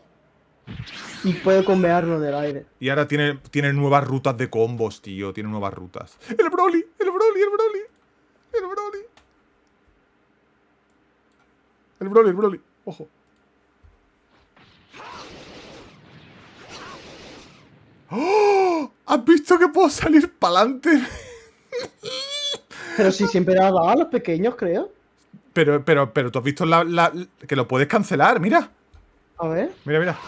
Y puede combearlo del aire. Y ahora tiene nuevas rutas de combos, tío. Tiene nuevas rutas. ¡El Broly! ¡El Broly! ¡El Broly! ¡El Broly! ¡El Broly! ¡El Broly! ¡Ojo! ¡Oh! ¿Has visto que puedo salir para adelante? Pero si siempre ha dado a los pequeños, creo. Pero tú has visto que lo puedes cancelar, mira. A ver. Mira.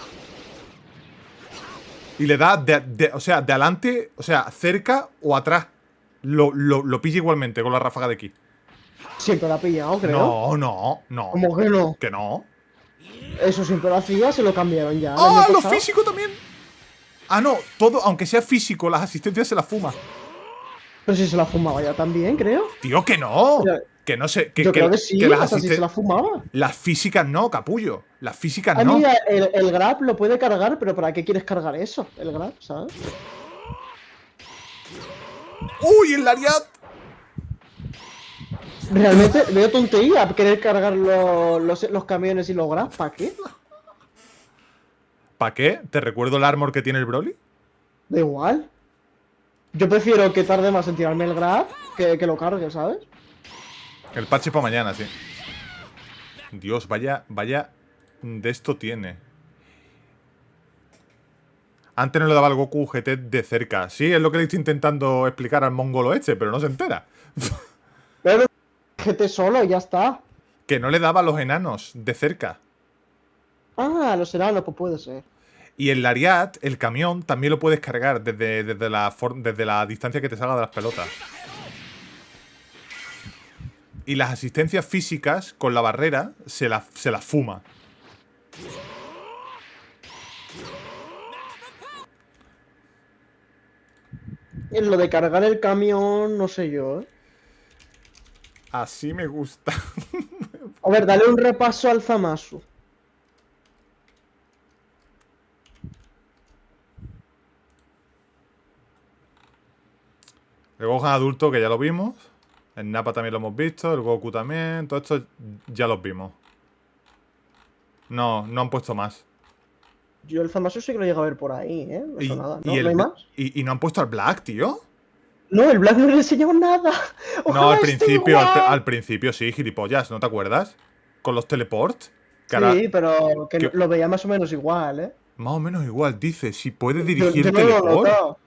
Y le da o sea, de adelante, o sea, cerca o atrás. Lo pilla igualmente con la ráfaga de ki. Siempre lo ha pillado, creo. No. ¿Cómo que no? Que no. Eso siempre lo hacía, se lo cambiaron ya. ¡Ah, lo físico también! Ah, no, todo, aunque sea físico, las asistencias se las fuma. Pero si se la fumaba ya también, creo. Tío, que no. Que no sé. Yo creo que sí, hasta si se la fumaba. Las físicas no, capullo. Las físicas no. Mira, el grab lo puede cargar, pero ¿para qué quieres cargar eso? El grab, ¿sabes? ¡Uy, el lariat! Realmente veo tontería querer cargar los camiones y los grabs. ¿Para qué? ¿Para qué? ¿Te recuerdo el armor que tiene el Broly? Da igual. Yo prefiero que tarde más en tirarme el grab que lo cargue, ¿sabes? El parche para mañana, sí. Dios, vaya de esto tiene. Antes no le daba al Goku GT de cerca. Sí, es lo que le estoy intentando explicar al mongolo este, pero no se entera. Pero GT solo, ya está. Que no le daba a los enanos de cerca. Ah, los enanos, pues puede ser. Y el lariat, el camión, también lo puedes cargar desde la distancia que te salga de las pelotas. Y las asistencias físicas con la barrera se las fuma. En lo de cargar el camión, no sé yo, ¿eh? Así me gusta. A ver, dale un repaso al Zamasu. El Gohan adulto, que ya lo vimos. El Nappa también lo hemos visto. El Goku también. Todo esto ya los vimos. No han puesto más. Yo el Zamasu sí que lo llego a ver por ahí, ¿eh? No sé nada. ¿No hay más? ¿Y no han puesto al Black, tío? No, el Black no le enseñó nada. No, al principio sí, gilipollas, ¿no te acuerdas? Con los teleports. Sí, pero que lo veía más o menos igual, ¿eh? Más o menos igual, dice. Si puede dirigir teleport.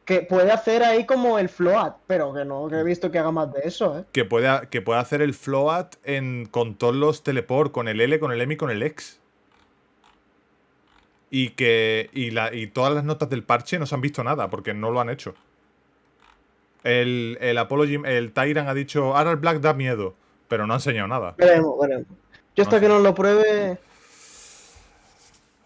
Que puede hacer ahí como el float, pero que no, que he visto que haga más de eso, ¿eh? Que puede hacer el float con todos los teleport, con el L, con el M y con el X. Y todas las notas del parche no se han visto nada, porque no lo han hecho. El Tyrant ha dicho, ahora el Black da miedo, pero no ha enseñado nada. Veremos. Yo hasta que no lo pruebe...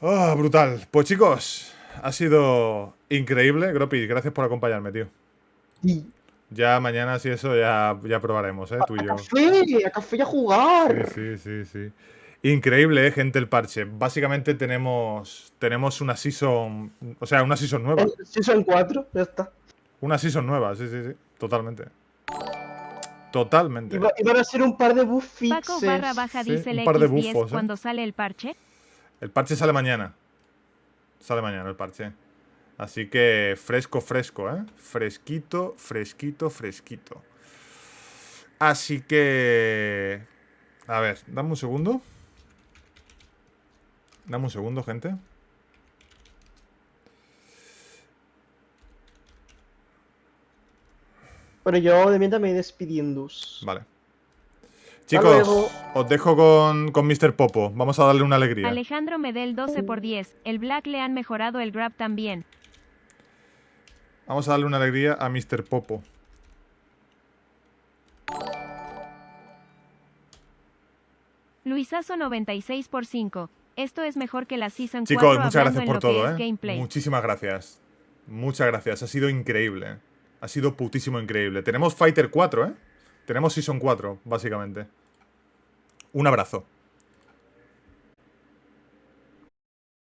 Oh, brutal. Pues chicos, ha sido increíble. Gropi, gracias por acompañarme, tío. Sí. Ya mañana, si eso, ya probaremos, tú y yo. A café a jugar. Sí. Increíble, gente, el parche. Básicamente tenemos una season... O sea, una season nueva. Season 4, ya está. Una season nueva, sí. Totalmente. Totalmente. Iban a ser un par de buff fixes. Paco barra baja dice un par de buffos, ¿cuándo sale el parche? El parche sale mañana. Sale mañana el parche. Así que fresco, ¿eh? Fresquito. Así que... A ver, dame un segundo. Gente. Pero yo de mientras me voy despidiendo. Vale. Chicos, os dejo con Mr. Popo. Vamos a darle una alegría. Alejandro Medel 12/10. El Black le han mejorado el grab también. Vamos a darle una alegría a Mr. Popo. Luisazo 96/5. Esto es mejor que la Season 4. Chicos, muchas gracias por todo, Muchísimas gracias. Muchas gracias. Ha sido increíble. Ha sido putísimo increíble. Tenemos Fighter 4, Tenemos Season 4, básicamente. Un abrazo.